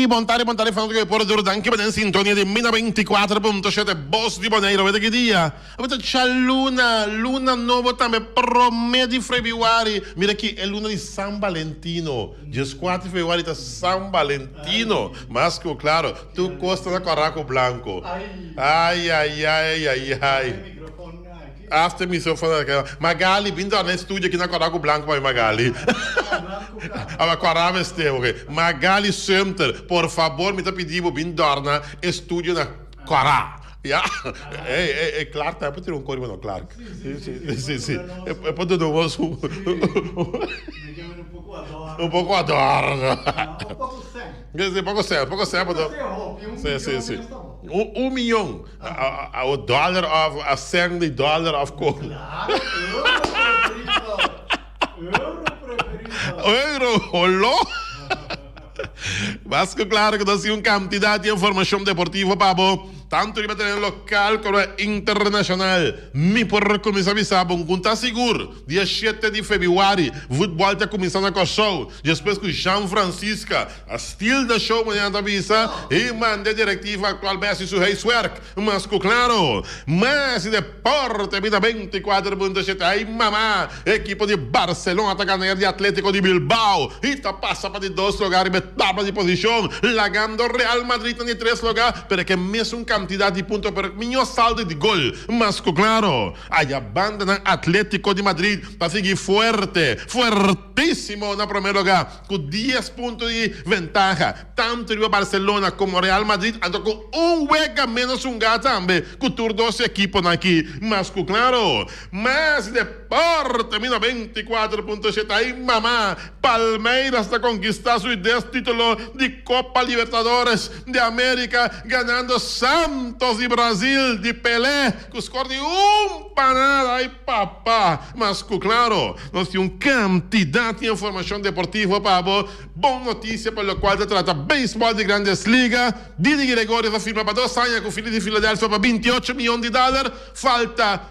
bontare, fanno che pure durante anche per in sintonia di Mina 24.7 Boss di Boneiro, vede che dia? Avete c'è luna nuovo também promedi februari, mira aqui, é luna de San Valentino, dia 4 de fevereiro tá San Valentino, mas claro, tu costa na Coraco Blanco, ai, after me so Magali, vindo no estúdio aqui na Coraco Blanco, vai Magali. A Coraco este, ok. Magali Sumter, por favor, me tá pedindo vindo na estúdio na Coraco. Ja, é claro, tá para ter cor, mas não claro. Sim. É para tudo nosso. Um pouco adoro. Um pouco sério, Sim. $1 milhão. O dólar a $100 of cor. Euro, olô. Mas claro que nós temos uma quantidade de informação deportiva para tanto a nível local como internacional. Me por começar a avisar, bom, conta seguro. Dia 7 de fevereiro, futebol está começando com o show. Depois que o Jean Francisco, a estilo da show, amanhã da avisa, e manda diretiva atual Messi su Reiswerk. Mas claro, Messi Deporte, vida 24.7. Aí, mamá, equipe de Barcelona está ganhando de Atlético de Bilbao. E está passando para de 2 lugares, tabla de posição, lagando Real Madrid em 3 lugares, para que mesmo quantidade de pontos para minha saldo de gol. Mas claro, a banda na Atlético de Madrid para seguir fortíssimo na primeiro lugar, com 10 pontos de ventaja. Tanto o Barcelona como o Real Madrid andam com hueca menos gato também, com todos 12 equipos aqui. Mas claro, mais Deporte, 24.7. Aí, mamá, Palmeiras está conquistando seus 10 títulos de Copa Libertadores de América, ganhando Santos de Brasil, de Pelé, com os cor de panada, aí papá. Mas claro, nós temos quantidade de informação deportiva para boa notícia, pelo qual se trata beisebol de Grandes Ligas. Didi Gregório vai firmar para 2 anos com o Phillies de Filadélfia para $28 milhões. Falta...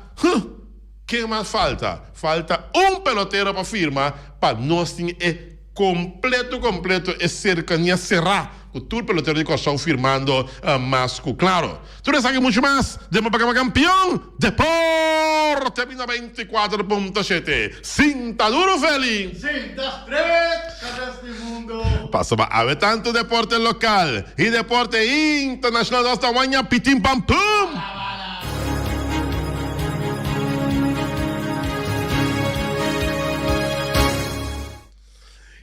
que mais falta? Falta um pelotero para firmar, para nós ter completo, e cercania será o tour pelotero de Corsão firmando mas claro. Tudo isso aqui muito mais, demos para campeão, Deporte 24.7. Sinta duro, feliz. Sinta estreita deste mundo. Passa a haver tanto deporte local e deporte internacional, nós estamos pitim pam pum.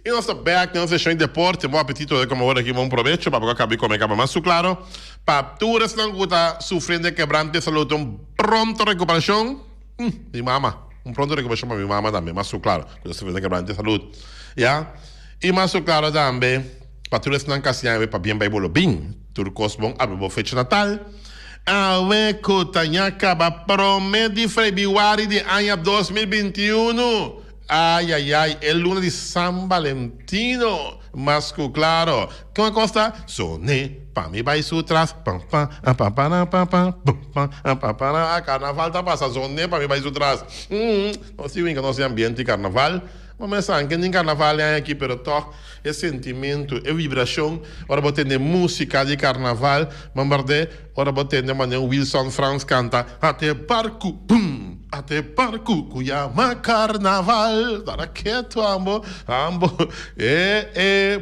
E nossa back, nossa sessão de deporte, bom apetite, como agora aqui, bom proveito, para acabar com a mais claro. Para todas as que estão sofrendo de quebrante de saúde, pronta recuperação. De mama, pronta recuperação para minha mama também, mas claro, quando sofrendo de quebrante de saúde. E mais claro também, para todas as que estão para bem bem bem, turcos bom, abrir fecha Natal. Awe Cotanhaca, para prometer de februário de ano 2021. Ai, é luna de San Valentino. Mas claro, como costa? Soné, para mim vai sutras. Carnaval tá passando, soné, para mim vai sutras. Não sei que não se ambiente de carnaval. Mas sabe que nem carnaval é aqui, pero toque, é sentimento, é vibração. Ora, vou ter música de carnaval, mambarde. Ora, vou ter maneira Wilson Franz canta até parco, pum. Até parco, Cuyama Carnaval. Dara quieto, ambo.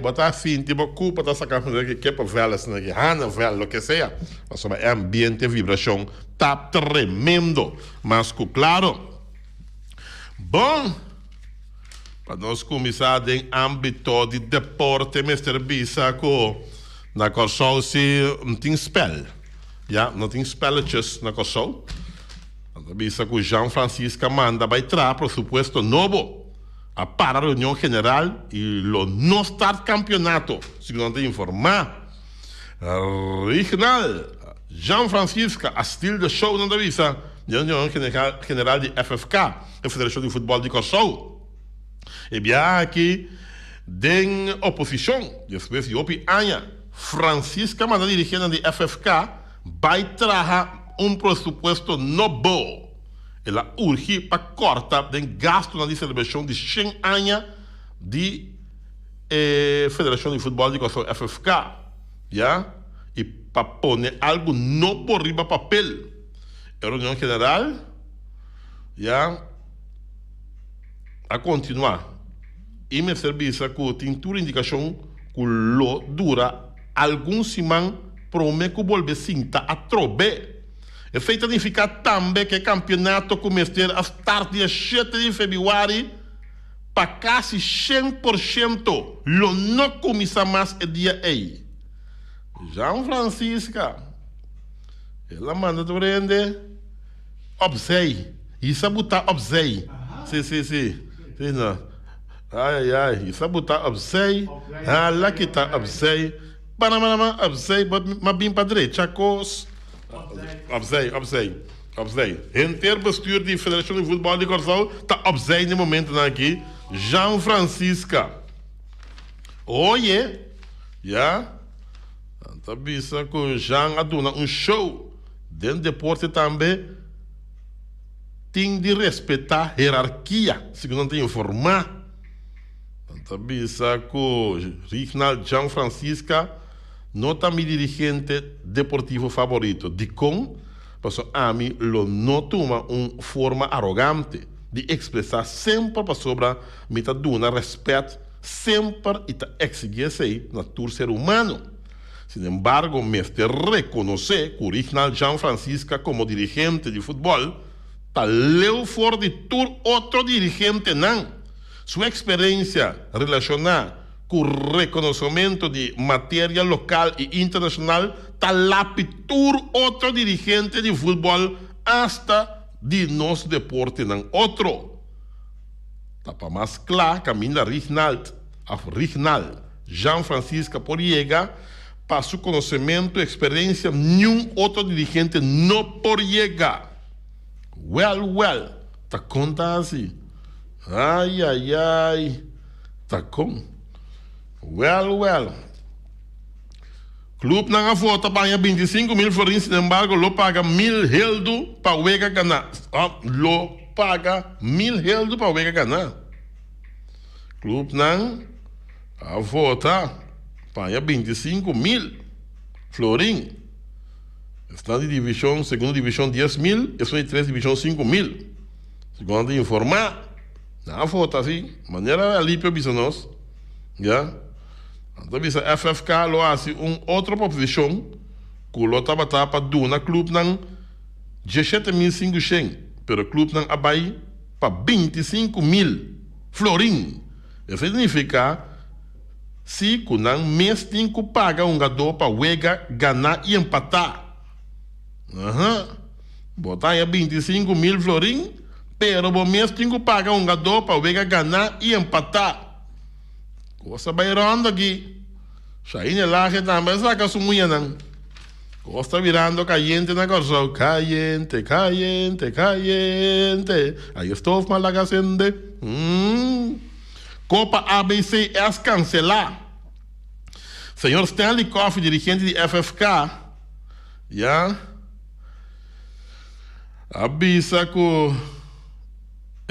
Botar fim, tipo, culpa da sacanagem que é para velas, que hana vela, lo que seja. Mas é ambiente, vibração, tá tremendo. Mas, claro, bom, para nós começar em âmbito de deporte, Mr. Bisa, na Corsol, se não tem spell. Não tem spell, na Corsol. Bisa que o Jean Francisco manda vai entrar, por supuesto, novo para a reunião general e o não start campeonato, se não te informar. Regional, Jean Francisco, a estilo de show não avisa, de reunião general de FFK, a Federação de Futebol de Corsol. E bem aqui, de oposição, depois de Anha, Francisco manda dirigente de FFK, vai trazer presupuesto novo. Ela urge para cortar o gasto na celebração de 100 anos de Federação de Futebol de Corsol, FFK. ¿ya? Y para poner algo no por arriba papel. La reunión general, ¿ya? A continuar. Y me servicio que tintura indicación que lo dura algum semana promete que volver cinta a trobe. É feito significa também que o campeonato começa a estar dia 7 de fevereiro para quase 100%. Lo não começa mais o dia aí. João Francisca, ela manda tu prender. Obsei. Isso é botar obsei. Sim. Não. Ai. Isso é botar obsei. Lá que tá obsei. Panamá, obsei. Mas bem para direita. Chacos. Obsei. Inteiro bestuur de Federação de Futebol de Corsal está obsei no momento aqui. João Francisca. Oye. Já. Então, bisa que o João aduna show. Dentro do deporte também tem de respeitar a hierarquia. Se não tem informar. Então, bisa que o Reginald João Francisca não é meu dirigente deportivo favorito. De com, a mim, não toma uma forma arrogante de expressar sempre para sobre me tá dando respeito, sempre e tá exigir na tur ser humano. Sin embargo, me este reconhecer que o Reginald João Francisca como dirigente de futebol tá leu fora de tur outro dirigente não. Sua experiência relacionada com o reconhecimento de matéria local e internacional está lá por outro dirigente de futebol hasta de nosso deporte não outro. Tá para mais claro caminho Reginald João Francisca por chegar para seu conhecimento e experiência nenhum outro dirigente não por chegar. Well, tá conta assim. Ai, tá com. Well. Clube não vota para 25 mil florins, sin embargo, lo paga 1.000 heldu para o Wega ganhar. Lo paga 1.000 heldu para o Wega ganhar. Clube não vota para 25 mil florins. Está de divisão, segunda divisão 10 mil, e de terceira divisão 5 mil. Segundo informar, não vota assim, maneira alívio para nós. Já? Então, a FFK lo faz outra proposição que lo estava para doar clube não 17.500, pero o clube não abai para 25 mil florins. Isso significa se que não mês tem que pagar jogador para Wega ganhar e empatar. Botar aí 25 mil florins, pero o mês tem que pagar jogador para Wega ganhar e empatar. Costa bairando aqui. Shaine lá que também saca sua mulher não. Costa virando caliente na corção. Caliente. Aí estou malaga acende. Copa ABC é cancelar. Senhor Stanley Coffey, dirigente de FFK, já avisa que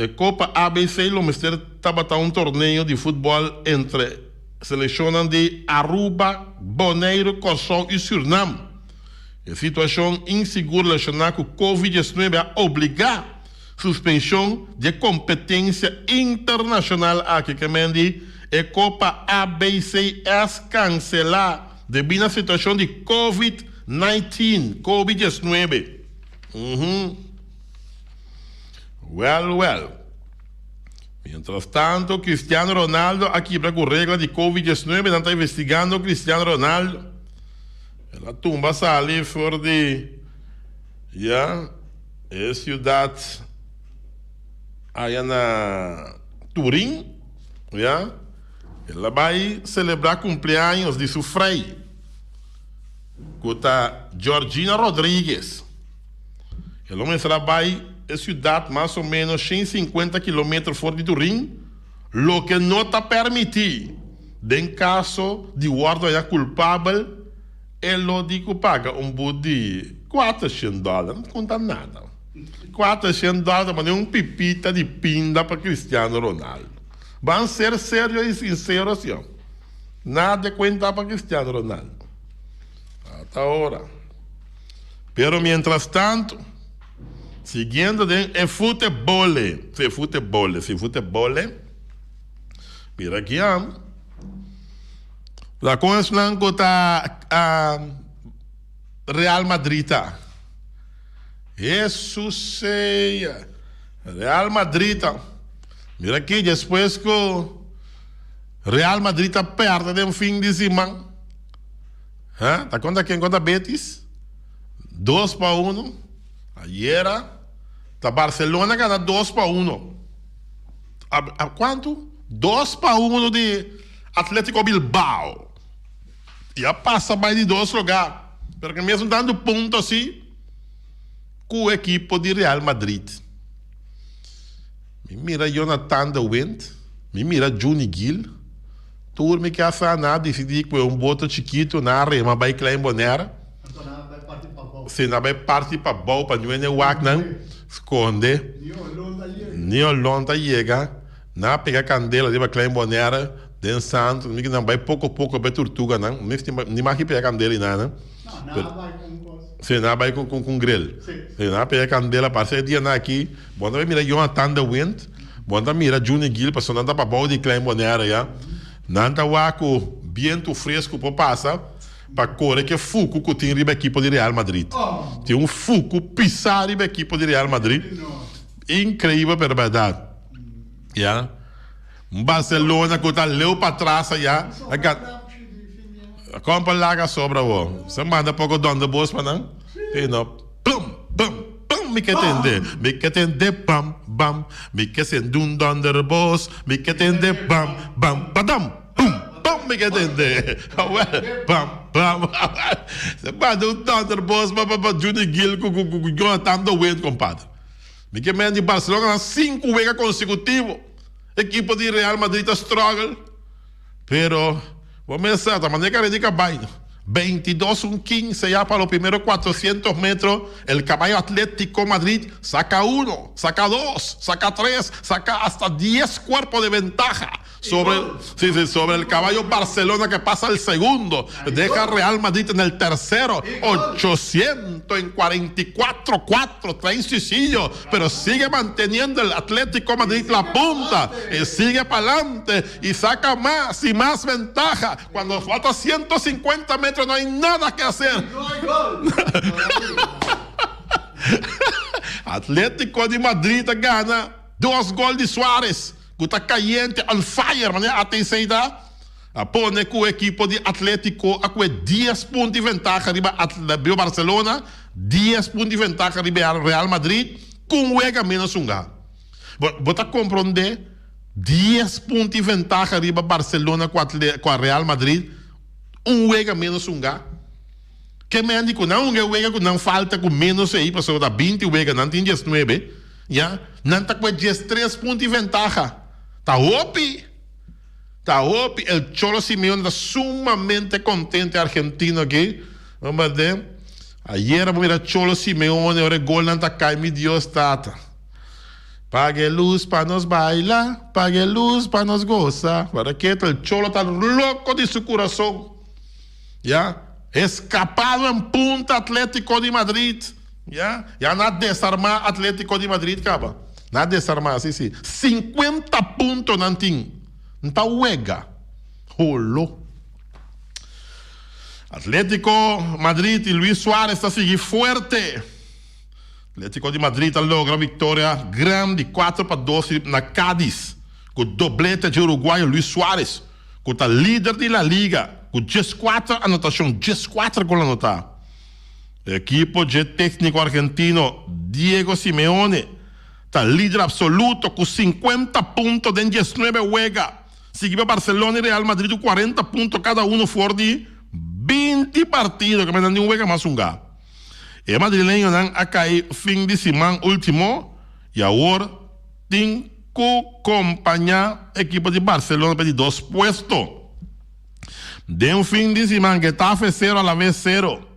a Copa ABC lo mister estava um torneio de futebol entre seleções de Aruba, Bonaire, Cossão e Suriname. A situação insegura relacionada com o Covid-19 a obrigar suspensão de competência internacional aqui que mende a Copa ABC é cancelar devido à situação de Covid-19. Well. Mientras tanto, Cristiano Ronaldo aqui para com regra de Covid-19 não está investigando Cristiano Ronaldo. Ela tumba sale fora de a cidade aí na Turim, ela vai celebrar cumpleaños de seu frei, que está Georgina Rodrigues. Ela vai a cidade mais ou menos 150 km fora de Turim, lo que não está permitido. Em caso de guarda culpável, ele diz que paga bud de $400, não conta nada. $400 para pipita de pinda para Cristiano Ronaldo. Vamos ser sérios e sinceros, assim. Nada de contar para Cristiano Ronaldo. hasta ahora. Pero mientras tanto, siguiendo el fútbol, mira aquí, la cosa es blanco está Real Madrid. Jesús, Real Madrid. Mira aquí, después que Real Madrid perde de un fin de semana. ¿Está contra quién? Contra Betis. 2-1. Ayer, está Barcelona gana 2-1. ¿A cuánto? 2-1 de Atlético Bilbao. Já passa mais de 2 lugares. Porque mesmo dando ponto assim, com o equipo de Real Madrid. Me mira Jonathan de Wind, me mira Johnny Gill. Turma que essa nada decidi que um boto chiquito na rema vai klein bonera. Se não vai partir para bom, para não é o não esconde. Nio lonta chega, na pega candela de klein bonera. Den santo, me não vai pouco a pouco para tortuga não, nem mais que pega candela e nada. Não vai com coisa. Se não vai com grill. Se não pega candela, passa dia na aqui. Bom também mira Jonathan de Wind, bom também mira Johnny Gill, para não dar para bom de klein bonera já. Não tá com vento fresco para passar, para correr que Fuku que tem riba equipe de Real Madrid. Tem um Fuku pisar riba equipe de Real Madrid. Incrível, para verdade. Já. Barcelona que está leu para trás já. Compra lá sobra o. Você manda pouco dono de bolsa para não? E não. Pum, pum, pum, me quer entender, pam, bam, me quer sendo dono de bolsa, me quer entender, bam, bam, padam, pum, pum, me quer entender. Pam, pam. Você manda dono de bolsa para Johnny Gill com Jonathan de Wind, compadre. Me quer de Barcelona 5 vezes consecutivos. Equipo de Real Madrid struggle, pero vamos a pensar, de manera que dedica baile. 22-15 ya para los primeros 400 metros, el caballo Atlético Madrid saca 1, saca 2, saca 3, saca hasta 10 cuerpos de ventaja sobre el caballo Barcelona que pasa el segundo, deja Real Madrid en el tercero, 800 en 44-4, trae suicidio, pero sigue manteniendo el Atlético Madrid la punta, y sigue para adelante y saca más y más ventaja. Cuando falta 150 metros no hay nada que hacer. No hay gol. Atlético de Madrid gana 2 gols de Suárez, que está caliente, on fire, mané, atenção, pone que o equipo de Atlético a 10 pontos de ventaja arriba a Barcelona, 10 pontos de ventaja arriba Real Madrid, com o menos um gol. Você compreende? 10 pontos de ventaja arriba Barcelona com a Real Madrid, juega menos um gol. Que me digo, não juega que não falta com menos aí, para da 20 juega, não tem 19, já, não está com 13 pontos de ventaja. Está opi. El Cholo Simeone está sumamente contente argentino aquí. Vamos a ver. Ayer mira Cholo Simeone, ahora el gol no está cae, mi Dios tata. Pague luz para nos bailar, pague luz para nos gozar. Para que el Cholo está loco de su corazón. ¿Ya? Escapado en punta Atlético de Madrid. ¿Ya? Ya nada desarmar Atlético de Madrid, caba. Nada desarmar, sí. 50 puntos não tem. Não está huega. Rolou. Atlético Madrid y Luis Suárez está seguindo forte. Atlético de Madrid logra vitória grande, 4-2 na Cádiz. Com doblete de uruguaio Luis Suárez, que está líder de la liga. Com 14 anotações, 14 gols anotados. Equipo de técnico argentino Diego Simeone está líder absoluto com 50 pontos de 19 juega. Seguiu Barcelona e Real Madrid com 40 pontos cada um fora de 20 partidos, que não juega mais um gol. E madrileño não a cair fim de semana último e agora tem que acompanhar a equipe de Barcelona para 2 puestos. De um fim de semana, Getafe 0, Alavés 0.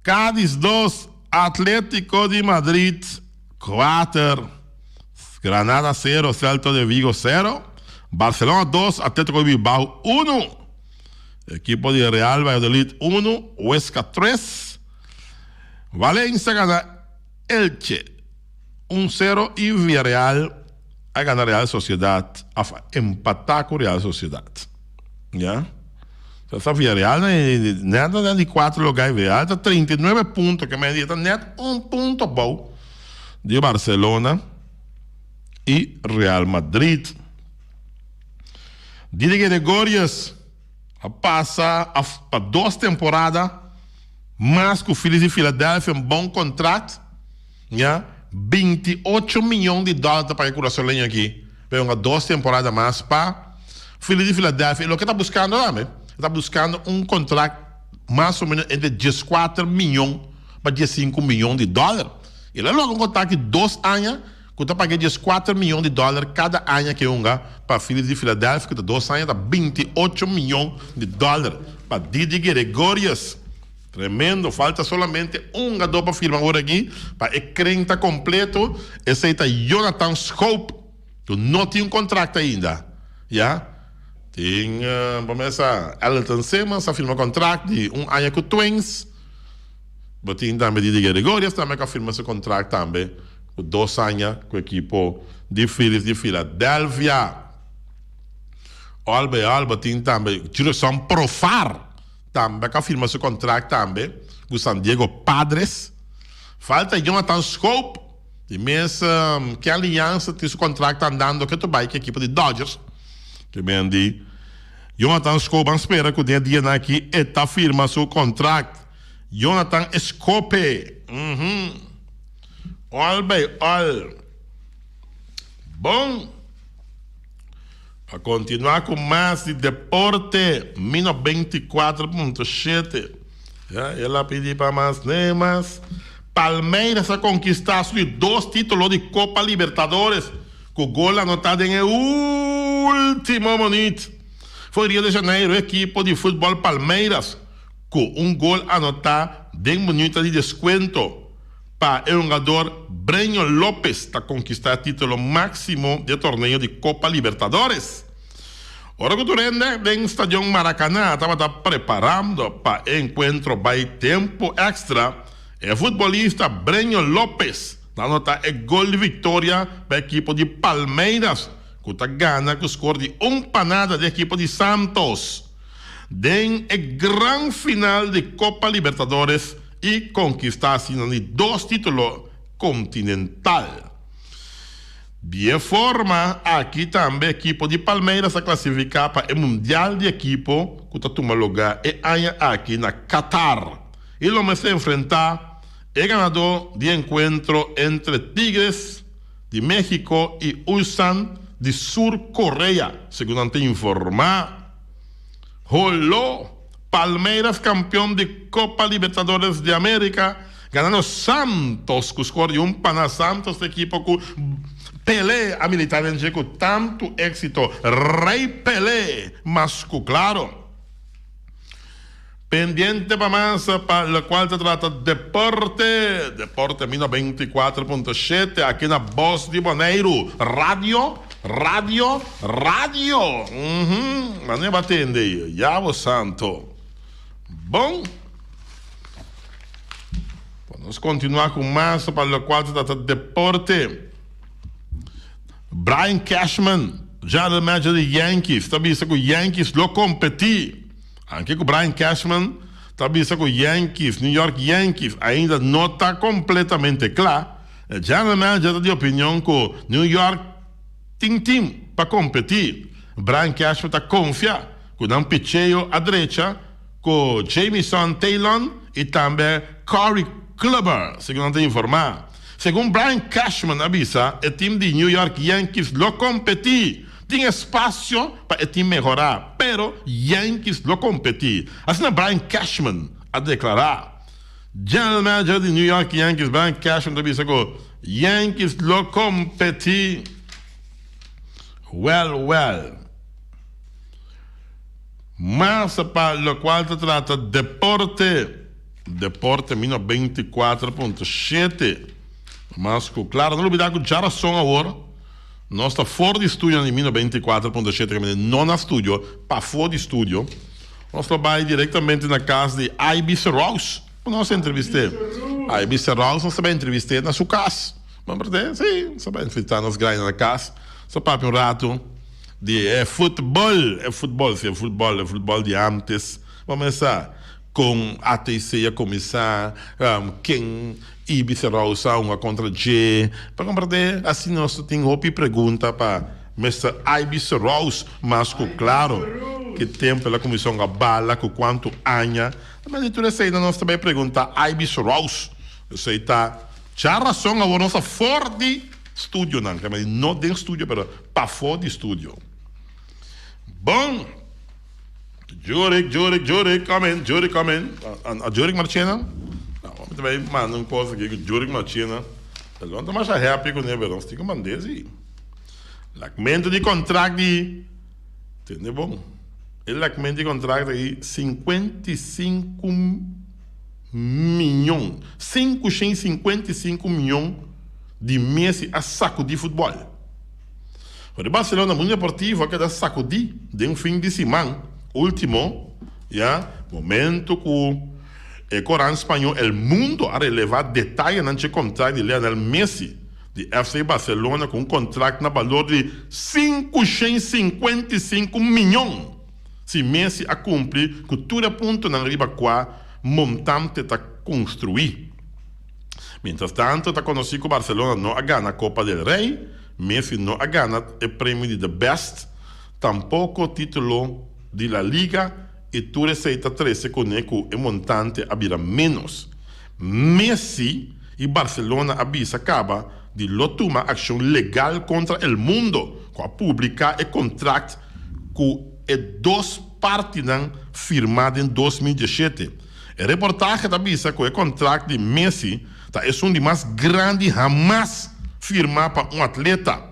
Cádiz 2, Atlético de Madrid 4. Granada 0, Celta de Vigo 0. Barcelona 2, Atlético de Bilbao 1. Equipo de Real Valladolid 1, Huesca 3. Valencia gana Elche 1-0 y Villarreal a ganar Real Sociedad, a empatar con Real Sociedad. ¿Ya? Essa Villarreal nada de 4 lugares. Villarreal está 39 puntos, que me dice net un punto bom de Barcelona y Real Madrid. Didier Gregorius passa a 2 temporadas mais que o Phillies de Filadélfia, um bom contrato, yeah? 28 milhões de dólares para o brasileiro aqui, para 2 temporadas mais para o Phillies de Filadélfia. E o que está buscando lá, está buscando um contrato mais ou menos entre 14 milhões para 15 milhões de dólares. Ele é logo um contrato de 2 anos, que está pagando 14 milhões de dólares cada ano que para Phillies de Filadélfia, que está 2 anos, está 28 milhões de dólares para Didier Gregorius. Tremendo, falta solamente um jogador para firmar agora aqui, para o 30 completo. Esse aí está Jonathan Schoop, que não tem um contrato ainda. Yeah? Tem, começa Elton Simmons a firmar contrato de 1 ano com o Twins. Tem também Didier Gregorius, também que firma esse contrato também. 2 anos com o equipo de Phillies de Filadélfia. Alba tem também Jurison Profar, também que firma seu contrato também com o San Diego Padres. Falta Jonathan Schoop, e mesmo que a aliança tem seu contrato andando que tu vai com a equipe de Dodgers. Que bem de Jonathan Schoop, espera que o dia aqui está firma seu contrato. Jonathan Schoop. Bom, para continuar com mais de deporte, Mino 24.7. Ela pediu para mais temas. Palmeiras a conquistar 2 títulos de Copa Libertadores, com o gol anotado em último minuto. Foi Rio de Janeiro, equipe de futebol Palmeiras, com um gol anotado em minuto de desconto. Para o jogador Breno Lopes para conquistar o título máximo de torneio de Copa Libertadores. Ora que tu rende bem no estádio Maracanã, estava preparando para o encontro by tempo extra. O futebolista Breno Lopes anota o gol de vitória para a equipe de Palmeiras, que está ganhando com o score de 1-0 da equipe de Santos. Den o grande final de Copa Libertadores e conquistar assim 2 títulos continental. De forma, aqui também a equipe de Palmeiras a classificar para o Mundial de Equipe, que está tomando lugar aqui na Qatar. E vamos enfrentar o ganador de encontro entre Tigres de México e Ulsan de Sur Coreia, segundo ante informar. Rolou Palmeiras campeão de Copa Libertadores de América, ganhando Santos, que escolhe para Santos, equipe com Pelé, a militar em com tanto êxito. Rei Pelé, mas claro, pendiente para mais, para o qual se trata Deporte Mino 24.7, aqui na Voz de Boneiro, rádio. Mas nem batendo, já o santo. Bom, vamos continuar com mais para o qual se trata de deporte. Brian Cashman, general manager de Yankees, está vendo que o Yankees lo competi. Aqui com o Brian Cashman, está vendo que o Yankees, New York Yankees, ainda não está completamente claro. O general manager está de opinião que o New York tem time para competir. Brian Cashman está confiado com um picheio à direita, com Jameson Taylor e também Corey Kluber, segundo informar. Segundo Brian Cashman avisa, o time de New York Yankees lo competir. Tem espaço para o time melhorar, pero Yankees lo competir. Assim, Brian Cashman a declarar. General manager de New York Yankees, Brian Cashman avisa que Yankees lo competir. Well. Mas para o qual se trata Deporte Mino 24.7. Mas claro, não olvidar que já são agora. Nós está fora de estúdio em Mino 24.7, não na estúdio, para fora de estúdio. Nós trabalhamos diretamente na casa de Ivy Serraus. Nós entrevistamos. Ivy Serraus, nós também entrevistamos na sua casa. Vamos ver? Sim, nós também entrevistamos nas grandes na casa. Só para um rato de futebol. É futebol de antes. Vamos começar com a ATC a começar, quem Ivy Serraus uma contra G. Para compreender, assim nós temos uma pergunta para Mr. Ivy Serraus, mas claro que tempo a comissão a bala, com quanto anha. Mas então essa aí nós também pergunta Ivy Serraus. Eu sei tá, já razão a nossa forte estúdio não, não de estúdio, mas para fora de estúdio. Bom, Jurek, come in. A Jurek Marchena? Vamos também mandar coisa aqui com Jurek Marchena. Ele não mais happy com ele, não estica mandezi. Lacmento de contrato de, entende bom? Ele lacmento de contrato de 55 milhões, 555 milhões de meses a saco de futebol. O Barcelona Mundo Deportivo que dá saco de fim de semana último, momento que o Corão espanhol, o mundo a relevar detalhes nesse contrato de Lionel Messi de FC Barcelona com contrato na valor de 555 milhões. Se Messi a cumprir, que tudo ponto na riba qua montante está construir. Mientras tanto, está conocido que Barcelona não a ganha a Copa del Rey, Messi não a ganha o prêmio de The Best, tampouco o título de La Liga, e tu receita 13 com o montante a vira menos. Messi e Barcelona avisa acaba de tomar ação legal contra o mundo, com a publicar o contrato com duas partes firmadas em 2017. A reportagem avisa que o contrato de Messi é um dos mais grandes jamais firmado para um atleta.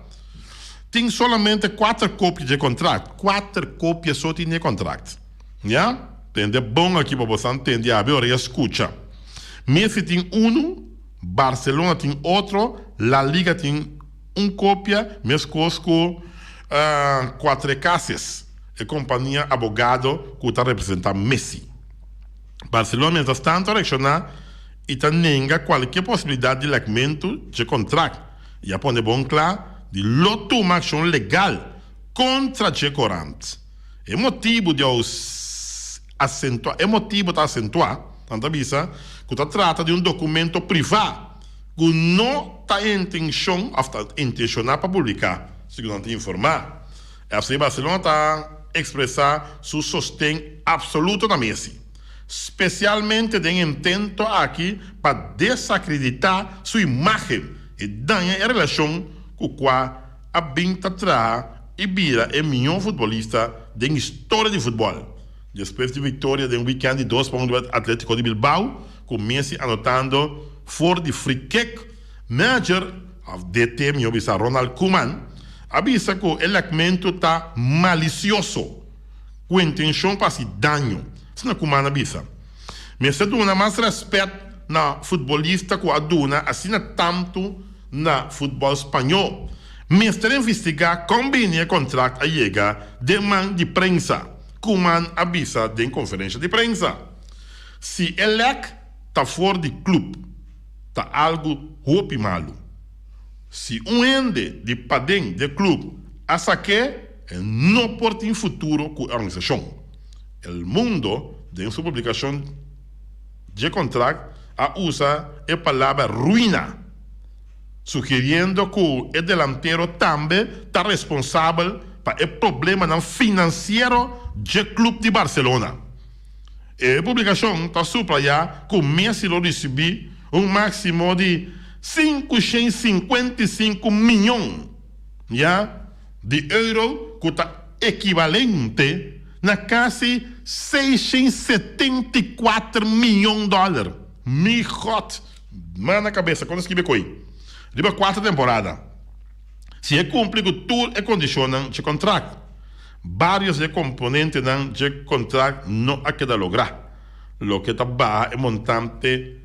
Tem somente 4 cópias de contrato. 4 cópias só tem de contrato. Já? Entende? Bom aqui para você entender. Agora escuta. Messi tem Barcelona tem outro, La Liga tem cópia, mesmo com 4 casas. A companhia abogado que está representando Messi. Barcelona, mientras tanto, reacciona e está nega qualquer possibilidade de lacmento de contrato. E a põe bom claro de tomar ação legal contra o Corante. É motivo de acentuar, tanto avisa, que está trata de documento privado que não está intencionado para publicar, segundo te informar. A FC Barcelona está expressar seu sostém absoluto na Messi, especialmente de intento aqui para desacreditar sua imagem e danhar a relação com qual a Binta traz e vira o melhor futebolista da história de futebol. Depois de vitória de weekend de 2 pontos do Atlético de Bilbao, com Messi anotando for de free kick, manager of DT, meu bisa Ronald Koeman, avisa que o lacmento está malicioso, com intenção para se danho. Isso não é Koeman avisa. Mas se dona mais respeito na futebolista que a dona, assim tanto na futebol espanhol. Mas ter investigar combina o contrato a chegar de man de prensa. Koeman avisa em conferência de prensa. Se ele está fora de clube, está algo roupa malo. Se ende de padrão de clube, a saque não pode ter futuro com a organização. O mundo, em sua publicação de contrato, usa a palavra ruína, sugerindo que o delantero também está responsável para o problema financeiro do clube de Barcelona. A publicação está subrayando que o Messi recebeu máximo de 555 milhões de euros, que está equivalente a quase 674 milhões de dólares. Me hot. Mano na cabeça, quando escreve coi. Riba 4 temporada. Se é cumprir tudo é condicionante de contrato. Vários de componentes de contrato não há que lograr. Lo que está baixo é montante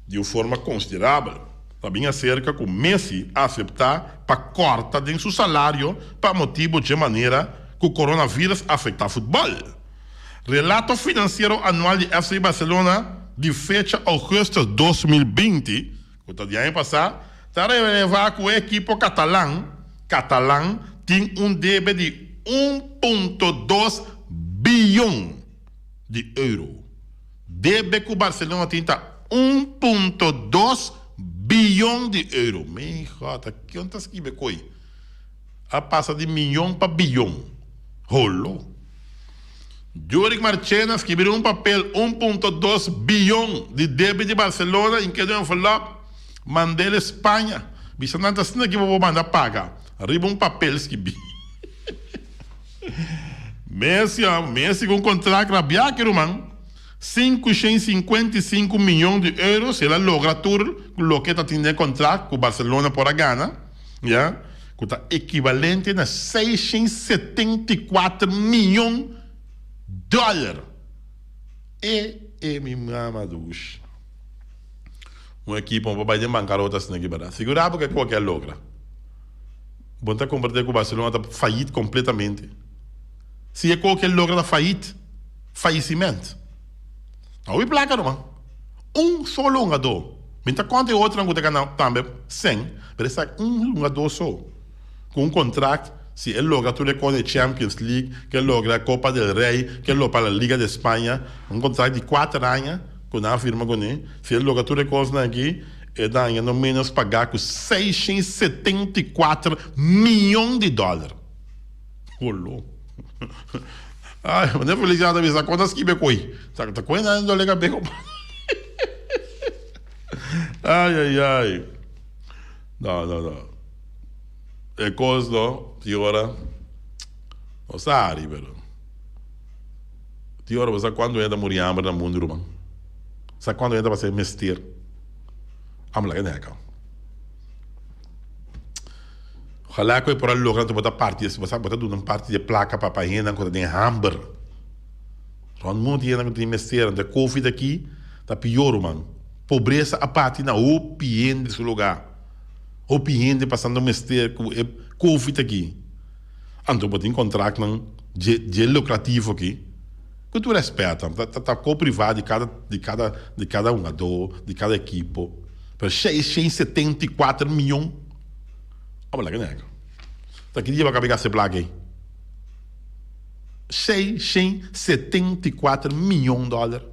de forma considerável. Também acerca que o Messi aceitar para cortar de seu salário para motivo de maneira que o coronavírus afeta o futebol. Relato financeiro anual de FC Barcelona de fecha agosto de 2020, que o ano passado, está revelado que o equipo catalão tem débito de 1,2 bilhão de euros. Débito que o Barcelona tem 1,2 bilhão de euros. Meu Deus, que onde está que coi? A passa de milhão para bilhão. Rolou. Juric Marchena escreveu papel 1,2 bilhão de débito de Barcelona em que deu envelope, mandei a Espanha. Bisananta assim que vou mandar pagar. Arriba papel escrevi. Messi com contrato rabiaque, romano. 555 milhões de euros. Ela logra tudo. O que está tendo contrato com o Barcelona por a Gana. Yeah? Que está equivalente a 674 milhões de dólares. Me mamadouche. Uma equipe vai de bancarrota assim aqui para segurar porque qualquer logra. Bom tá compartilhar com o Barcelona está fallido completamente. Se é qualquer logra está fallido, falecimento. Não é placa, não. Só jogador. Mas quanto é outro não tem também 100, mas é jogador só. Com contrato, se ele logra tudo com a Champions League, que ele logra a Copa del Rey, que ele logra a Liga de Espanha, contrato de 4 anos, com a firma com ele, se ele logra tudo coisa aqui, ele dá no menos pagar com 674 milhões de dólares. Rolou. Ai, mas não é felicidade mesmo. Quantas que becoi? Tá coisa legal bem. Ai. Não. É coisa, não. Tiora. Não sabe, pero. Tiora, você quando entra morrer hambre no mundo, irmão? Sabe quando entra para ser mestre? Vamos lá, que é Ojalá que por ali logrando botar parte, se você botar uma parte de placa para painha, quando tem hambre. Só muito dinheiro que tem mestre, da Covid aqui, tá pior, mano. Pobreza a parte na opinião desse lugar. Opinião passando mestre com Covid aqui. Então, botar em contrato de lucrativo aqui. Que tu respeita, tá co-privado de cada jogador, de cada equipe. Para 674 milhões. Vamos lá, que nega. Tá que dia vai pegar essa placa aí? 674 milhões de dólares.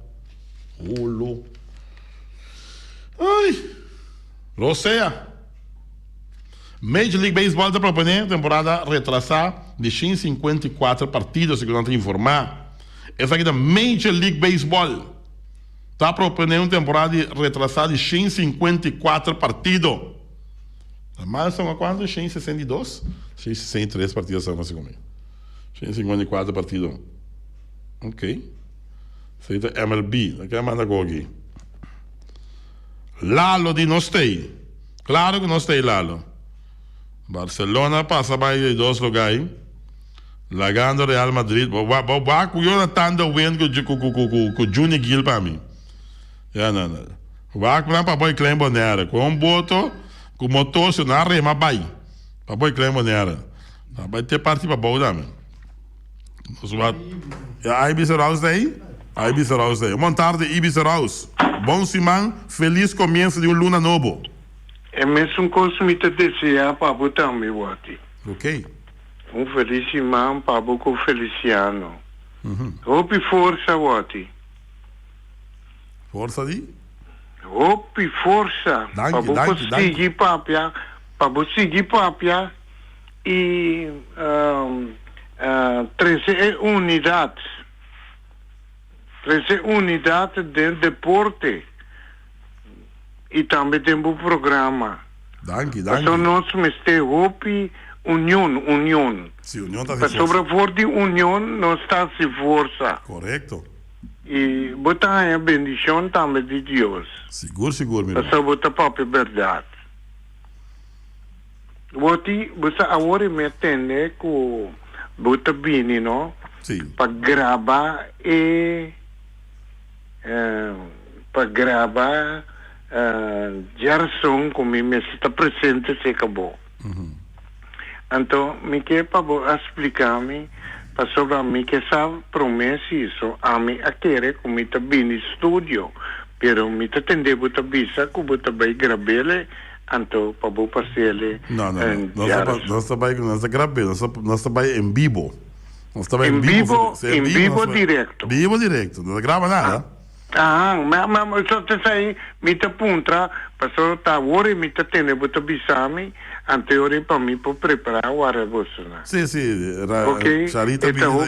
Louco. Ai. Roseia. Major League Baseball está propondo temporada retrasada de 154 partidos, segundo a informar. Essa aqui da Major League Baseball está propondo temporada retrasada de 154 partidos. Mas são a quanto? 162? 163 partidos são assim comigo. 154 partidos. Ok. Feita MLB. Aqui manda aqui. Lalo de não stay. Claro que não stay Lalo. Barcelona passa mais de 2 lugares. Lagando Real Madrid. Vai com o Jonathan da Wayne com o Junior Gil para mim. Não. Vai com o Papai Clem Bonera. Com um boto. Com o motor, se não arrema, vai. Papai Clem Bonera. Vai ter parte para boa também. A Ibiza House aí? A Ibiza House aí. Boa tarde, Ibiza House. Bom semana, feliz começo de luna novo. É mesmo consumita desejar para você também, Wati. Ok. Feliz semana para você, Feliciano. Hope força, Wati. Força de? Hope força. Para você seguir papia. Para você seguir papia. E 13 unidades. 13 unidades de deporte. E também temos um programa. Danke. Então nós temos união. Sim, união está se sobre a força de união, nós estamos se força. Correto. E botar a bendição também de Deus. Seguro, meu irmão. Essa botar própria verdade. Você agora me entende que botar bem, não? Sim. Para gravar Gerson como me está presente se acabou. Então me quer para explicar-me passou para mim que essa promessa isso, a mim a querer como está bem no estúdio, pero me está tendo buta bisa, que buta vai grabele, anto para bu pasele. Não está gravando, nós está em vivo. Nós está em vivo direto. Vivo direto, não grava nada. Mas só te sai, me está punta, passou tá hora me está tendo buta bisa me. Anteriore para mim para preparar o arroz, né? Sim. Ok. Então,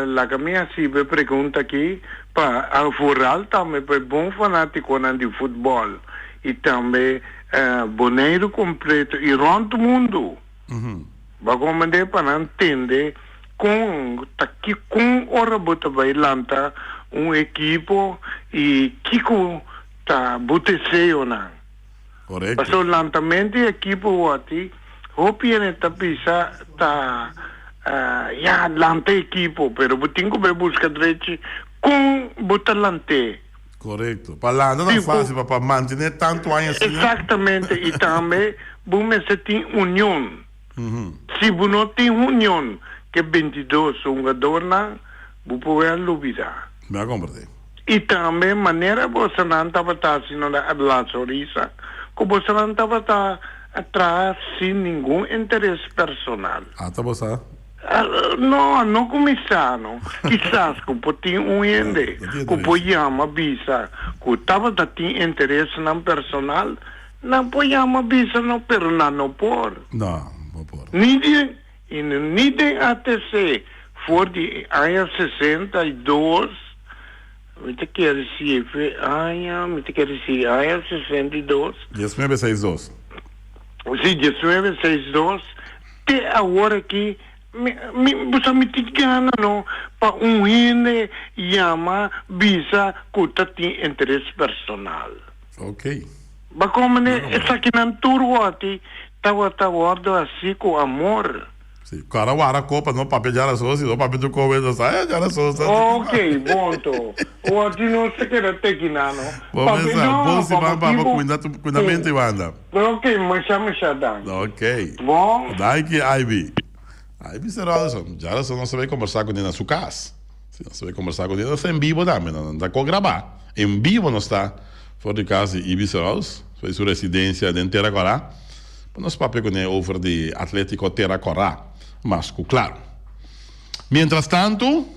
la caminha assim, me pergunta aqui, para a Fural também é bom fanático de futebol e também boneiro completo e ronto mundo. Vai comandar para entender com hora bota vai lançar equipo e Kiko tá boteceio não. Correto. Passou o lançamento da equipe aqui, o piano está pisa, está lança a equipe, pero tem que buscar direito com botar lança. Correto. Para lá não é fácil para manter tanto anos assim. Exatamente, e também, você tem união. Se você não tem união, que 22 jogador não, você pode duvidar. Me compreendo. E também, maneira você não estava fazendo a sorrisa, que você não estava atrás sem nenhum interesse personal. Tá bom, sabe? Não começaram. Quizás que pode ende, que pode chamar bisa, que estava tendo interesse não personal, não pode chamar bisa não, pero não por. Não por. Ninguém ATC, for de ano 62, me te quer dizer, me te quer dizer, ano 62. 1962. Sim, 1962, até agora que você me tem gana, não, para ende chama visa que tem interesse personal. Ok. Mas como essa aqui não turbo aqui, estava assim com amor. Sim, cara, a copa não papel de arações, não papel de coisa, sai de arações. Ok, bom, o aqui não se quer ter que não. Vamos se vai para cuidamento e banda. Ok, mas chama. Ok. Bom. Daí que Ivy será já não se vai conversar com ele na sua casa. Se não se vai conversar com ele, está em vivo também, não dá com gravar. Em vivo não está. Fora de casa, Ivy será, fez sua residência de Teracorá. Nós papel com ele over de Atlético Teracorá. Mas, claro. Mientras tanto,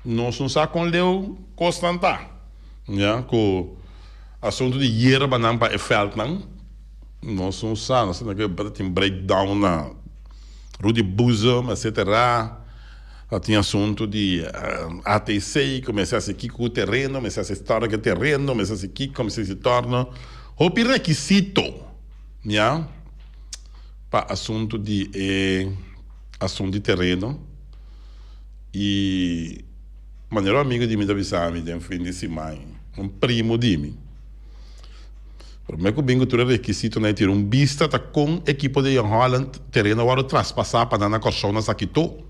nós não sabemos com Leo Constantar. Com o assunto de hierba não para efeito, não. Nós não sabemos, nós temos um breakdown na Rudy Buzum, etc. Tem assunto de ATC, começar a se aqui com o terreno, começar a se história com o terreno, começar a se aqui, como se torna. O requisito, para assunto de terreno e maneiro amigo de mim da Bissami de fim de semana, primo de mim. Por mim que bingo tudo requisito né ter vista tá com equipe de Young Holland terreno agora traspassar para na corção Sakito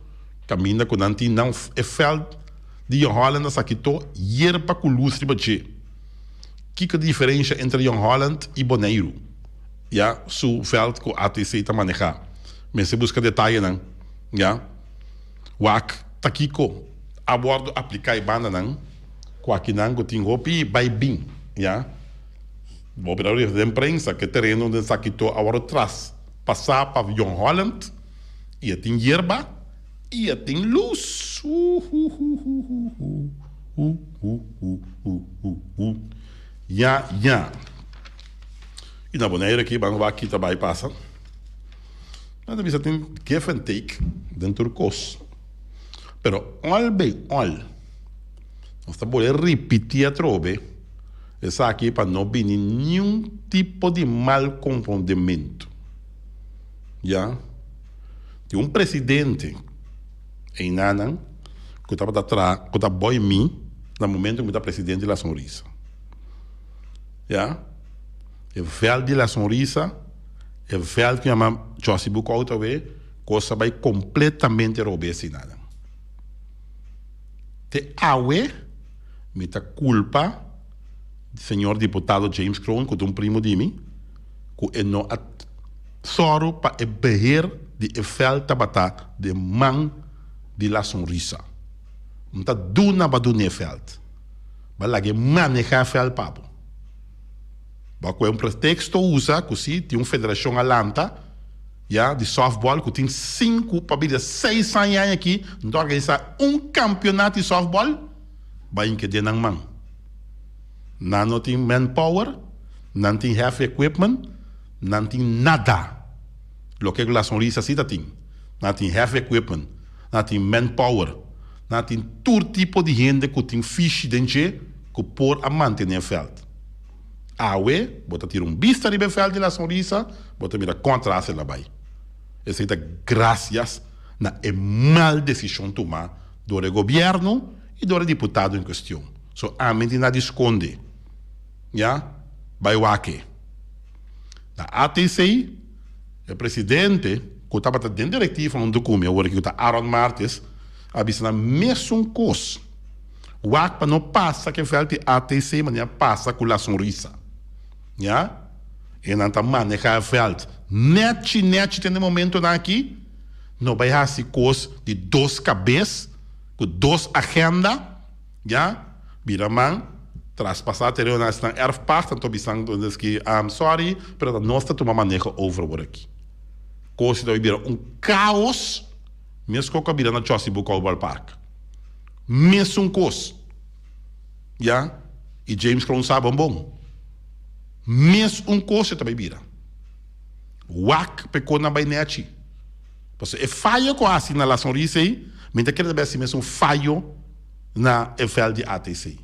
caminha com nanti não é feld de Young Holland Sakito hierba com lustre bache. Que a diferença entre Young Holland e Bonaire? Su veld que a ATC está manejar. Mas se busca detalhe, não? Wak, takiko, a bordo aplicar banda, não? Com aqui não, que tem roupi, vai bem, Vou operar de imprensa, que terreno de Sakito agora atrás. Passar para Young Holland, e tem hierba, e tem luz. E na Bonaire aqui, vamos aqui também passa. Mas também tem give and take dentro do curso. Pero, olha bem, olha. Nós estamos repetir a trobe. Essa aqui para não vir nenhum tipo de mal comportamento. Tem presidente em Nanan que estava atrás, que estava bom em mim, no momento que estava presidente da Sonrisa. O velho de la Sonrisa, o velho que chama Josi Bucauta, coisa vai completamente roubar sem nada. Te awe, me ta culpa do senhor deputado James Crown, que é primo de mim, que não soro para o beheer de veld tabata de man de la sonrisa. Não tá duna ba dune veld. Ba lage manejar veld papo. Ba com um pretexto usa così tem uma federação alanta de softball que tem 5 para 6 anos aqui, não organizar campeonato de softball, ba em que de nang man. Não tem manpower, não tem heavy equipment, não tem nada. Lo que la sonrisa sí tem. Não tem heavy equipment, não tem manpower, não tem todo tipo de gente que tem fish dentro que por a manter o veld. Awe, bota tirar vista de veld de la sonrisa, bota mira contra ela vai. Essa é graças na mal decisão tomada do governo e do deputado em questão. So, a mente não esconde. Vai o aqui. Na ATC, o presidente, que estava dentro da diretiva, um documento, agora que está Aaron Martins, avisa na mesma coisa. O ACPA não passa que faz a ATC, mas não passa com a sonrisa. E não está manejando o feld. Net, tem um momento aqui, não vai fazer coisa de 2 cabeças, com 2 agendas, vira man, traspassar terreno na erfpacht, então bisang que I'm sorry, pero nós estamos manejo over aqui. Coisa que vira caos, mesmo que vira na Chelsea Buckleball Park. Mesmo coisa. E James Crown sabe bom. Mesmo coisa também vira. Wak pecou na bainete. Porque é falho com assim na sonrisa aí, mas quer dizer assim mesmo falho na FL de ATC.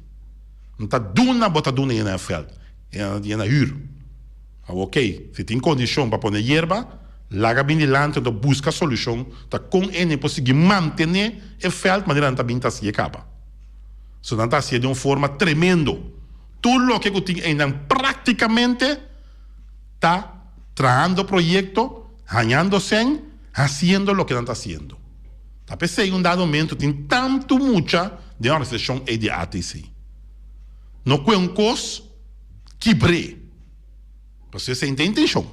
Não está duna, bota duna na FL. É na huur. Ok, se tem condição para pôr hierba, larga bem de lante, então busca solução, tá com ele conseguir manter o FL, mas não está bem se acaba. So não está de uma forma tremendo. Tudo o que eu tenho ainda praticamente está trabajando proyecto, ganhándose, haciendo lo que não está haciendo. A pesar de dado momento tem tanto mucha de uma recessão de ATC. Não é uma coisa quebré. Você tem intenção.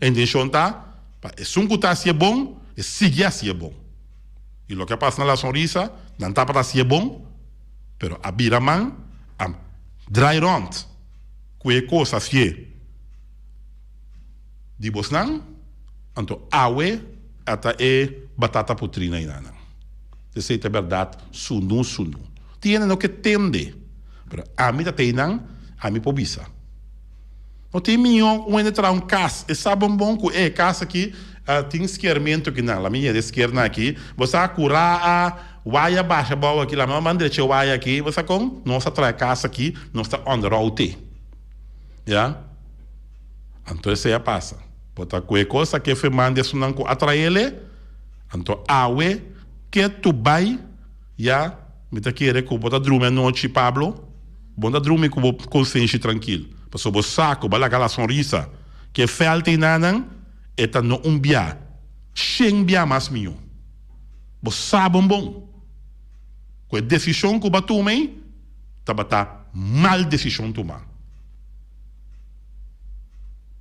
A intenção está, é um que está assim bom, e seguir assim bom. E o que passa na sonrisa, não está para assim bom, mas a biraman, a dry round, que é coisa assim, de Bosnan, então awe até batata putrina e nana. Isso é verdade, sunu. Tiene no que tende, pero a mim tem a mim pobisa. Não tem minho onde entrar casa, e sabe bom que é casa aqui tem esquermento que não, a minha é esquerda aqui, você a curar a waia baixa boa aqui, lá manda deixar waia aqui, você com nossa traz casa aqui, nossa on the road, então isso aí passa. Bota qualquer coisa que foi manda isso não atrai ele, então awe que tu vai, me tá querendo que bota drume noite Pablo, bota drume com consciência tranquilo, porque o saco, bala aquela sonrisa, que falta em nada, é tá no bia, sem bia mais minho, você sabe bom, com a decisão que batu me, tá bata mal decisão tomar,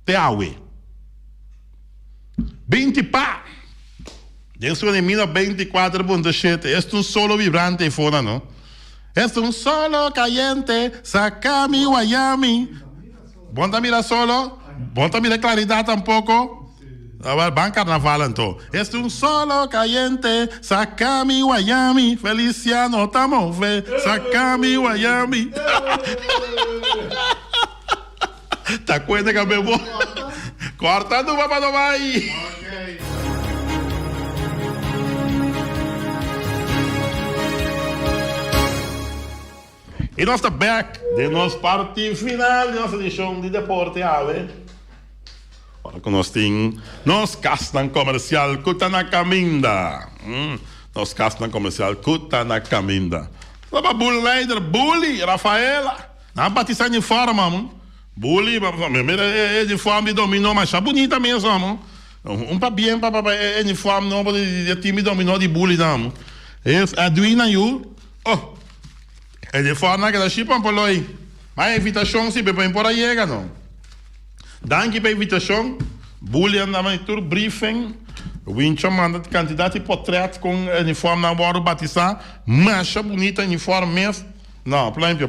te awe. 20 pa. Dentro de 24.7. Esto es un solo vibrante fuera, ¿no? Esto es un solo caliente. Saca mi Guayami. Bonta mira solo. Bonta mira claridad tampoco. A ver, van carnaval entonces. Esto es un solo caliente. Saca mi Guayami. Feliciano, estamos fe. Saca mi Guayami. ¿Te acuerdas que me voy? Cortando papá no va ahí. E nós estamos back de nosso partido final de nossa edição de Deporte Ave. Agora que nós temos nos castan comercial Kuta na Caminda. Nos castan comercial Kuta na Caminda. Estava Bulleider, Bully, Rafaela. Não batizar de forma, Bully, mira, é de forma de dominó, mas é bonita mesmo. Bem, é de forma de time dominó de Bully, não. É Duina you. Oh. É de forma que da chipa por aí. Mas a invitação se bem por aí, não. Dank je per invitação. Bullion na mijn tour briefing. Wincho manda de candidato e portret com uniforme na bora batizar. Macha bonita uniforme mesmo. Não, plempio,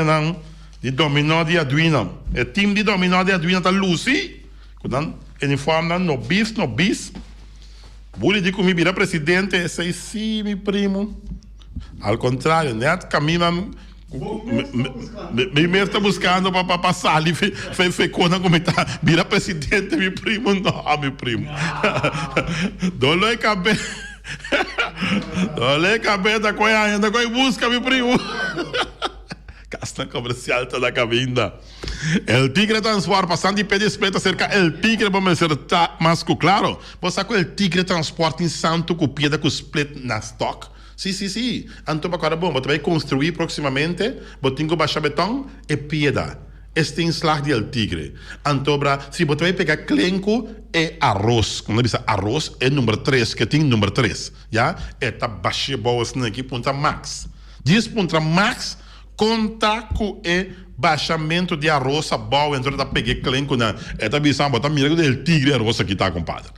não. De dominó de Arduino. O time de dominó de Arduino tá Lucy. Quando uniforme no bis. Bully de comigo vira presidente. Sei sim, meu primo. Al contrário, net caminham. Me está buscando para passar ali, fez quando comentar, vira presidente, meu primo, não, meu primo. Dole cabeça, ainda com busca, meu primo. Casta comercial toda cabinda. El Tigre Transport, passando de pé de espeto cerca, El Tigre, vamos ser mais claro. Você com El Tigre Transport em Santo, com pieda com split na stock. Sim. Então, agora, bom, você vai construir proximamente, você tem que baixar betão e pedra. Este é o slag de El Tigre. Então, se você vai pegar clenco e arroz, quando diz arroz, é número 3, que tem número 3, já? Eta baixa boa aqui, ponta max. Diz ponta max, conta com o baixamento de arroz, a boa, então, eu peguei clenco na, eta visão, botar mira do El Tigre arroz aqui, tá, compadre?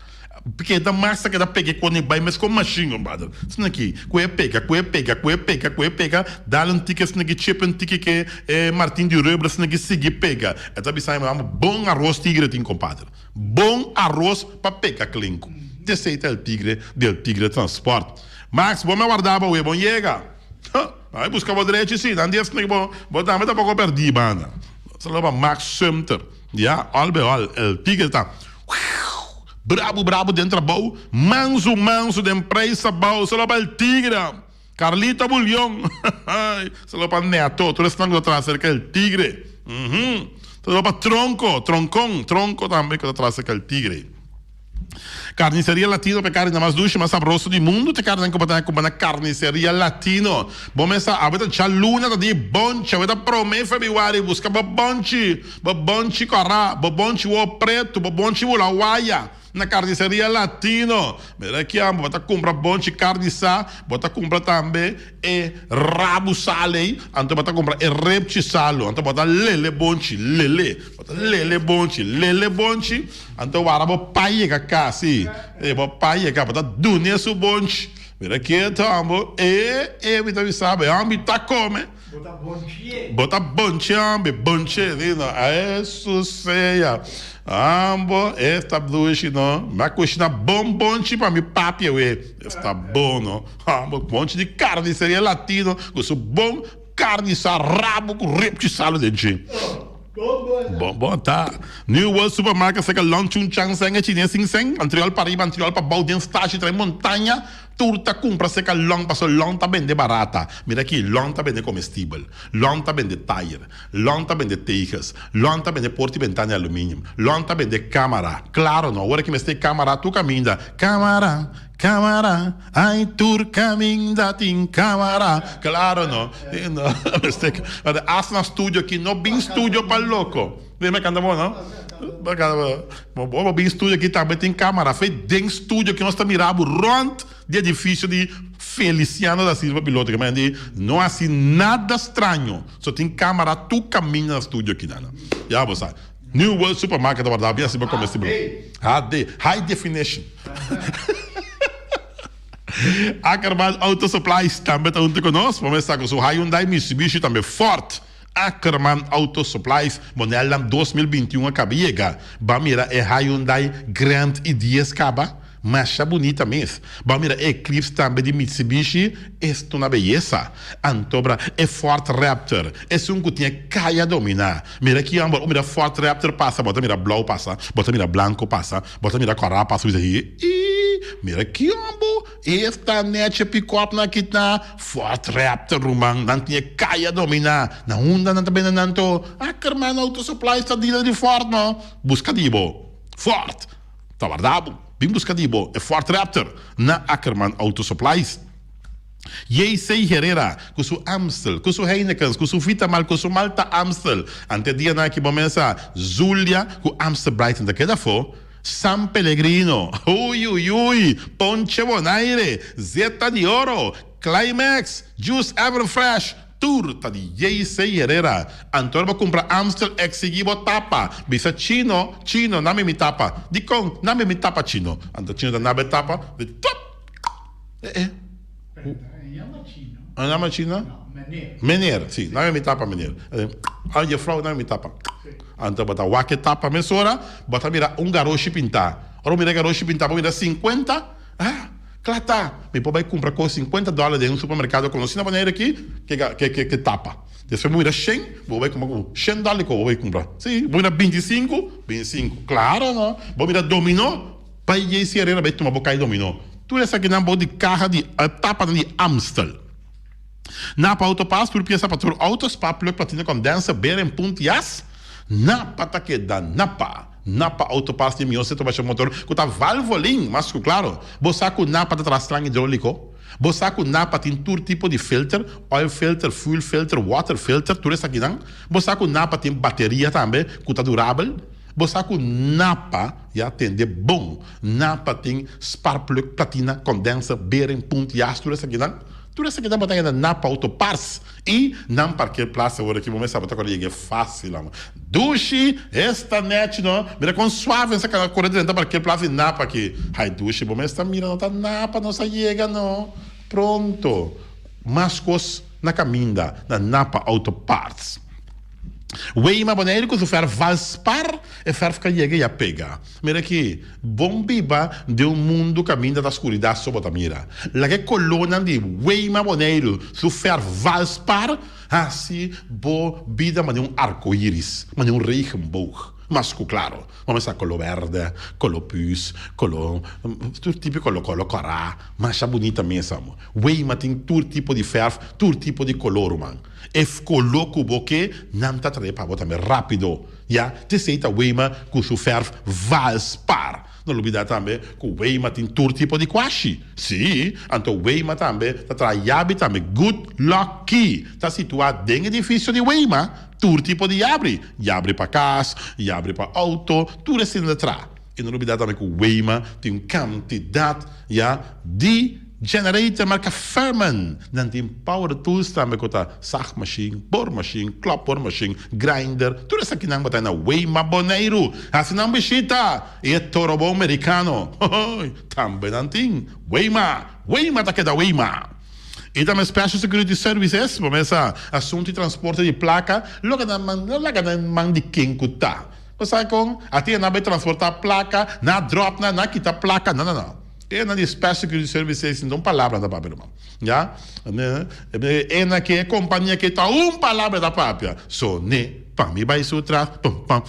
Porque da massa que da peguei quando vai, mas com machine, compadre. Isso aqui, cué pega, dá um tique, isso aqui, chip um tique que Martin de Rubra, isso aqui, seguir pega. Essa bisai, bom arroz tigre tem, compadre. Bom arroz para pegar clinco. Deceita o tigre, del Tigre Transport. Max, vou me guardar, bom chega. Aí buscar o direito, sim, dan dias, vou dar, mas tá pouco perdi, banda. Você leva Max Sumter, já, olha, o tigre tá... Brabo dentro da boa, manso de empresa boa, só para o Tigre, Carlita Bulhão, só para Neto, todo esse tanto atrás cerca do Tigre, só para Tronco também que atrás cerca do Tigre. Carniceria Latino, para carne mais doce, mais saborosa do mundo, te carne como na carniceria Latino. Bom, essa a vida já luna tá de bonche, a vida promete Februário, busca bonche corra, bonche o preto, bonche o lauaia. Na carniceria Latino, mira aqui, bota compra bonche carne sa, bota compra também rabo sale, então bota compra repte salo, então bota lele bonche, então o arabo paie cá, sim, paie cá, bota dunia su bonche, mira aqui, então, evita sabe, tá come. Bota bonche, isso seja. Esta doce, não. Mas coxina bom para me papi, está bom, não. Monte de carne seria latino, com seu bom carne rabo com repte salo dentro. Bom, tá. New World Supermarket, você que lança chance, chinês, sing, anterior para riba, anterior para balde, estágio, entre montanha. Turta compra seca long passo long tá bem de barata. Mira aqui, long tá bem de comestível, long tá bem de tire, long tá bem de tejas, long tá bem de porta e ventana de alumínio, long tá bem de câmara. Claro, não, agora que me está câmara, tu caminha. Câmara, ai tur caminha tem câmara. Claro, não. Asna estúdio aqui, não bem estúdio para louco. Lembra que andamos, não? Bom, bem estúdio aqui também tem câmara. Foi dentro estúdio que nós estamos mirando rond de edifício de Feliciano da Silva Piloto. Que não é assim nada estranho. Só tem câmara, tu caminha no estúdio aqui, Dana. Já você sabe. New World Supermarket, da bem assim para comestível. HD, High Definition. Ackerman Auto Supplies também está junto conosco. Vamos estar com o Hyundai, Mitsubishi também forte. Ackerman Auto Supplies, modelo 2021 acabia. Bamira é Hyundai Grand i10 caba, mas é bonita mesmo. Bamira Eclipse também de Mitsubishi, isto na beleza. Antobra é Ford Raptor, esse que tinha caia dominar. Mira aqui, mira Ford Raptor passa, bota mira blau passa, bota mira branco passa, bota mira corá passa, mira aqui, esta net pick-up na kita Ford Raptor rumang, não tinha caia dominar. Na Honda não também não tô. Ackerman Auto Supply está dealer de Ford, não? Busca dibo. Ford. Tá verdade? Bem busca dibo. É Ford Raptor na Ackerman Auto Supplies. J.C. Herrera, com seu Amstel, com seu Heineken, com seu Vitamal, com seu Malta Amstel. Ante dia na que começa Zulia, com Amstel Brighton daquela for. San Pellegrino, Ponche Bonaire, Zeta de Oro, Climax, Juice Everfresh, turta de JC Herrera. Antônio vai comprar Amstel exigibo tapa. Bisa chino, name mi tapa. Dicon, name mi tapa chino. Antônio chino da nave tapa. De top. Name chino? No, meneer. Meneer, sim. Name mi tapa, meneer. Olha, vrouw, name mi tapa. Antônio bota wake tapa, mesora. Bota mira garoto pintar. Ora mira garoto pintar, mira 50. Claro tá. Me pode comprar com $50 em um supermercado conhecido na maneira que tapa. Depois vou ir a 100, vou ir comprar com $100 que eu vou comprar. Sim, vou ir a 25. Claro, não. Vou ir a dominó, para ir esse arena, vai tomar boca de dominó. Tudo isso aqui não pode carro de tapa de Amstel. Na pa autopass, por pieza para tur autos, pa pluk platina com dança, beren puntias, na pataque da napa. Napa autopass de miose to baixo motor com tá valvolim, mas claro, bosaco napa da trastlang hidráulico, bosaco napa tem todo tipo de filter, oil filter, fuel filter, water filter, tudo isso aqui não. Bosaco napa tem bateria também, que tá durável. Bosaco napa já tem de bom. Napa tem spark plug, platina, condensa, bearing, puntias, tudo isso aqui não. Tudo isso aqui dá para Napa Autopass e não para que plaça agora que vamos saber que é fácil lá. Duche, esta net não, mira com suave essa cara correndo dentro para que plaça Napa aqui. Ai duche, vamos estar mira não tá Napa não sai chega não. Pronto. Mascos na caminda na Napa Autopass. Weima boneiro que o fer valspar e fer fica chega e a pega. Mira aqui, bom biba de um mundo caminho da escuridão sobre a mira. Lá que coluna de Weima boneiro, se fer valspar, assim bo vida mas um arco-íris, mas um regenboog. Mas claro, vamos a color verde, color pus, color todo tipo de color corá, mas é bonita mesmo. Weima tem todo tipo de ferro, todo tipo de color, man. E color que não tá para botar mais rápido, já? Te seita Weima com seu ferro valspar. Não olvidar também que o Weima tem todo tipo de quashi. Sim, então o Weima também está trabalhando também good lucky. Está situado dentro do edifício de Weima. Todo tipo de abre para casa, abre para auto, tudo assim de trás. E não olvidar também que o Weima tem uma quantidade de generator marca Furman. Não tem power tools também que está sag machine, bor machine, klapper machine, grinder. Tudo isso aqui não botar na Weima boneiro. Assim não bichita. E é torobo americano. Também não tem. Weima tá que da Weima. E também Special Security Services, como esse assunto de transporte de placa, logo na mão de quem que tá. Você sabe como? Até não vai transportar placa, na drop, na quitar placa, não. É na de Special Security Services, não palavra da papel, irmão. Já? É na que é companhia que tá palavra da papel. So, né? Pam, me vai isso atrás, pam,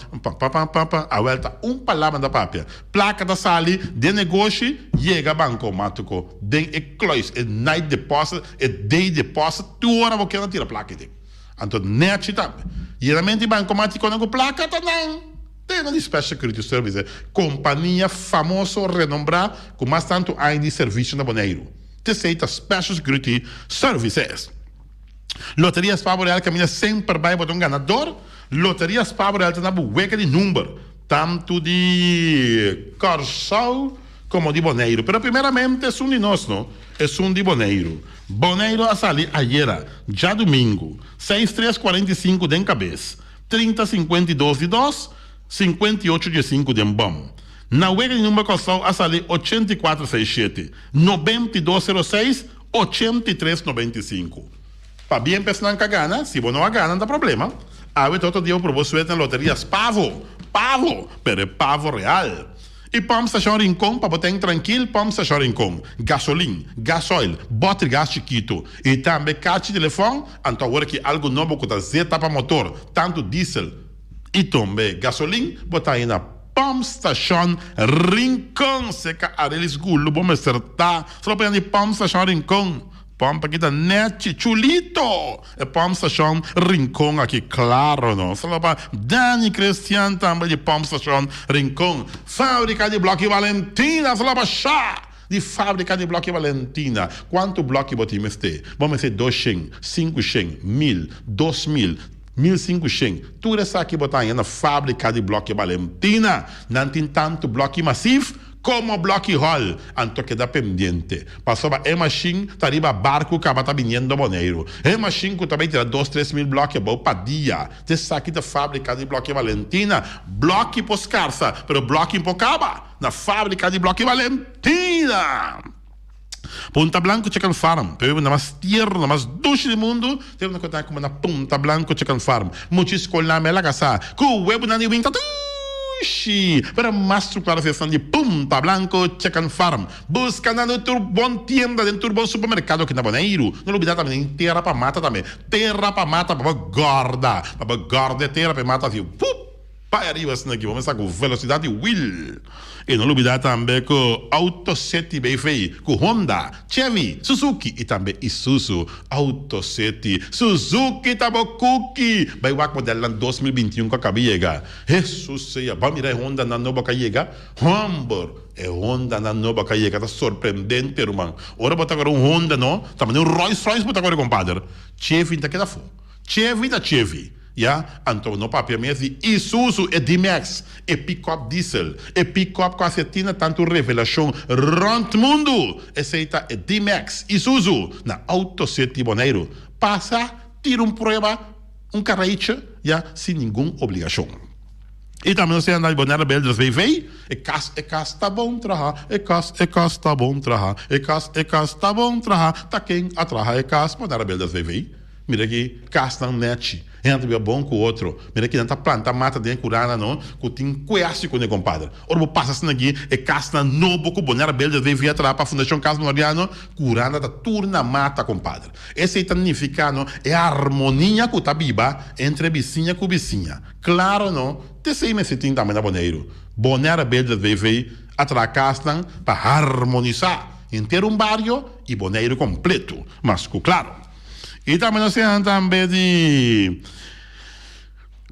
a volta, palavra da papel. Placa da sali, de negócio, chega banco automático, den é close, é night deposit, é day deposit, tu hora vou querer tirar placa de. Então, net tá. Geralmente banco automático não com placa, tá não. Tem na Special Security Services, companhia famosa, renombrada, com mais tanto anos de serviço na Boneiro. Te aceita Special Security Services. Loterias Pavo Real caminha sempre vai para um ganador. Loterias Pavo Real tem uma bueca de número, tanto de Corsal como de Boneiro. Pero primeiramente é um de nós, não? É um de Boneiro. Boneiro a salir ayer, já domingo, 6,345 de cabeça, 30,52 de 2, 58 de 5 de bom. Na bueca de número Corsal a salir 84,67, 92,06, 83,95. Para bem pensar que gana, se você não gana, não dá problema. Aí todo dia eu provo suerte na loterias Pavo, pero é Pavo Real. E Pump Station Rincon, para botar tranquilo, Pump Station Rincon. Gasolina, gasoil, bote gás chiquito. E também caixa de telefone, então agora que algo novo que está zeta para motor, tanto diesel e também gasolina, botar aí na Pump Station Rincon. Seca arelis gulo, bom acertar. Só para ir Pump Station Rincon. Pompa aqui da net chulito. É Pompa Station Rincon aqui, claro, não? Só para Dani Cristian também de Pompa Station Rincon. Fábrica de bloco Valentina, só para chá. De fábrica de bloco Valentina. Quanto bloco você tem? Vamos ser 200, 500, 1000, 2000. 1500. Tudo isso aqui botar aí na fábrica de bloco Valentina. Não tem tanto bloco massivo como bloque hall, anto queda pendiente. Passou para a machine, tá arriba barco que tá vindo Boneiro. A machine que também tira 2-3 mil bloques para dia. Esse aqui da fábrica de bloque Valentina, bloque por escarsa, pero bloque por caba, na fábrica de bloque Valentina. Punta Blanco Chicken Farm, pero na mais tierra, mais doce do mundo, tem uma coisa como na Punta Blanco Chicken Farm. Muitos colam lá casa, com o web na de winter. Para mais claro sessão de Punta Blanco Chicken Farm. Busca na bom tienda dentro do bom supermercado aqui na Boneiro. Não olvidar também terra para mata também. Terra para mata para gorda. Para gorda terra para mata assim. Para arriba assim aqui, vamos com velocidade will. E não olvidar também com Autoseti BFI, com Honda, Chevy, Suzuki e também Isuzu. Autoseti, Suzuki Tabokuki. Vai o modelo 2021 que acabei de chegar. Jesus seja, vamos mirar Honda na nova que chega. Hamburg, é Honda na nova que chega. Está surpreendente, irmão. Ora botar agora Honda, não? Também Rolls Royce botar agora, compadre. Chevy está aqui da fome. Chevy da Chevy. Então, no papel mesmo, Isuzu e D-Max, e pick-up diesel, e pick-up com acetina, tanto revelação, rond mundo. Aceita e D-Max, Isuzu, na Autoseti Boneiro. Passa, tira prova, carreira, sem nenhuma obrigação. E também você anda de Boneiro Beldas VV, e cas tá bom traha, e cas tá bom traha, e cas tá bom traha, tá quem atraha, e cas, Boneiro Beldas VV. Mira aqui, casta net. Entra bem bom com o outro. Mira aqui, não tá planta mata dentro curana, não. Que tem conhece com o compadre. Ora, vou passar assim aqui, e casta novo com o Boneiro Belda veio vir atrás para a Fundação Casa Mariano, curana da turna mata, compadre. Esse aí significando é a harmonia que tá viva entre vizinha com vizinha. Claro, não? Desse aí me senti também na Boneiro. Boneiro Belda veio vir atrás casta para harmonizar inteiro bairro e Boneiro completo. Mas, claro. E também nós temos também de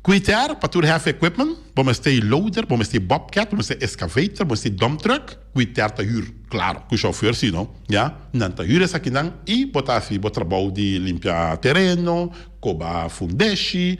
Quitter, para tudo have equipment. Vamos ter loader, vamos ter bobcat, vamos ter excavator, vamos ter dump truck. Quitter tá huur, claro, com o chauffeur sim, não? Não tá huur essa aqui não. E botar assim, botar trabalho de limpar terreno, coba fundeshi,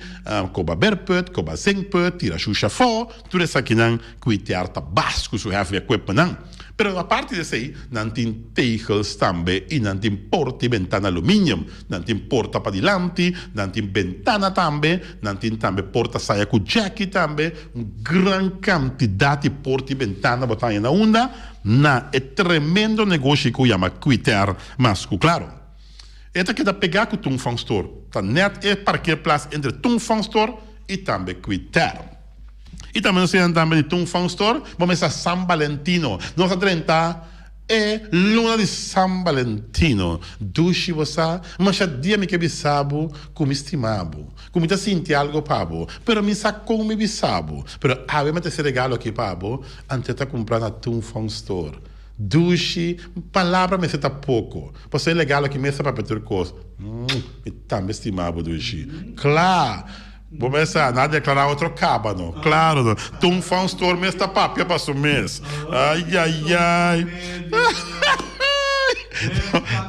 coba berput, coba zinkput, tira xuxa fora. Tudo isso aqui não, Quitter tá básico com o have equipment não. Pero a parte disso aí, não tem tejas também, e não tem porta e ventana alumínio, não tem porta para diante, não tem ventana também, não tem também porta saia com jack também, uma grande quantidade de porta e ventana botar na onda, é tremendo negócio que chama Quitter, mas claro. Esta que dá pegar com o Tungfang Store, tá net é parquear place entre Tungfang Store e também Quitter. E também nós temos também de Tungfang Store, vamos a San Valentino. Nossa 30 é luna de San Valentino. Dushi você, mas já dia me que bisabo, como estimabo. Como te senti algo pabo, pero me sacou me bisabo. Pero a ver, esse regalo aqui pabo, antes de comprar na Tungfang Store. Dushi, palavra me senta pouco. Você é legal aqui mesmo para pedir coisa. Me também estimabo, Dushi. Claro. Vou começar a declarar outro caba, não? Claro, não. Tungfang Store mesmo está papel para o mês. Ai, ai, ai.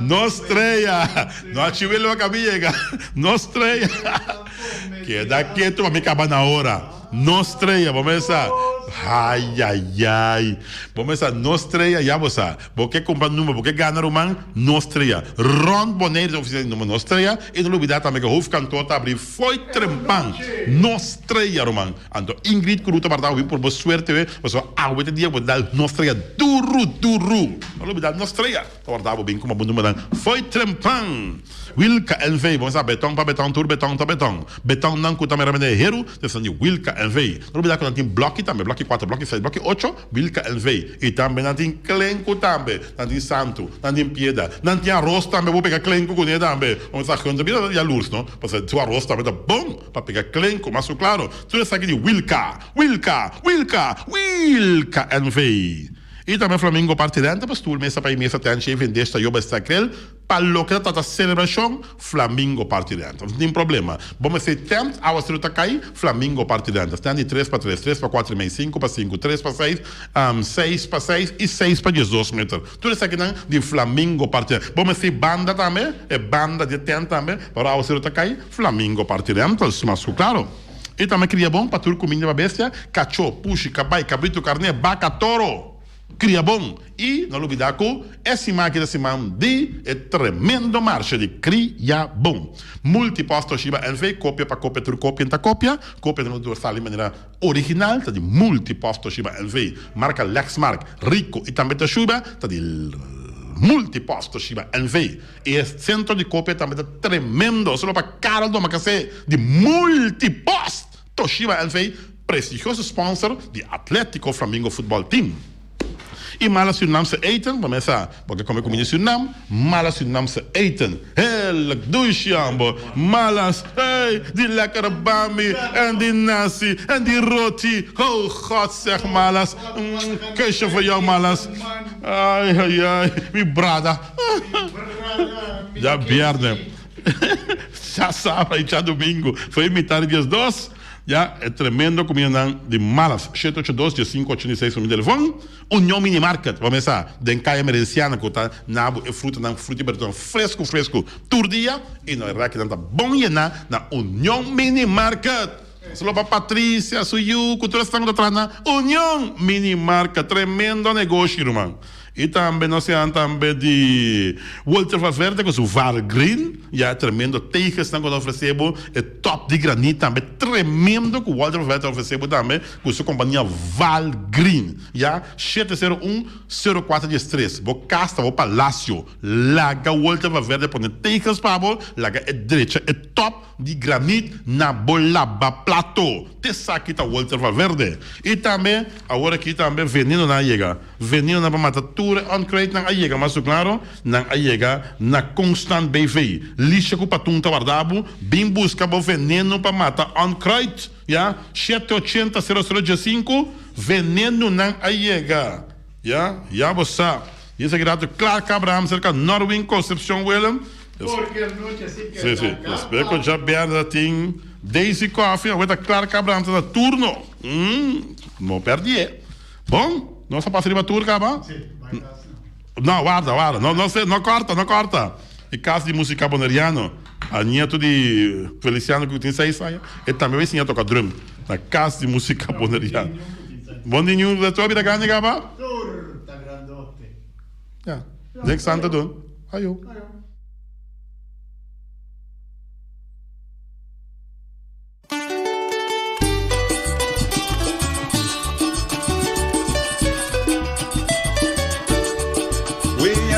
Nostreia. Não ativei logo a minha. Nostreia. Queda quieto para me acabar na hora. Nostreia, vamos começar. Ai, ai, ai. Vamos começar. Nostreia, já você. Porque comprar número, porque ganhar man, Nostreia. Ron Boneiro, oficial número Nostreia. E não olvidar também que o hoofdkantoor está abrindo. Foi trempan. Nostreia, Roman. Então, Ingrid Kuruta para dar por boa suerte. Você vai ter dia, vou dar Nostreia duro. Não olvidar Nostreia. Agora bem como bom número. Foi trempan. Wilka NV, vamos a betão para betão, tur betão para betão. Betão não custa meramente hero, dessa de Wilka NV. Não olvidar que não tem bloco também, bloco 4, bloco 6, bloco 8, Wilka NV. E também não tem clenco também, não tem santo, não tem pieda, não tem arroz também, vou pegar clenco com ele também. Vamos a conta, e a luz, não? Porque o arroz também tá bom para pegar clenco, mas claro, tudo isso aqui de Wilka NV. E também Flamengo partidante, mas tu mesa para mesa tem que vender esta joba sacrel, para o que está a celebração, Flamengo partidante. Não tem problema. Vamos ser tempo, a você está cair, Flamengo partidante. Está de 3 para 3, 3 para 4, meio 5 para 5, 3 para 6, 6 para 6 e 6 para 18 metros. Tudo isso aqui não de Flamengo partidante. Vamos ser banda também, é banda de tempo também, para você está cair, Flamengo partidante, mas claro. E também queria bom para tudo comida da bestia, cachorro, puxa, cabai, cabrito, carne, vaca, touro. cria bom. E não olvidar que essa máquina se chama de tremendo marcha de cria bom. Multiposto Shiba NV, cópia para cópia, tudo cópia entre cópia. Cópia não dorsal de maneira original, tá de multiposto Shiba NV. Marca Lexmark, Rico e também tá Shiba, tá de multiposto Shiba NV. E o centro de cópia também tá tremendo. Só para Carol do Macacé, de multiposto Toshiba NV, prestigioso sponsor de Atlético Flamingo Football Team. E mala Surinamse eten, vamos a porque come comida Surinam, mala Surinamse eten. Heel doucheambo, malas, hey, die lekkere bami, en die nasi, en die roti. Oh God, zeg malas. Kusje voor jou, malas. Ai, ai, ai, mi brada. Já viernes. Já sábado e já domingo. Foi imitar dias 2. Já é tremendo comida de malas. 782-586 no telefone. União Mini Market. Vamos começar. Dencaia merenciana que está nabo e fruta e bertão fresco. Todo dia. E não é que está bom e na União Mini Market. Só para Patrícia, Suyu, cultura estão atrás na União Mini Market. Tremendo negócio, irmão. E também nós temos também de Walter Valverde, com o Val Green, já tremendo teigas que nós oferecemos, é top de granito também, tremendo que o Walter Valverde oferecemos também, com sua companhia Val Green, já 701-0413, vou casta, vou palácio, laga Walter Valverde, põe teigas para a laga é direita, é top de granito na bolaba platô, te saquita Walter Valverde. E também, agora aqui também, veneno na iega, veneno na matar on crate nang ayega, mas claro, nang ayega na constant BV. Lixa com patunta guardabo, bim busca bo veneno para matar on crate, ya, 780-0015, veneno nang ayega, ya, você. Isso é grato, Clark Abraham, cerca Norwin, Concepción Willem. Porque a noite assim que sim, sim. Espero que já berda tem Daisy Coffee, agora Clark Abraham, tá turno. Não perdi. Bom, nossa parceria turca, tá? Sim. Não, guarda. Não corta. E caso de música boneriano, a nieto de Feliciano que tem 6 anos, ele também vai ensinar a tocar drum. Na casa de música boneriano. Bondinho da tua vida grande, gaba? Turta grandote. Ja. Denk Santa doen. Ayo.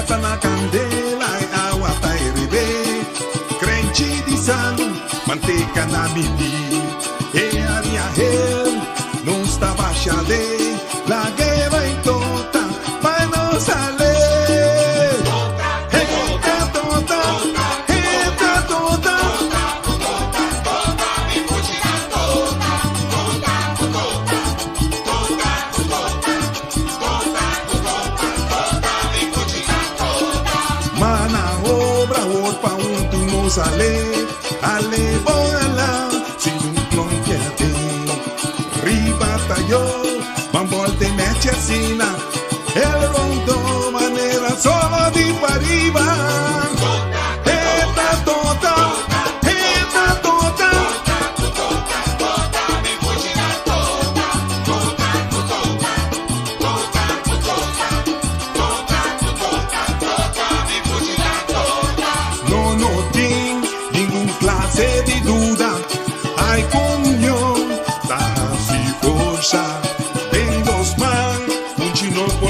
Na candela e água para hervir, crente de sal, manteiga na bibi, e a minha rei não está baixada, la guerra em tota, mas não sale. Ale bola, si non pierde, ribata yo, bambolte mette assina, el rondo manera solo di pariva.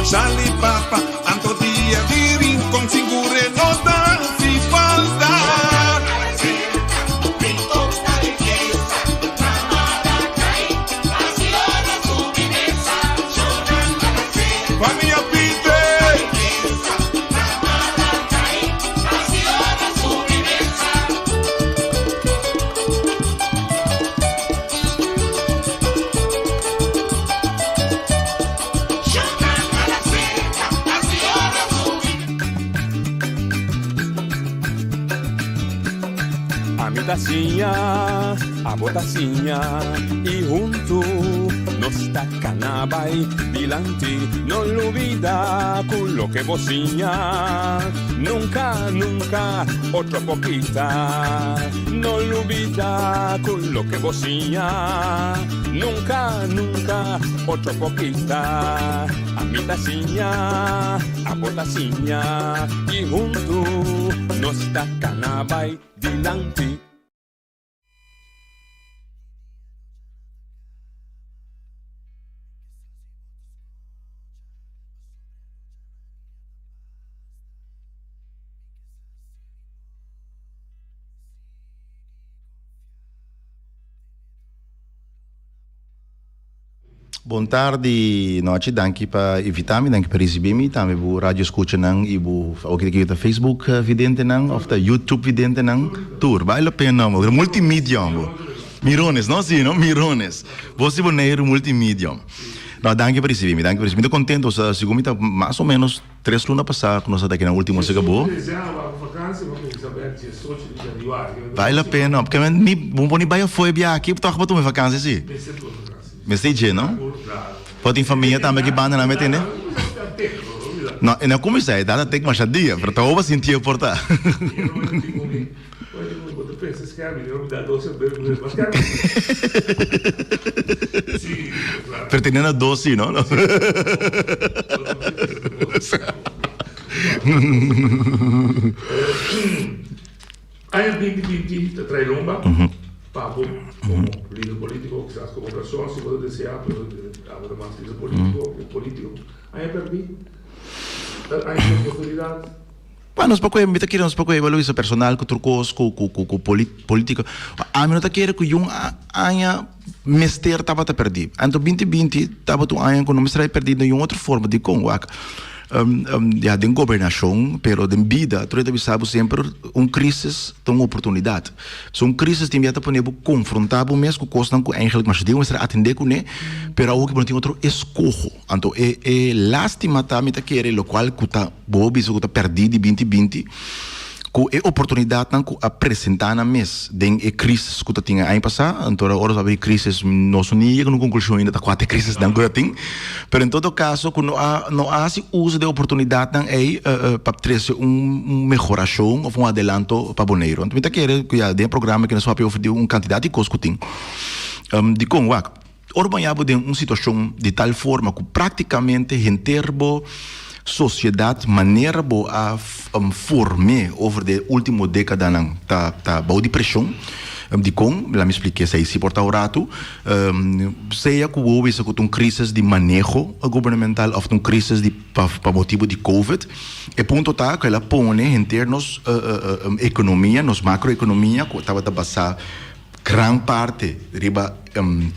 Sali papa, anto dia di rincon sicure nota si falta. Famiglia Pite. A botacinha e junto no sta canabay dilanti, non olvida quello che vocina, nunca, nunca, otro poquita, non olvida quello che vocina, nunca, nunca, otro poquita, a mitasinha, a botasinha, y junto no sta canabay dilanti. Bom tarde, noite, danke para invitar-me, danke para receber-me, também o rádio escuta nang, ibu ook aqui da Facebook vidente nang, of da YouTube vidente nang, tour, vale a pena, multimídia, mirones, não sim, não mirones, você boneiro multimídia. Não, danke para receber-me, danke para receber-me, estou contente, o segundo tá mais ou menos 3 lunas passadas, que nós estamos aqui na última se acabou. Vale a pena, porque bom bom baia foi bia aqui, tu acabou tua vacança sim. Mas sei je, não? Pode em família também que banda na metene? Não, não como isso é, dá até que mais dia, para tu ouvir sentir portar. Pertenendo a doce, não? Aí a 2020 trai lomba. Papo como líder político, quizás como persona, si puedo desear, pero ahora más líder político. Ahí perdí. Hay oportunidad. Bueno, nós pouco me tá querendo, nós pouco evoluir personal, com trucos, com político. A mim não tá querendo que anha mester tava tá perdido. Então 2020 tava tu anha com não mester perdido em outra forma de como já de governação, pero de vida, tu deve saber sempre crise tem uma oportunidade. So crise tem que poner confrontar o mesmo com coisa que eigenlijk mas devemos atender com né, pero algo que não tem outro escorro. Então é lástima também tá querer lo qual que tá bobo isso que tá perdido de 2020. Com a oportunidade de apresentar na mesa de crises que tinha aí passar, então agora sobre crises não são nem com conclusão ainda tá quatro crises não que tem, mas em todo caso que não há se uso de oportunidade aí para trazer melhoração ou adelanto para boneiro. Então tá querendo que já tem programa que nós vamos oferecer quantidade de coisas que tem de como orbanhado de situação de tal forma que praticamente em termo sociedade maneira boa formar over de última década não tá boa de pressão de como lá me expliquei se porta o rato seja que houve essa crise de manejo governamental ou crise de para motivo de Covid e ponto tá que ela põe em termos economia nos macroeconomia que estava a passar grande parte riba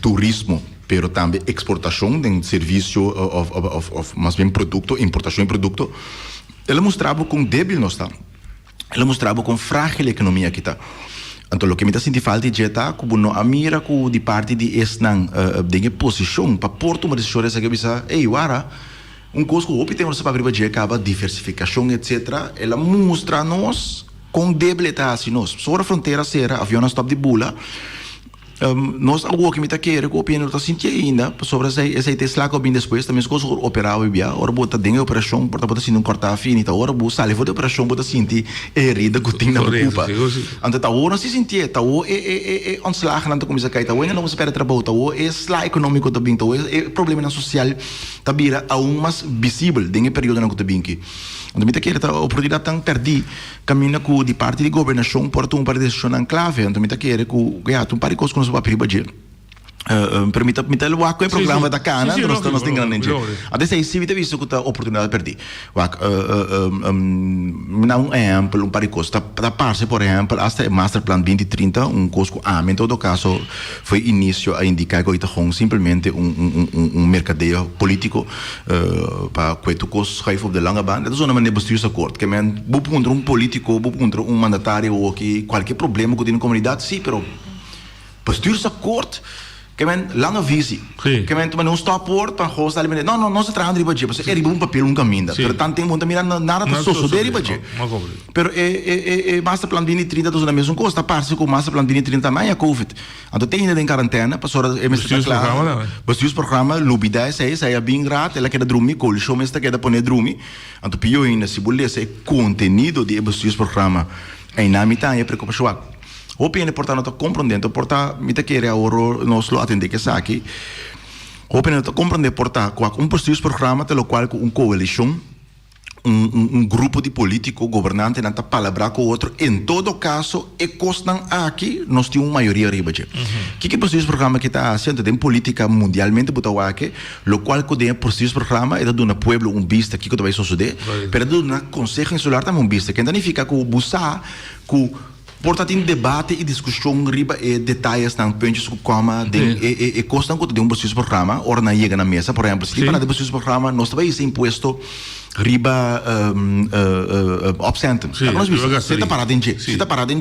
turismo pero também exportação de serviço ou mais bem produto, importação e produto, ela mostrava com débil não está, ela mostrava com frágil a economia que está. Então, o que me está sentindo falta de jeito que não a mira com de parte de esnan de posição para porto mas deixou essa que bisa, agora coisa que o tem você para abrir acaba diversificação etc. Ela mostra nós com debilidade nós, sobre a fronteira será avião stop de bula. Nós algo que me está querendo que o opinião está sentindo ainda sobre essa Tesla que bem depois também as coisas operava bem ora bota dentro operação porta bota sendo cortar finita ora bota sale de operação bota sentir herida que tem na culpa então tá ora se sentir tá o é onslag não como isso cai tá o não se espera trabalho tá o é slá econômico também tá o é problema social tá vira aún mais visível dentro período não que bem que então me está querendo a oportunidade tão perdi caminha com de parte de governação porta para decisão em clave então me está querendo que já tu pare coisas com para privadir permita o aqui programa da cana nós estamos tendo grande adesso aí se vite visto que a oportunidade perdi não é amplo para coisa da parte por exemplo até master plan 2030 coisa que em todo caso foi início a indicar que está simplesmente mercadeio político para que tu coisa schrijven op de lange baan dat is een bestuursakkoord que men contra político contra mandatário ou que qualquer problema que tem na comunidade sim pero bestuursakkoord que men lange visie. Sí. Que men tu não stopwoord van goos ali men. Não se traan riba je, parce que riba papel caminho. Pero tanto tempo mirar nada to so de riba je. Pero masterplan 2030 dos na mesma coisa, parte com masterplan 2030 também é COVID. Então tem ainda em quarentena, passou a mesma claro. Bestuursprogramma lubida sai bem grato, ela quer dormir, colchão mas quer poner dormir. Então pio ainda se bolhe esse conteúdo de bestuursprogramma. Aí na mitad é preocupação. Opine portanto to compreendendo porta mita querer ahorro nos lo atender que aqui. Opine to compreender porta com bestuursprogramma pelo qual coalição grupo de político governante não está palabra com o outro. Em todo caso, e costam aqui, nós temos uma maioria riba. Que possível programa que está sendo tem política mundialmente botado aqui, o qual que tem possível programa é do pueblo vista que vai suceder, mas do Conselho Insular também vista. Que então fica com o buscar com portanto, em debate e discussão riba e detalhes não pontos como e costam que tem possível programa, ora não chega na mesa, por exemplo, se para de possível programa, nós vai ser imposto riba absentem. Você está parado em Você está parado em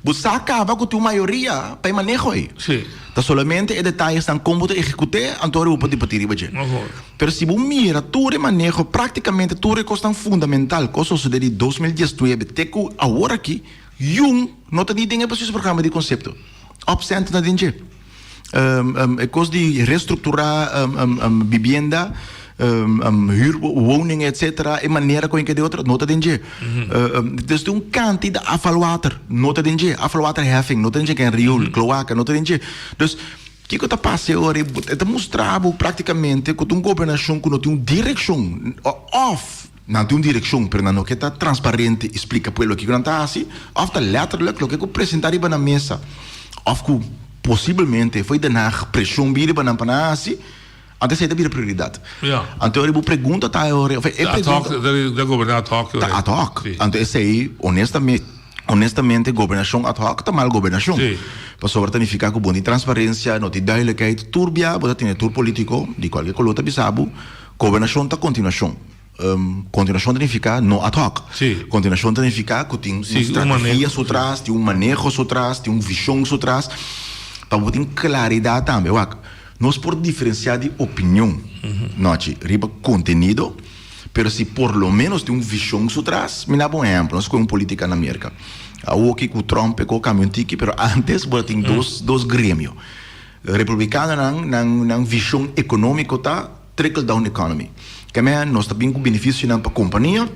você acaba com a tua maioria para manejo aí. Então, somente os detalhes estão como te executar, então eu vou debater riba. Mas se você mira, tudo manejo, praticamente tudo é fundamental, coisa sucedeu em 2019, até que agora aqui, não tem possível programa de conceito. Absente na DNG. É coisa de reestruturar vivienda, huurwoningen, etc. E maneira com que de outra, nota DNG. Dus tem canto de afvalwater, nota DNG. Afvalwaterheffing, nota DNG, que é rio, cloaca, nota DNG. Dus, o que está passando agora? É mostrar praticamente que uma governação que não tem uma direção off. Não tem uma direção, mas não está transparente, explica para o que não está assim, ou está letterlijk, o que apresentar na mesa, ou que possivelmente foi de na pressão vir para não assim, até se vira prioridade. Então eu pergunto está agora, da governação ad hoc. Então esse aí, honestamente, governação ad hoc está mal governação. Para sobre ficar com boa transparência, não tem duidelijkheid, turbia, você tem tour político, de qualquer colota bisabo, governação está continuação. Continuação significa não ad hoc. Continuação significa que tem uma estratégia atrás, tem um manejo atrás, tem uma visão atrás, para ter claridade também. Nós podemos diferenciar de opinião, não riba conteúdo, mas se por lo menos tem uma visão atrás, me dá um exemplo, nós temos uma política na América. O que o Trump com o caminho tiki, mas antes tem dois grêmios. Republicano na visão econômica tá trickle down economy. Que nós também com benefício para a companhia,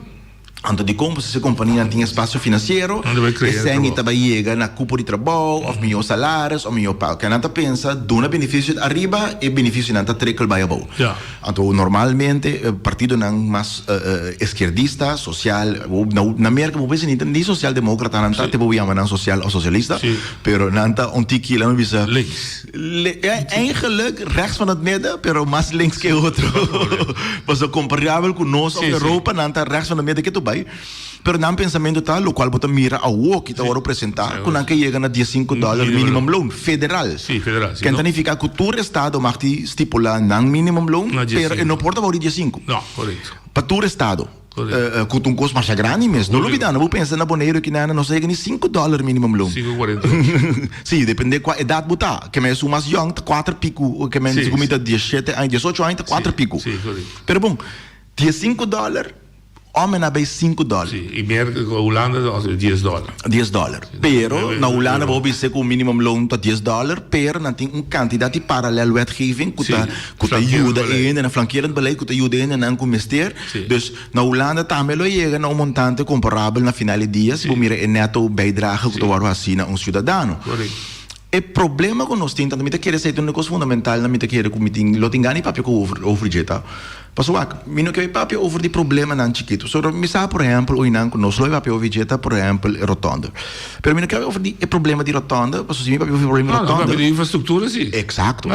então de como se a companhia tem espaço financeiro, e sem também chega na cupo de trabalho, ou melhor salários, ou melhor pago. Que não pensa, dona benefício arriba e benefício não trickle by above. Então normalmente partido não mais esquerdista, social, na América não pensa nem social-democrata, não está tipo não social ou socialista, pero não está tiki lá não bisa. Eigenlijk rechts van het midden, pero mais links que outro. Mas comparável com nós, Europa, não está rechts van het midden que tu vai. Pero não pensamento tal, o qual você mira a o que está agora apresentar, com que chega na $15 minimum loan federal. Federal. Que significa que o Estado mag estipular não minimum loan, pero não pode valer 15. Não, correto. Para o Estado. Com um custo mais grande mesmo. Não olvidando, vou pensar na boneiro que não chega nem $5 minimum loan. 5,40. Sim, depende de qual idade botar. Que mais mais young, 4 pico, que mais comida 17 anos, 18 anos, 4 pico. Sim, correto. Pero bom, $15, homem na bem $5. Sim, e merda Holanda $10. $10. Pero na Holanda vou dizer que o minimum loan tá $10, pero não tem quantidade de paralelo wetgeving que ajuda in na flankerend beleid que ajuda in en comester. Dus na Holanda também lo chega na montante comparável na final de dia se mira é neto bijdrage que tu assim na cidadão. O problema que nós temos, também quer ser uma coisa fundamental, na minha quer que lo tingani papel over jeta. Pasal mino que papel over de problema nan chiquito. So misa por exemplo, o inan nós lo papel over jeta, por exemplo, rotonda. Pero mino que over de problema de rotonda, pasal se papel over problema rotonda. Não, de infraestrutura sim. Exato.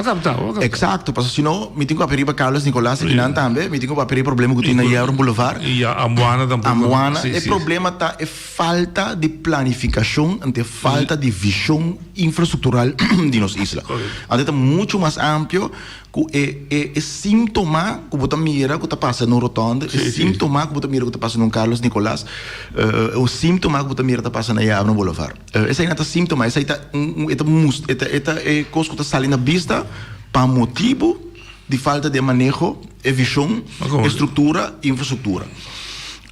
Exato, pasal se não, me tenho papel para Carlos Nicolás que nan também, me tenho papel problema que tem na Yaron Boulevard. E a Moana também. A Moana, o problema tá é falta de planificação, ante falta de visão infraestrutural de nossa isla. Então é muito mais amplo é síntoma que você mira que está passando no Rotonda, é síntoma que você mira que está passando no Carlos Nicolás, o síntoma que você mira que está passando aí no Boulevard. Esse aí não é síntoma, esse aí é coisa que está saindo na vista para motivo de falta de manejo, visão, estrutura e infraestrutura.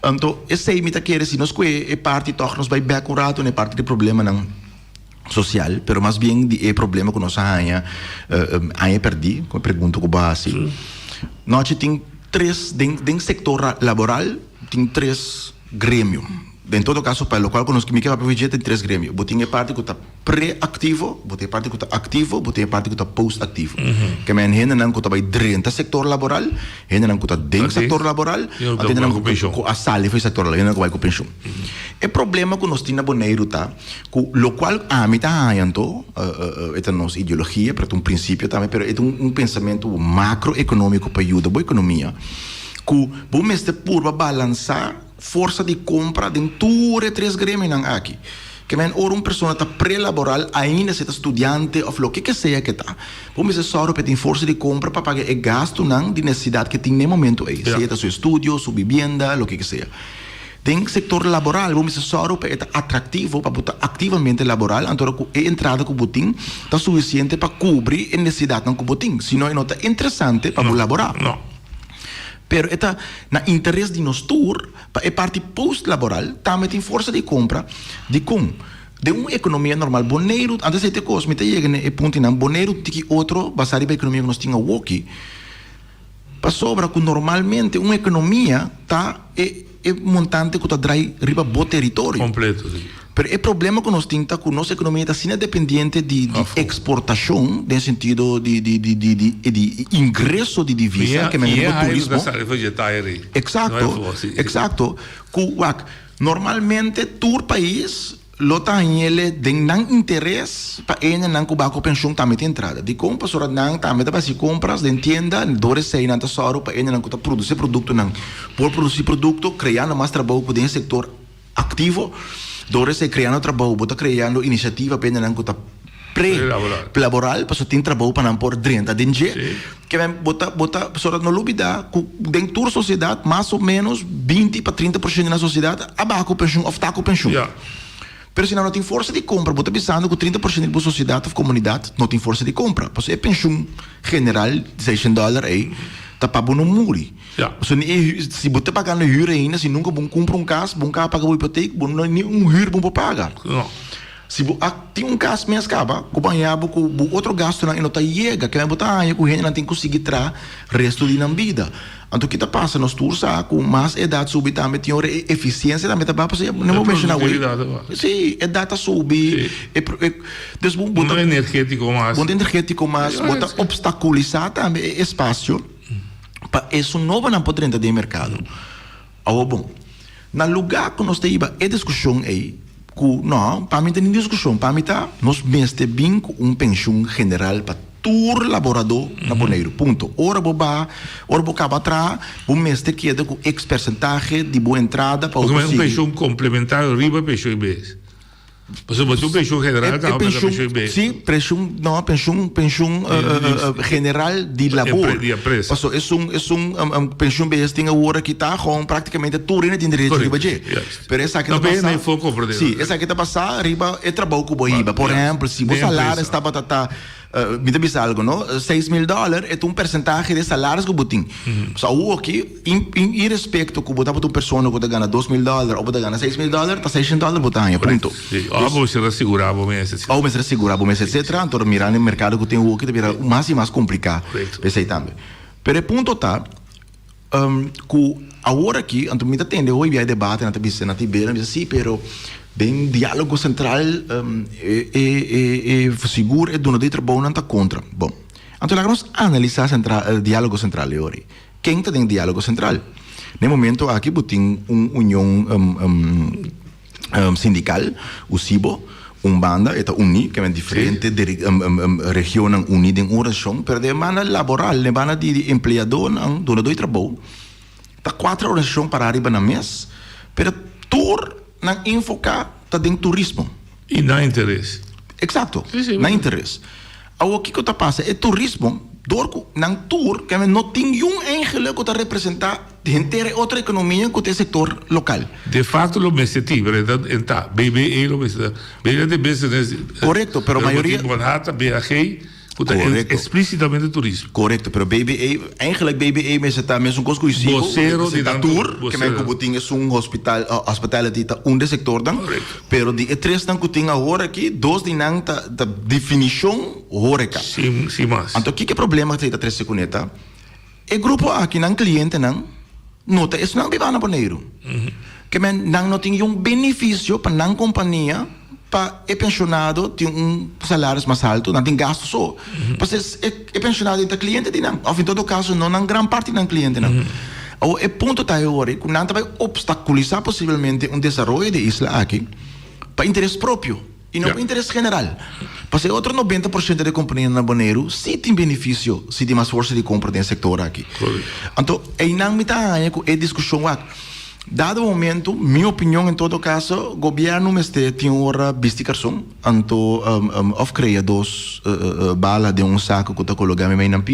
Então, esse aí me está querendo, se nós é parte toch nos vai bem curado, não é parte do problema não social, pero mais bem é problema que nós ainda perdi, com a pergunta que base. Nós tem três, dentro do setor laboral, tem três grêmios. Em todo caso, para o qual nós que para tem três grêmios. Tem a parte que está pré-ativo, tem a parte que está ativo, tem a parte que está post-ativo. Que é gente não que está dentro do setor laboral, gente não que está dentro do setor laboral, gente não que a sala foi setor laboral, gente não que vai com pensão. O problema que nós temos na Bonaire tá, que o qual a mim está ganhando, é a nossa ideologia, para um princípio também, mas é um pensamento macroeconômico para ajudar a economia, que vamos ter por balançar força de compra dentro de três grêmios aqui. Que men uma pessoa está pré-laboral, ainda se está estudante, ou o que seja que está. Vamos dizer só que tem força de compra para pagar o gasto de necessidade que tem no momento aí. Seja seu estudo, sua vivenda, o que seja. Tem setor laboral, vamos dizer só que é atrativo para botar ativamente laboral, então a entrada que o tem está suficiente para cobrir a necessidade que o tem. Senão não está interessante para laborar. Não. Pero está na interesse de nós tour, para a parte post-laboral, também tem força de compra de uma economia normal. Bonaire, antes de ter coisa, me chega no ponto não, Bonaire tem outro, basado na economia que nós tínhamos aqui, para sobra que normalmente uma economia está é montante que está trai riba bo território. Completo, sim. Pero o problema que nós temos é que nossa economia está sendo dependente de exportação, no sentido de ingresso de divisa, que é o turismo. Exato. Normalmente, todo país ele tem interesse para ele não cobrar com pensão também tem entrada. De compra, só não também para se compras de tienda, dores sei não só para ele não produzir produto não. Por produzir produto, criando mais trabalho para o setor ativo. Dores é criando trabalho, bota criando iniciativa para não estar pré-laboral, para ter trabalho para não pôr dentro de que vem bota pessoa não dúvida, dentro da sociedade, mais ou menos 20 para 30% da sociedade abaixo pensão, ou está com pensão. Pero se não tem força de compra, bota pensando que 30% da sociedade ou comunidade não tem força de compra, porque é pensão general de $600 aí. Tá para no muri. Se você pagar na hyra ainda, se nunca compra casa, paga a hipoteca, não é nenhum hyra bom para pagar. Se tem casa mesmo acaba, com banhado, com outro gasto não está chega, que vai botar aí, com gente não tem que conseguir tra resto de na vida. Então o que está passando nos tours com mais idade subir também tem hora eficiência também tá para você não vou mexer na web. Sim, idade tá subir, bom energético mais, bota obstaculizar também espaço. Isso novo não pode entrar no mercado. Bom, no lugar que nós temos a discussão aí, não, para mim tem discussão, para mim nós mesmos temos pensão general para todo laborador na Bonaire, ponto. Ora vou acabar atrás, vou mesmo ter que com X percentagem de boa entrada para o conseguir. Porque é pensão complementar, riba pensão e base. Você botou pensão general, sim, pensão general de labor. Pensão base tem agora que está com praticamente tudo de direito de budget. Pero essa aqui está passando. Sim, essa aqui está passando, riba é trabalho com boiba. Por exemplo, se o salário está para me diz algo, não? $6,000 é percentagem de salários que eu tenho. Só o aqui, em respeito que eu botar para uma pessoa que ganha $2,000 ou que ganha $6,000, está $600 botar, ponto. Você ressegurar o mês, etc. Ou você ressegurar o mês, etc. Então, mirar no mercado que tem o que vira mais e mais complicado. Pensei também. Pero o ponto está que agora aqui, então me entende, hoje há debate na TV, sim, pero bem diálogo central seguro é dono de trabalho não está contra. Bom, então vamos analisar o diálogo central agora. Quem está em diálogo central? No momento aqui tem uma união sindical, o SIBO, banda, está uni, que é diferente de região unida em uma região, mas de maneira laboral, de maneira de empregador, dono de trabalho, está 4 organizações para arriba na mês, mas tudo não enfocar está dentro do turismo. E não há interesse. Exato, não há interesse. O que está passando? É turismo, Door nang tour que men no ting yung eigenlijk que representa de inteira outra economia que o sector local. De facto lo meseti, verdad? Enta BBE lo meseti. BBE de business. Correcto, pero maioria Manhattan, BAG, explicitamente turismo. Correcto, pero BBE, eigenlijk BBE meseta mesmo coisa conhecido. Vocero de tour, que men kubuting é hospital hospitality ta sector dan. Pero de três dan kuting agora aqui, dois de nang da definição horeca. Sim, mas. Então que problema que tá três secuneta? E grupo aqui nang cliente nang nota es nang bibana boneiro. Que men nang não tem benefício para nang companhia para pensionado tem salário mais alto, não tem gasto só. Mas pensionado é cliente de não, ou em todo caso não na grande parte não cliente não. O ponto tá agora, que não vai obstaculizar possivelmente desenvolvimento de isla aqui para interesse próprio e não para interesse general. Porque outro 90% da companhia na Bonaire sim tem benefício, se tem mais força de compra desse setor aqui. Então, aí não me tá com a discussão aqui. Dado o momento, minha opinião em todo caso, o governo tem uma investigação, então, cria dois balas de saco que está colocando na PA,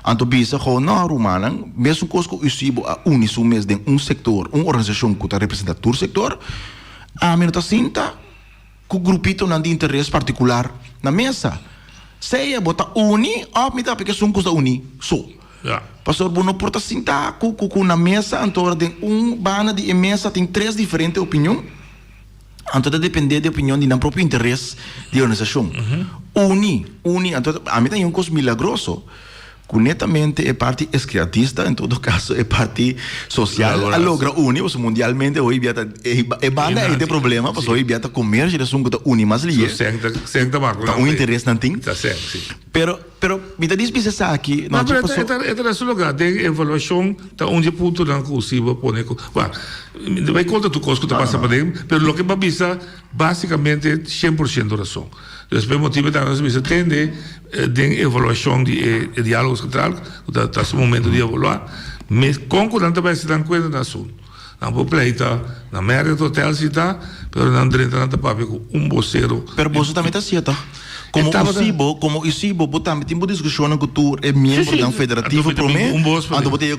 então, bisa com na Romana, mesmo que o ICIBO a unisumês de setor, uma organização que está representando todo o setor, a mim está sinta que o grupito não tem interesse particular na mesa. Se bota uni, me dá porque são coisas uni, só. Pastor Bruno porta sinta com na mesa, então tem bana de mesa tem três diferentes opiniões. Então depende da opinião de não próprio interesse de organização. Uni, então a mim tem coisa milagroso. Netamente é parte escritista, em todo caso é parte social. Logra uni, porque mundialmente hoje é banda é de problema, porque hoje é comércio de assunto uni, mas ali é um interesse não tem. Pero me diz bisa aqui, não é esse lugar de avaliação da onde ponto não consigo pôr. Vai contar tu coisa que tu passa para dentro, pero lo que va bisa basicamente 100% razão. Então, motivo da nós bisa tende de avaliação de diálogo central, que está no momento de avaliar, mas concordante vai se dar conta da assunto. Não vou pleita, na média do hotel se dá, pero não dentro da papel com vocero. Pero você também está certo. Como o ICIBO, também tem uma discussão que tu é membro da federativa para mim, então botei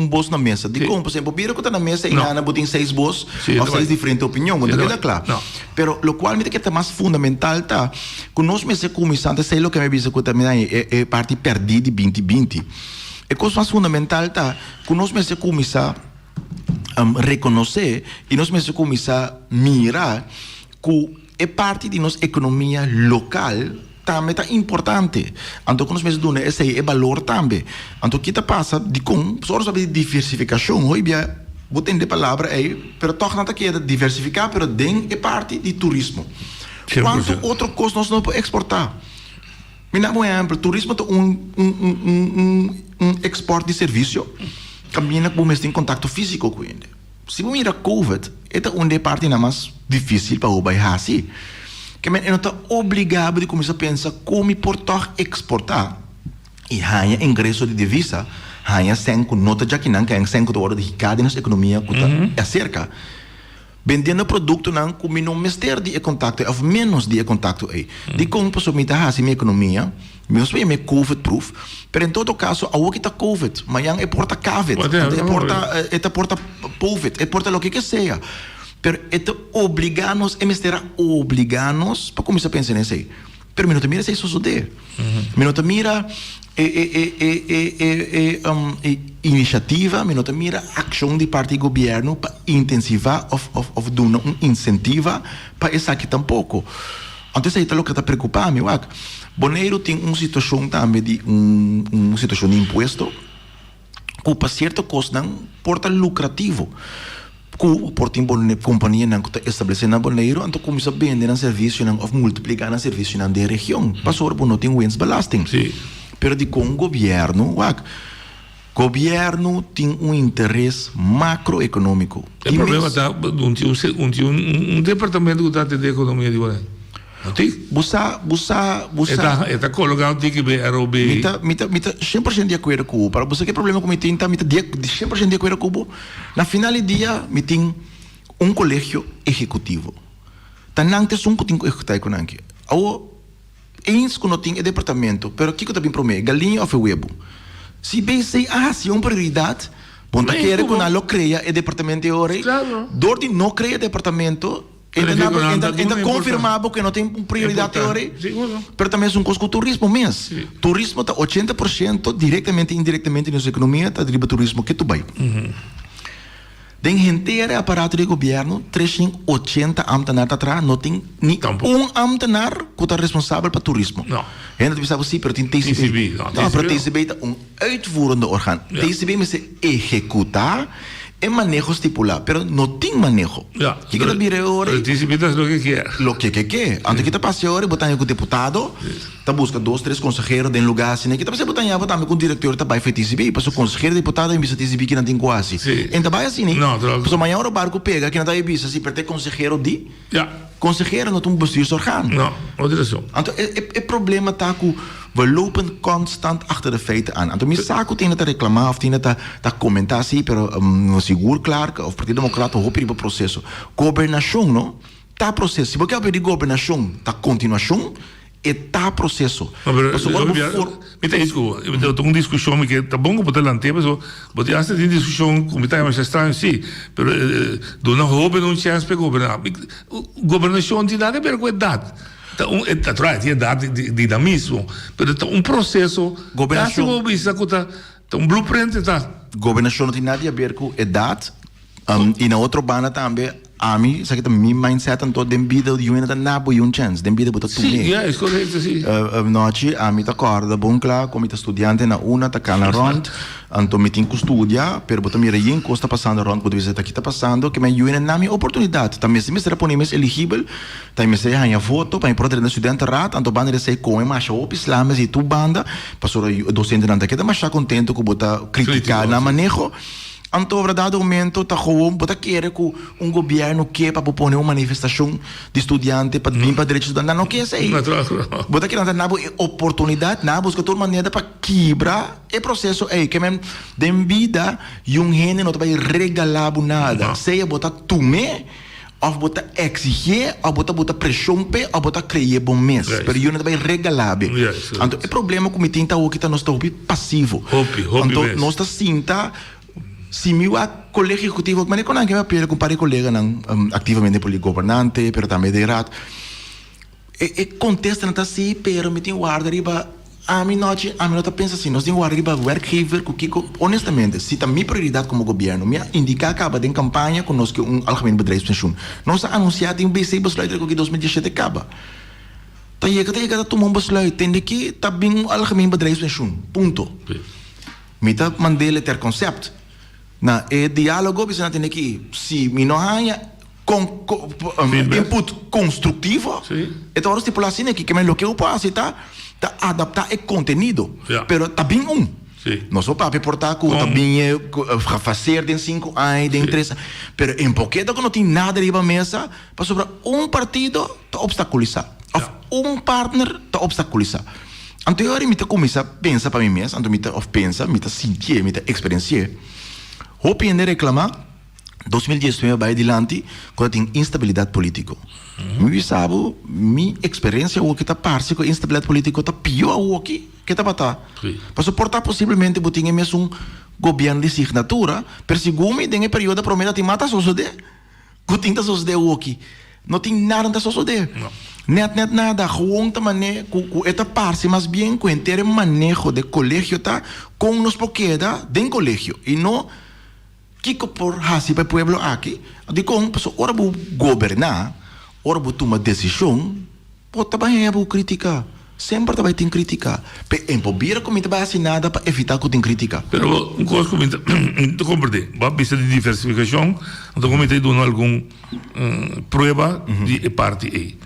boss na mesa. De como, por exemplo, vira que está na mesa e Ana botem 6 boss, ou 6 diferentes opiniões, não queda claro. Pero lo cual me que está mais fundamental tá, que nós mesmo começando, sei lo que me diz que também é parte perdida de 2020. É coisa mais fundamental tá, que nós mesmo começar reconhecer e nós mesmo começar mirar que é parte de nossa economia local também é importante. Então, quando nós damos esse é valor também. Então, o que passa de como, só sobre diversificação, hoje vou ter de palavra aí, mas toch não é diversificar, mas é parte de turismo. Quanto outra coisa nós não podemos exportar? Me dá um exemplo, turismo é um export de serviço, caminha com em contato físico com ele. Se você mira COVID, é uma parte mais difícil para o bairro assim. Que eu não estou obrigado a começar a pensar como portar exportar e ganhar ingresso de divisa, ganhar sem com nota já que não ganha sem com hora de cada nossa economia que é cerca. Vendendo produto não como não mestre de contato ou menos de contato aí. De como posso me dar assim minha economia, mesmo é COVID proof, mas em todo caso a que está COVID, mas é porta COVID, é porta COVID, é porta o que seja. Pero é obrigar-nos, é mestre obrigar-nos para começar a pensar nisso aí. Pero não te mira se isso sucede. Não te mira iniciativa, não te mira ação de parte do governo para intensivar ou dar incentiva para isso aqui tampouco. Então isso aí é o que está preocupando, eu acho. Bonaire tem uma situação também de uma situação de imposto que para certa coisa não porta lucrativo. Porta uma companhia que está estabelecida na Bonaire, então começa a vender um serviço ou multiplicar um serviço na região. Passou por não tem winstbelasting. Pero de com o governo tem um interesse macroeconômico. O problema está um departamento que está atendendo a economia de Bonaire. Está colocado que ROB. Mita 100% de acordo com o. Para você que problema com mita 100% de acordo com o. Na final do dia, me tem um colégio executivo. Tanang te sung kuting ko ekutay ko nangki. Awo eens que não tem departamento, pero que também promete, galinha ou huevo. Se bem sei, se é uma prioridade, bom, tá querer que não cria o departamento de hora, dor de não criar departamento, ainda confirmava que não tem prioridade de hora, mas também é um coisa com o turismo mesmo. Turismo está 80% diretamente e indiretamente na nossa economia, está deriva turismo que tu vai. Den inteiro aparato de governo, 380 ambtenaar atrás, não tem nem ambtenaar que está responsável para turismo. Não. Ainda pensava sim, mas tem TCB. Não, para TCB é uitvoerende orgaan. TCB mas executar e manejo estipular, pero não tem manejo. Que kita bira ora? O TCB é o que quer. Lo que quer. Antes kita passe ora, botar com o deputado, tá busca 2, 3 consejeiros em lugar assim, kita passe botar com o diretor tá vai TCB, para o consejero deputado em vista TCB que não tem quase. Então vai assim, né? Não, para o maior o barco pega que não tá em vista, se per consejero de. Consejero não tem bestuursorgaan. Não, outra direção. Então é problema tá com we lopen constant achter de feiten aan. En toen mijn zaken tegen te reclameren of tegen te commentaar, zie pero seguro claro que o Partido Democrata hoop hier op processo. Governação, no? Tá processo. Se você quer de governação, tá continuação e tá processo. Me tem isso, eu tô com discussão que tá bom botar lá tempo, mas botar essa discussão com me tá mais estranho, sim, pero do não hoop não chance para governar. Governação tem nada a ver com idade. Atrás tinha dado dinamismo, mas processo. Governação. Blueprint tá. Governação não tem nada a ver com idade. E na outra banda também, a mim, sabe que meu mindset então dem vida de uma na boa chance, dem vida botar tudo. Sim, é correto, sim. Noite a mim tá acorda bom claro, como estudante na una tá cana rond, então me tenho que estudar, pero botar mira aí costa passando rond, pode ver aqui tá passando, que me ajuda na minha oportunidade. Também se me será por mais elegível, também se ganha foto para proteger na estudante rat, então banda de sei como mas o islamas e tu banda, passou docente não tá que tá mais contento com botar criticar na manejo. Então, a dado momento, está gewoon, bota querer que governo quer para propor uma manifestação de estudante para vir para direitos estudantes. Não quer ser. Bota querer dar oportunidade, busca toda maneira para quebrar o processo. Que mesmo, de vida, gênero não vai regalar nada. Seja botar tume, ou botar exigir, ou botar pressão, ou botar criar bom mês. Pero não vai regalar. Então, o problema que me tem é que nós estamos passivo. Então, nós estamos sinta se meu colégio executivo, mas não é que eu compare colega não ativamente por governante, pero também de rat. Contesta não está assim, pero me tem guarda riba. A mim não pensa assim, nós temos guarda riba werkgever, que honestamente, se tá minha prioridade como governo, me indica acaba de campanha conosco algemeen bedrijfspensioen. Nós anunciado em BC besluit que 2017 acaba. Tá chega tomar besluit, tem que tá bem algemeen bedrijfspensioen. Ponto. Me tá mandele ter concept. Na diálogo você não tem que se me não há input construtivo então agora estipular assim que o que eu posso tá adaptar o conteúdo pero tá bem não só para portar que tá bem fazer de 5 anos de 3 pero em pouquinho que não tem nada de mesa para sobre partido tá obstaculizar partner tá obstaculizar. Então eu me começa a pensar para mim mesmo, então me pensa, me sentir, me experienciar. Hoop je reclamar 2019 vai adiante quando tem instabilidade política. Me sabe, minha experiência o que está parte com instabilidade política está pior o que está batendo. Para suportar possivelmente botinha mesmo governo de assinatura, persegume tem período promessa de mata suceder. Que tem suceder o que não tem nada de suceder. Net nada, gewoon também com esta parte, mas bem com o manejo de colégio tá com nos poqueda de colégio e não que por hasi para o pueblo aqui, de como pessoa ora bu governar, ora bu tomar decisão, pode também bu criticar, sempre também tem criticar, pe empobira como também assim nada para evitar que tem criticar. Pero coisa como tu compreende, va precisa de diversificação, então como tem dando algum prova de parte aí.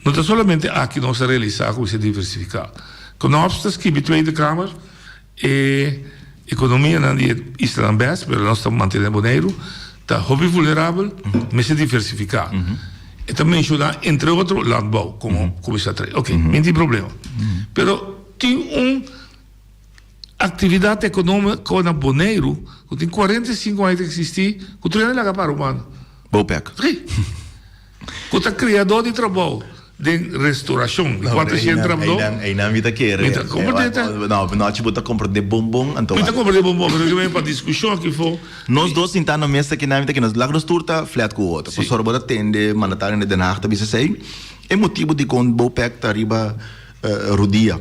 Não é somente aqui não se realizar como se diversificar. Quando nós estamos aqui na Tweede Kamer economia não é Israel best, mas nós estamos mantendo Bonaire, está hobby vulnerável, mas se diversificar. E também ajudar, entre outros, landbouw, como está atrás. Ok, não tem problema. Pero tem atividade econômica com a Bonaire, que tem 45 anos de existir, que o treino é lá para o humano. Bopec. Sim. Que está criador de trabalho. de restauração. Quanto se entra no? Aí não me tá querendo. Não, tipo, tá comprando de bombom. Então compra de bombom, mas eu venho para discussão aqui for. Nós dois sentamos na mesa que não me tá querendo. Lá que nós turta flat com o outro. Por sorte bota tende mandatário de Den Haag, tá bisa sei. É motivo de quando Bopec tá riba rodia.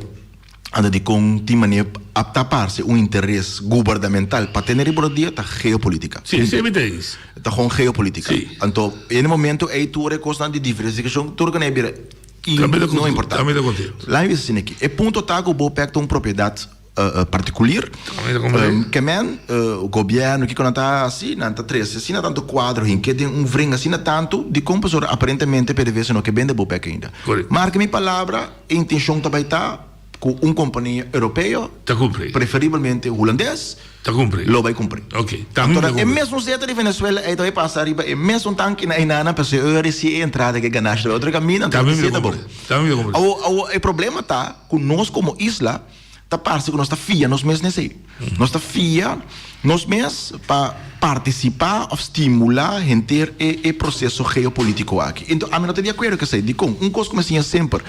Anda de com de maneira a tapar-se interesse governamental para ter riba rodia tá geopolítica. Sim, sim, me diz. Tá com geopolítica. Sim. Então, em momento aí tu recosta de diversificação, tu que não é não é importante. Também da contigo. Lá em vez aqui, é ponto tá que o Bopec tem uma propriedade particular. Que o governo que quando está assim, não está três, assim não tanto quadro, em que tem vring assim não tanto de compensar aparentemente para ver se não que bem de Bopec ainda. Mas que minha palavra, a intenção também está com uma companhia europeia, preferivelmente holandês, lo vai cumprir. Ok. Então, é mesmo certo de Venezuela, aí vai passar arriba, é mesmo tanque na inana para se se entrada que ganaste outro caminho, então é bom. O problema tá com nós como isla, tá parte que nós tá fia, nós mesmos nesse. Nós tá fia, nós mesmos para participar ou estimular gente e processo geopolítico aqui. Então, a mim não tem de acordo que sei, de com coisa como assim sempre,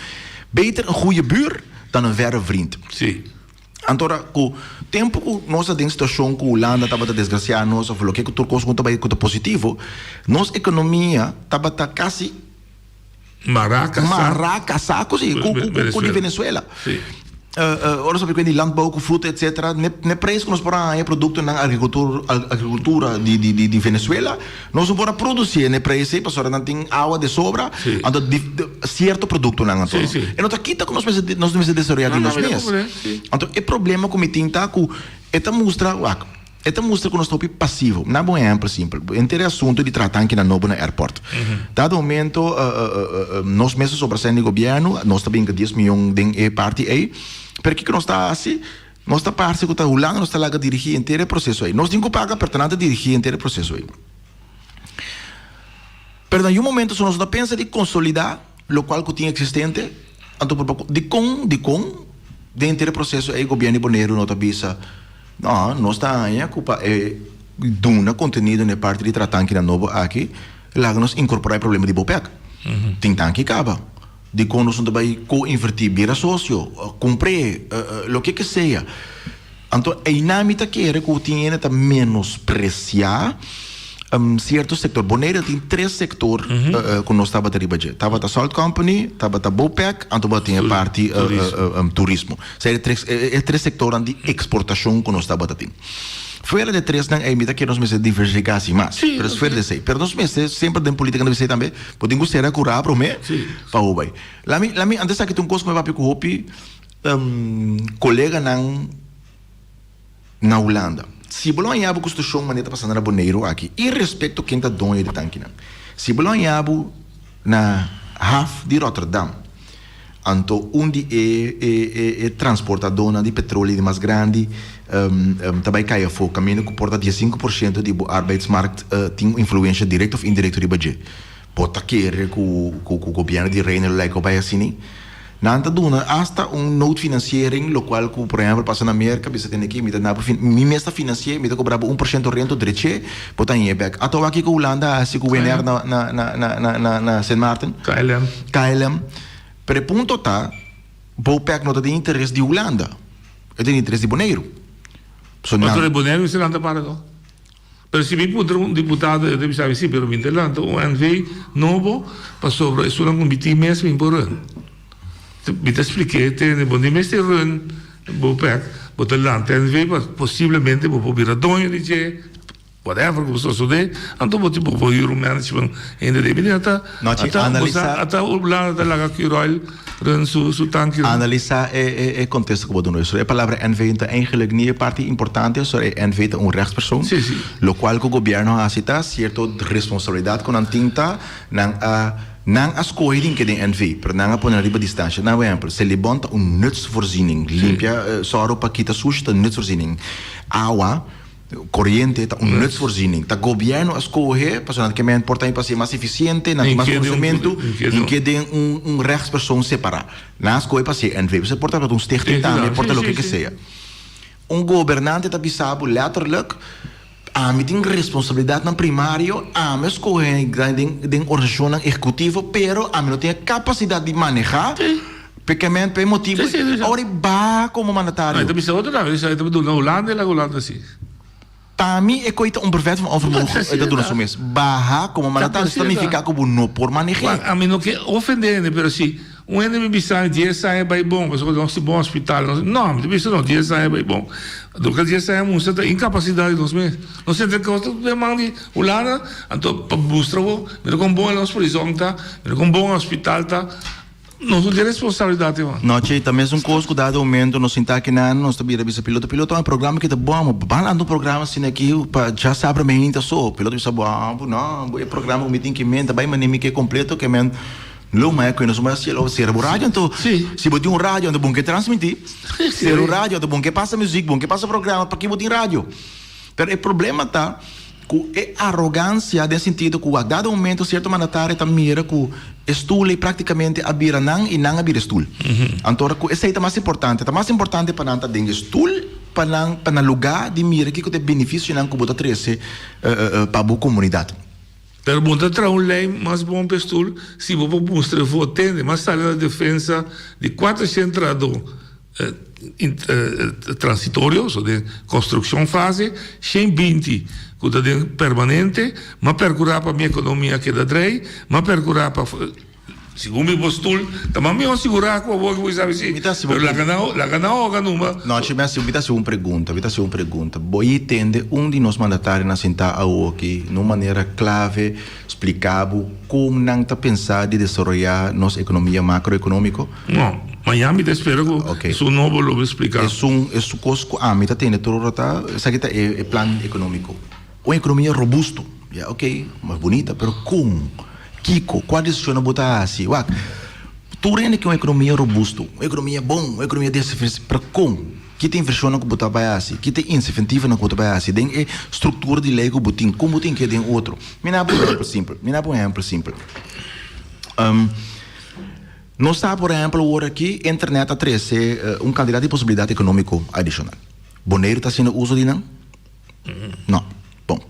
beter een goede buur dan een verre vriend. Sim. Então, com o tempo que nós temos situação que a Holanda estava desgraciada, nós falou que o turco estava positivo, nossa economia estava quase maraca saco com a Venezuela. Sim. Ora sabe quindi landbouw, fruta, etc. Ne preço que nós podemos produto na agricultura de Venezuela, nós podemos produzir ne preço para não tem água de sobra, então certo produto não então. E nós aqui tá que nós devemos desarrollar nós mesmos. Então o problema que me tem tá que esta mostra que nós estamos passivo. Não é bom exemplo simples. Entre assunto de tratar aqui na Novo na airport. Dado momento, nós mesmos sobre o governo, nós também que 10 milhões de parte aí, porque que nós está assim, nós está parte que está rolando, nós está lá a dirigir inteiro o processo aí. Nós temos que pagar para tentar dirigir inteiro o processo aí. Pero em um momento, se nós não pensa de consolidar o qual que tinha existente, então de inteiro o processo aí, o governo boneiro não está bisa. Não, nós está aí a culpa é duna contenido na parte de tratar aqui na Novo aqui, lá nós incorporar o problema de Bopec. Tem tanque acaba. De quando nós também co-invertir, vira sócio, comprar, o que seja. Então, a dinâmica que era que o tinha tá menospreciar certo setor. Boneira tem 3 setores que nós estava a riba. Estava a Salt Company, estava a Bopec, então tinha a parte turismo. Seria 3 setores de exportação que nós estava a ter. Fora de 3, não é imita que nós me diversificar assim mais. Mas fora de 6. Mas nós me sempre tem política na visita também. Podemos ser a curar para o me, para o vai. Lá me antes aqui tem um coisa que me vai pico hopi, colega na Holanda. Se bolon yabu construção maneta passando na Boneiro aqui, e respeito quem tá dono de tanque não. Se bolon yabu na Haven de Rotterdam, anto onde é transportadora de petróleo de mais grande, também cai a fogo, caminho que porta 15% de arbeidsmarkt tem influência direta ou indireta de budget. Pode querer que o governo de Reino Unido vai assim. Nanta duna hasta note financiering lo qual que por exemplo passa na América bisa tem aqui mi mesta financeiro me cobrava 1% rento direito botar em back ato aqui com Holanda se com vener na Saint Martin KLM per punto tá Bopec não tem interesse de Holanda tem interesse de Boneiro mas o Boneiro se não para não per se mi puder un deputado deve saber sim pelo Interland o NV novo passou sobre isso não combitir mesmo em Boran. Me expliquei, tem bom de mestre run, Bopec, botar lá, tem possivelmente vou virar dono de je, whatever que você souber, então vou tipo vou ir o management ainda de imediata, até o lá da laga que roil run su tanque. Analisar é contexto que vou donar. A palavra NV é eigenlijk niet parte importante, só é NV é rechtspersoon, lo qual que o governo aceita certa responsabilidade com a tinta não as coisas que tem NV, para não pôr riba distância. Por exemplo, se levanta nutsvoorziening, limpia só para quitar sujo, nutsvoorziening. Água, corrente, nutsvoorziening. O governo as coisas, para que é importante para ser mais eficiente, não tem mais conhecimento, em que tem rechtspersoon separado. Não as coisas para ser NV, você pode para stichting também, pode o que seja. Governante está bisabo, letterlijk, A mim tem responsabilidade no primário, a mim escolher de organização executiva, pero a mim não tem a capacidade de manejar, porque a mim tem motivo. Agora, bah como mandatário. Então, isso é outra coisa. Isso é na Holanda, e a Holanda sim. Para mim, é coisa brevet van overmogen dat doen zo mes. Baha como mandatário significa como não por manejar. A mim não quer ofender, mas se ene me bisai 10 sai bem bom, mas não se bom hospital, não, me bisai não 10 sai bem bom. Do que 10 sai muito certa incapacidade dos meus. Não sei de que coisa demanda Holanda, então para buscar o, me com bom hospital tá, me com bom hospital tá. Não tem responsabilidade, mano. Não, tchê, também é um coisa que dado aumento, nós sentar aqui na nós também revisa piloto é um programa que tá bom, balando um programa assim aqui, para já sabe bem ainda só, piloto bisa bom, não, é programa que me tem que mente, vai mas que completo que men Luma é que nós vamos ser o rádio, então se botar um rádio, então bom que transmitir, ser o rádio, então bom que passa música, bom que passa programa, para que botar rádio. Pero o problema tá com a arrogância no sentido que a dado momento certo mandatário está mira que estule praticamente a bira não e não a bira estule. Então esse é o mais importante. O mais importante para não ter estule para lugar de mira que tem benefício não que bota trece para a boa comunidade. Pero bota tra uma lei mais bom para estule se você mostrar votando, mas está na defesa de 400 transitórios ou de construção fase 120 que está permanente, mas percurar para a minha economia que dá três, mas percurar para segundo o postul, também me assegurar que o vou sabe se la ganao numa. Não, se me assim uma pergunta. Vou entender de nós mandatários na sentar aqui, de uma maneira clave, explicável, como não está pensado de desenvolver nossa economia macroeconômica? Não, Miami te espero que isso não vou explicar. É coisa que a mim está tendo todo isso aqui é plano econômico. Uma economia robusta, mais bonita, mas como? Kiko, qual decisão não botar assim? Tu rende que uma economia robusta, uma economia bom, uma economia desse, para como? Que tem versão que botar para assim, que tem incentivo que botar para assim, tem estrutura de lei que botem, como botem que tem outro. Me dá um exemplo simples. Nós está, por exemplo, agora aqui, a internet a trazer candidato de possibilidade econômica adicional. Boneiro está sendo uso de não? Não. Bom,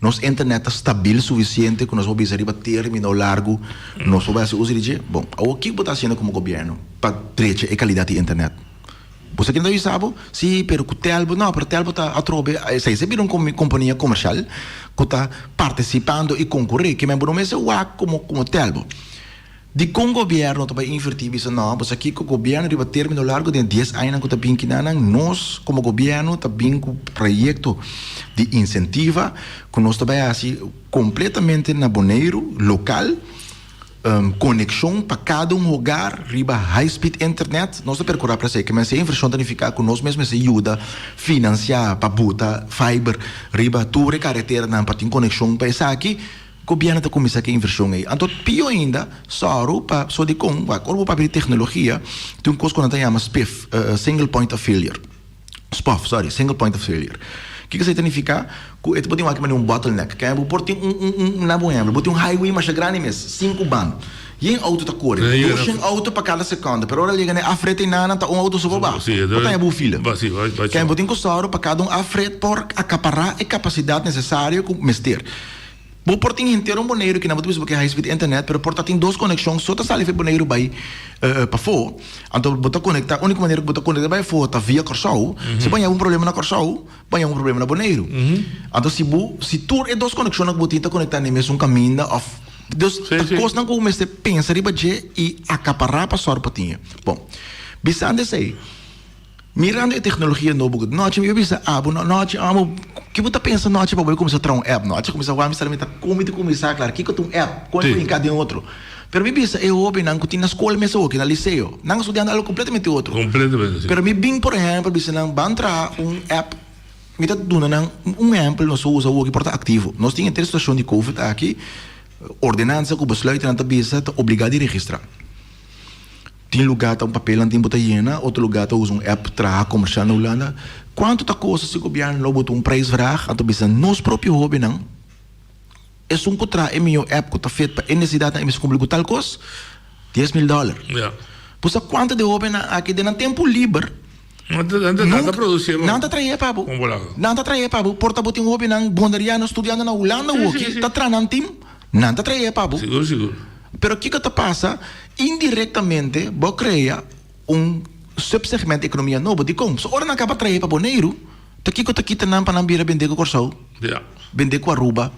nossa internet é estável o suficiente que nós vamos arriba terminal largo, nós vamos usar de bom, o que está sendo como governo para trazer a qualidade de internet? Você que não sabe? Sim, pero o Telbo, não, pero o Telbo está a trobe, se vira uma companhia comercial que está participando e concorrer, que mesmo não é como Telbo. De com o governo também invertir isso não, mas aqui com o governo arriba terminal largo de 10 anos que está bem que nós como governo está bem com projeto de incentiva que nós também assim completamente na boneiro local conexão para cada lugar riba high speed internet nós está percorrer para ser que mas a inversão danificar com nós mesmo se ajuda financiar para botar fiber riba tour carretera na para ter conexão para essa aqui o governo está começando a inversão aí. Então, pior ainda, só de com, o papel de tecnologia, tem um coisa que nós chamamos SPIF, Single Point of Failure. Single Point of Failure. O que significa? Que pode ter um bottleneck, que é um highway mais grande mesmo, 5 bandos. E em auto está correndo, puxa auto para cada segundo, pero agora liga à frente e nada, está auto sobre baixo. Então é boa fila. Que é um coisa para cada à frente por acaparar a capacidade necessária com o mestre. Vou portar inteiro um boneiro que não vou porque high speed internet, pero portar tem 2 conexões, só tá saliva boneiro vai para fora. Então botar conectar, a única maneira que botar conectar vai fora tá via Corsol. Se banha um problema na Corsol, banha um problema na boneiro. Então se tu é 2 conexões que botar conectar nem mesmo um caminho off. Deus, a coisa não como você pensa riba de e acaparar para só patinha. Bom, bisando sei. Mirando a tecnologia nova, nós me avisa, que você pensa, nós para começar a trazer um app, nós começar a necessariamente começar claro, que um app, quando em cada outro. Pero me avisa, eu ouvi não que na escola mesmo aqui na liceu, não estudando algo completamente outro. Completamente. Pero me bem, por exemplo, avisa não vai entrar um app, me tá dando um exemplo, nós usa o que porta ativo. Nós tínhamos a situação de COVID aqui, ordenança que o besluit não está obrigado a registrar. Tem lugar tá um papel não tem botar hiena, outro lugar tá usa um app tra comercial na Holanda. Quanto tá coisa se o governo não botou um preço vraag, então bisa nós próprio hobby não. É um contra é meu app que tá feito para necessidade na público tal coisa, $10,000. Yeah. Pois quanto de hobby aqui de tempo livre Nada produce. Nada trae pabo. Nada trae pabo. Porta botin hobby nang bondariano estudiando na Holanda woki. Ta tranan team. Nada trae pabo. Seguro. Pero que te passa indiretamente, vou criar subsegmento de economia novo de como. So ora na capa trae para boneiro. Tá kita nan panambira vender com corsau. Vender com Aruba.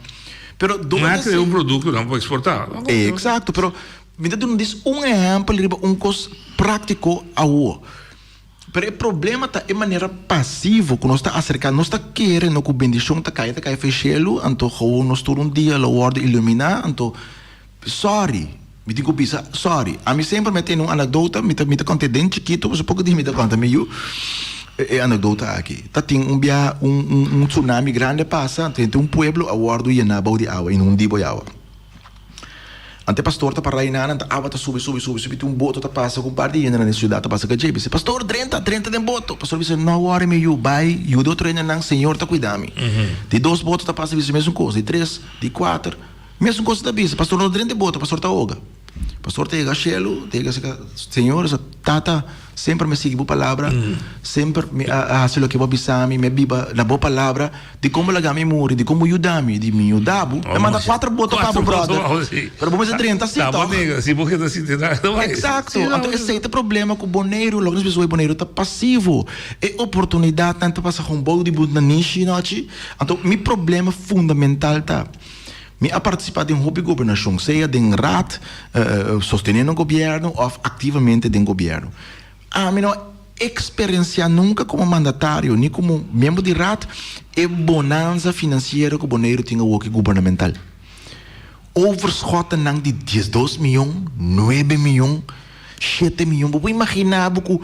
Pero mas é produto não para exportar. Exato, pero me dá diz exemplo riba cos prático ao. Pero o problema tá é maneira passiva que nós está acercando, nós está querendo que bendição tá cai fechelo, então nós tur dia la ordem iluminar, então sorry, me digo bisa, sorry. A mim sempre me tem anedota, me tá contente chiquito, mas pouco de me dá conta meio anedota aqui. Tá tem um tsunami grande passa, tem pueblo a ordem e na bau de água, em dibo de água. Ante pastor tá para reinar, ante água tá sube, tem boto tá passa com par de gente na cidade tá passa com jebi. Se pastor 30 de boto, pastor diz não worry me you buy, you do treina nang senhor tá cuidar-me. De 2 botos tá passa vice mesmo coisa, de 3, de 4, mesmo coisa da bisa. Pastor não 30 de boto, pastor tá oga. Pastor tega chelo, tega senhor, tata sempre me sigue boa palavra, sempre me hace lo que vou bisami, me biba na boa palavra, de como lagar me muri, de como ajudar-me, de me ajudar-me. Me manda 4 botos para o brother. Pero vamos a 30 assim, tá? Se porque tá assim, não é. Exato. Então esse é o problema com o boneiro, logo as pessoas o boneiro tá passivo. É oportunidade tanto para com bom de na niche, não é? Então meu problema fundamental tá me a participar de hobby governação, seja de raad, sostenendo o governo ou ativamente de governo. A mim não experiência nunca como mandatário, nem como membro de raad, é bonança financeira que o boneiro tinha o work governamental. Overschotten nang de 12 milhões, 9 milhões, 7 milhões. Vou imaginar que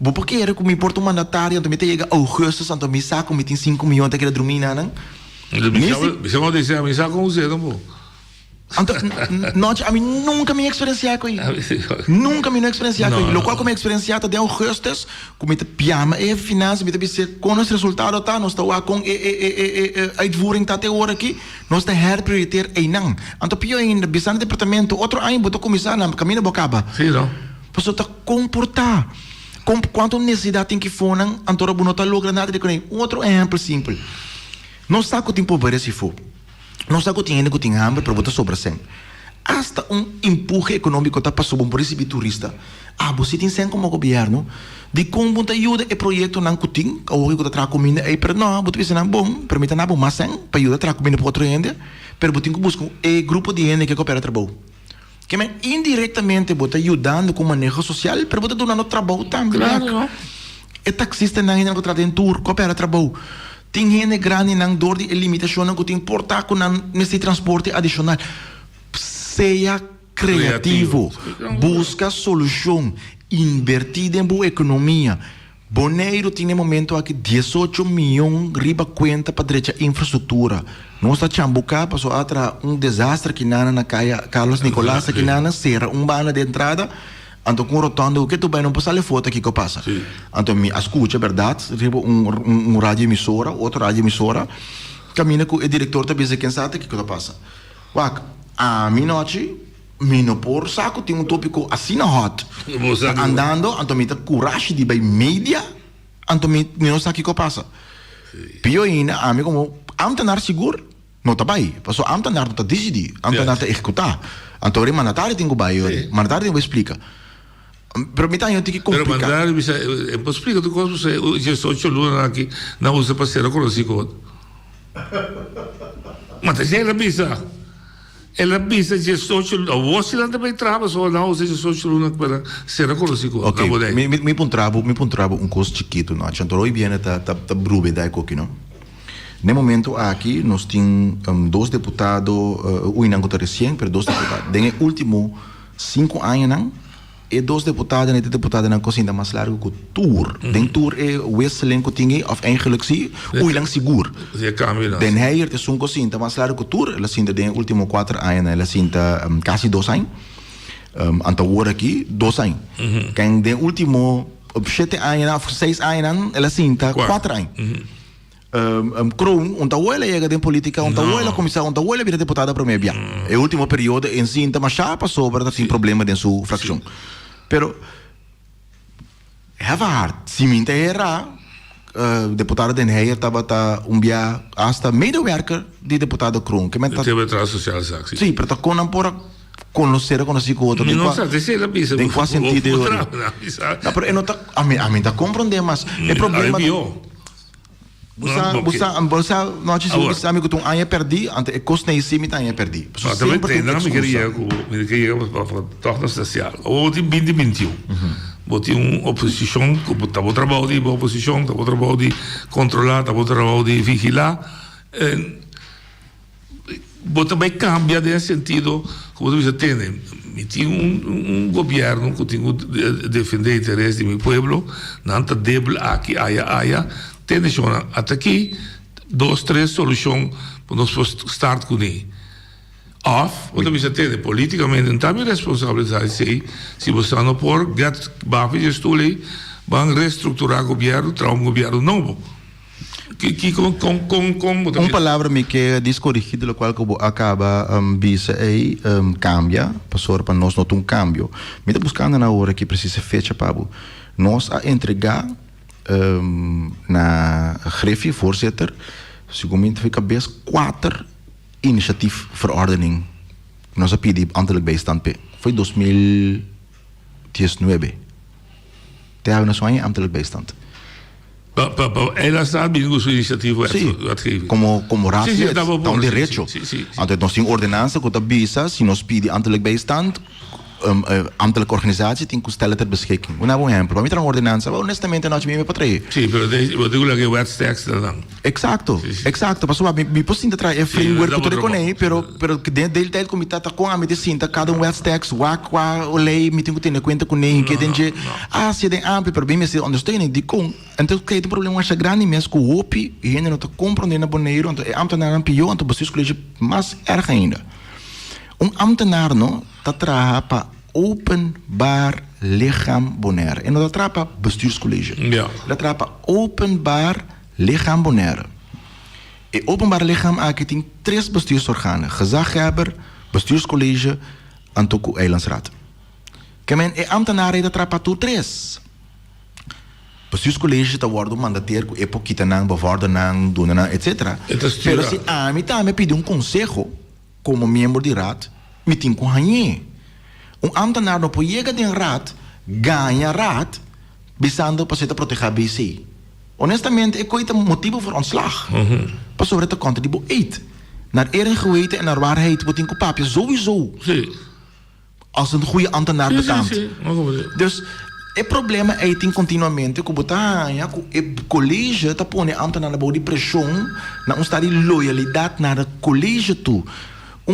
vou querer que me importa um mandatário, então me chega agosto, então me saco, me tem 5 milhões, até que dormir, não? Você não disse a mim com você, não vou. Então, a mim nunca me experienciar com ele. Nunca me experienciar com ele. Lo qual como experienciar de augustus, como te piama e finanças, me te com os resultados tá, nós está com uitvoering tá até hora aqui, nós está herprioritar e não. Então pio em bisano departamento, outro ano botou começar na caminho bocaba. Sim, não. Você tá comportar. Quanto necessidade tem que fonar, então não tá logra nada de com ele. Outro exemplo simples. Não está com o tempo para se for. Não está com o dinheiro que tem hambre para botar sobre sempre. Hasta empurre econômico está passando por esse turista. Você tem sempre como governo de como te ajuda e projeto não cutin, ou que está comida aí para não, você pensa não bom, permita não bom, mas sem para ajudar a comida para outro gente, pero você tem que buscar grupo de gente que coopera trabalho. Que indiretamente você ajudando com manejo social, pero você dando trabalho também. Claro. E taxista não ainda contrata em tour, coopera trabalho. Tem gente grande nang dor de limitação que tem portar com nesse transporte adicional. Seja criativo, busca solução, invertir em boa economia. Boneiro tem no momento aqui 18 milhões riba conta para direita infraestrutura. Nós está chambucar passou atra desastre que na caia Carlos Nicolás que serra bana de entrada. Então, com rotondo, o que tu vai não passar a foto aqui que passa? Então, me escuta, verdade, rádio emissora, outra rádio emissora, caminha com o diretor da BZ quem sabe que tu passa. A mim noite, me não por saco, tem tópico assim na hot. Andando, então me dá coragem de ir mídia, então me não sabe que passa. Pior ainda, a mim como, amtanar seguro, não está bem, passou amtanar não está decidir, amtanar está executar. Então, o mandatário tem que ir, o mandatário tem que explicar. Pero me tenho que complicar. Pero mandar, explica tu coisa, você já só luna aqui, não usa para ser conhecido. Mas é a bisa. Ela bisa já só luna, você não também trabalha só não usa só luna para ser conhecido. Ok, me pontravo coisa chiquito, não? Então hoje viene tá brube da aqui, não? No momento aqui nós temos 2 deputados, não está recém, mas 2 deputados. Den último 5 anos não. E 2 deputados en de deputados na cozinha mais largo que o tour. Den tour é o excelente que tinha, of eigenlijk zie, hoe lang seguro. Den heier is een cozinha mais largo que o tour, ela sinta den último 4 anos, ela sinta quase 2 anos. Anta hora aqui 2 anos. Quem den último 7 anos, 6 anos, ela sinta 4 anos. Kroon, onta huela llega de política, onta huela comissário, onta huela vira deputada para meia. É o último período em cinta, mas já passou para ter problema dentro sua fração. Pero Have hard. Siminte era, deputado Den Heijer, estava hasta medewerker de deputado Kroon. Que Dat hebben we trouwens sociale zaken. Sim, para con ancora conoscere con si coto. Non sa, te sei la pista. Tem quase sentido. Não, pero eu não tá, a mim tá compreendendo, mas é problema. Você não diz que você amigo tu anya perdi, ante e cost nei simi anya perdi. Maar também tem, não me queria para toch na social. Ou de 2021. Boti oposição, tava trabalho de oposição, tava trabalho de controlar, tava trabalho de vigilar. Bota também cambia nesse sentido, como você tem, tinha governo que tinha de defender o interesse do meu povo, não está débil aqui, aí, tem até aqui 2, 3 soluções para nós start com ele. Of, wat we zeggen, politicamente não tem responsabilidade se você não por get bafi de stule, van reestruturar o governo, trazer governo novo. Uma palavra me que descorrigido, lo qual que acaba bisa aí cambia, passou para nós não um cambio. Me está buscando na hora que precisa fecha para nós a entregar na grefie voorzitter, segundo fica best 4 initiatief verordening. Nós pedimos ambtelijk bijstand foi 2019. Te hebben nós een ambtelijk bijstand. Ela está vindo sua iniciativa como raad dan direito. Altijd nós temos ordenança que avisa se nós pedimos ambtelijk bijstand, ambtelijke organisatie tem que stellen ter beschikking. Um exemplo, vamos ter uma ordenança, honestamente nós me patrei. Sim, pero eu digo que wettekst dan. Exacto. Passou me posso entrar é framework que tu reconhece, pero que dentro do comitê tá com a medicina cada wettekst, a lei me tem que ter conta com nem que dentro se tem amplo, pero bem me se understanding de com. Então que tem problema acha grande mesmo com o OPI e ainda não tá compreendendo a boneiro, então é ambtenaar pior, então você escolhe mais erg ainda. Ambtenaar no dat traha pa openbaar lichaam Bonaire. En dat traha pa bestuurscollege. Ja. Dat traha pa openbaar lichaam Bonaire. E openbaar lichaam heeft 3 bestuursorganen. Gezaghebber, bestuurscollege en Toku Eilandsraad. Kemen e ambtenaren dat traha pa 3. Bestuurscollege te worden mandateer com epoquitanang, bevordenang, dunanang, etc. Pero se a mim também pediu consejo como membro de raad, me tem com hanhê. Ambtenaar não pode chegar em raad, ganha raad, visando para se proteger a BC. Honestamente, ik weet een motief voor ontslag. Pas over het content die bo eet. Naar eer en geweten en naar waarheid wordt in kopapje sowieso. Als een goede ambtenaar betaamt. Dus het probleem is continuamente que botanya que o colégio tá põe ambtenaar na body pressão na um estado de loyalidade naar het college toe.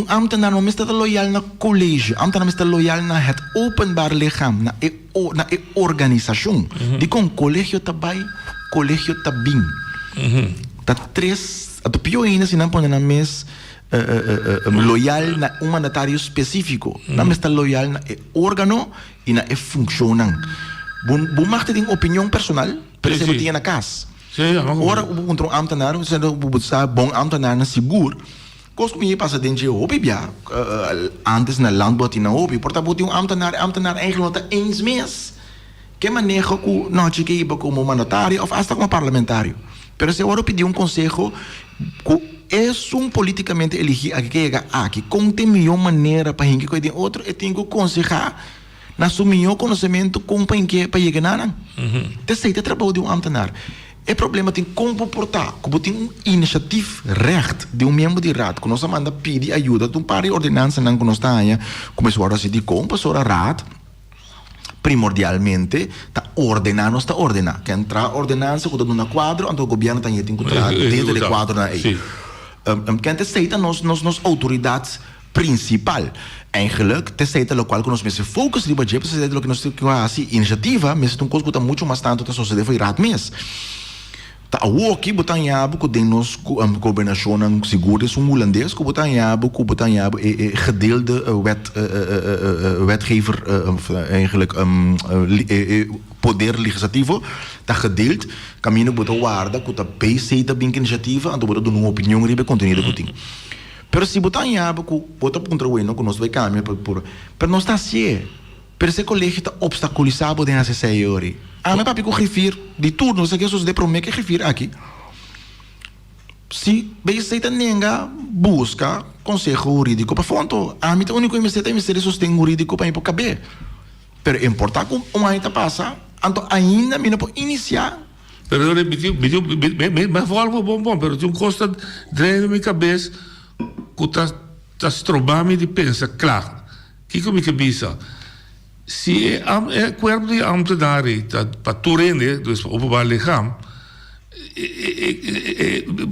Ambtenaar não está loyal na college, ambtenaar está loyal na het openbaar lichaam, na e organisatie. Die kon collegio tabai, collegio tabin. Dat 3, dat pior ainda se não põe na mes loyal na mandatário específico, não está loyal na e órgano e na e funcionam. Bom mag dit in opinião personal, pero se botinha na casa. Ora contra ambtenaar, se não botar bom ambtenaar na seguro. Kost me passa dentro de hobby ja, antes na landbouw na hobby, portanto um ambtenaar eigenlijk wat eens mes. Que manejo ku não te que iba como mandatário ou hasta como parlamentário. Pero se ora pedir conselho que é politicamente elegido que contém melhor maneira para gente que tem outro e tem que aconselhar na sua melhor conhecimento como para chegar na. Te sei trabalho de ambtenaar. Het probleem is como portar, como tem initiatief recht de membro de raad, que nós manda pedir ajuda, de paar ordenanças não que nós temos, como se ora se de compra sobre a raad, primordialmente está ordenando, está ordenar, que entrar ordenança que dá no quadro, então o governo tem que encontrar dentro do quadro na aí. Que antecede nos autoridades principal. Eigenlijk, tenzij lo qual que nós mesmo focus de budget, tenzij lo que nós temos assim iniciativa, mas um coisa que está muito mais tanto da sociedade foi raad mes. Tá aqui botar em abo que tem nos governação seguro é holandês que botar em abo gedeelde wetgever eigenlijk poder legislativo tá gedeeld caminho botar guarda que tá PC tá bem iniciativa então botar uma opinião ribe contenido que tem. Pero se botar em abo que botar contra o eno que nós vai caminhar por nós tá assim. Per esse colégio está obstaculizado de essa senhora. A minha papi que refiro de turno, não sei que de promete que refiro aqui. Se você tenha busca conselho jurídico para fonte, a mim o único que me tem sustento jurídico para ir para caber. Pero importa como ainda passa, então ainda me não pode iniciar. Pero eu repeti, mas volvo bom, pero tem costa dentro da minha cabeça que tá strobando de pensa, claro. Que me cabeça? Se é corpo de ambtenaren para toerende, dus openbaar lichaam,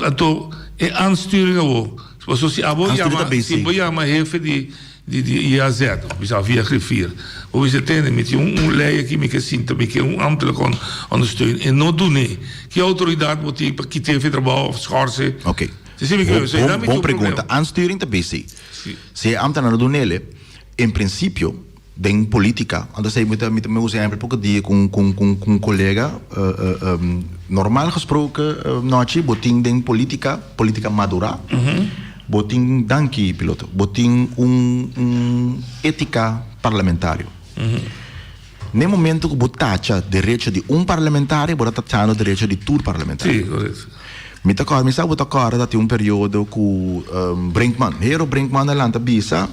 então é aansturing ook. Zoals je abo jefe de IAZ, we zou via griffier. We zitten met leier die me zien, dat ik ambtelijk ondersteunen en niet doen nee. Que autoridade moet die que teve trabalho of schorsen. Oké. Bom pergunta. Aansturing da BC. Se ambtenaar doen nele, in principio den política, anda sei met meu exemplo pouco dia com colega normaal gesproken noite botin den política madura botin danki piloto botin ética parlamentário no momento que botacha direito de parlamentário bota tachando direito de tudo parlamentário sim correto me tocar me sabe botar dat período com Brinkman hero Brinkman na lanta bisa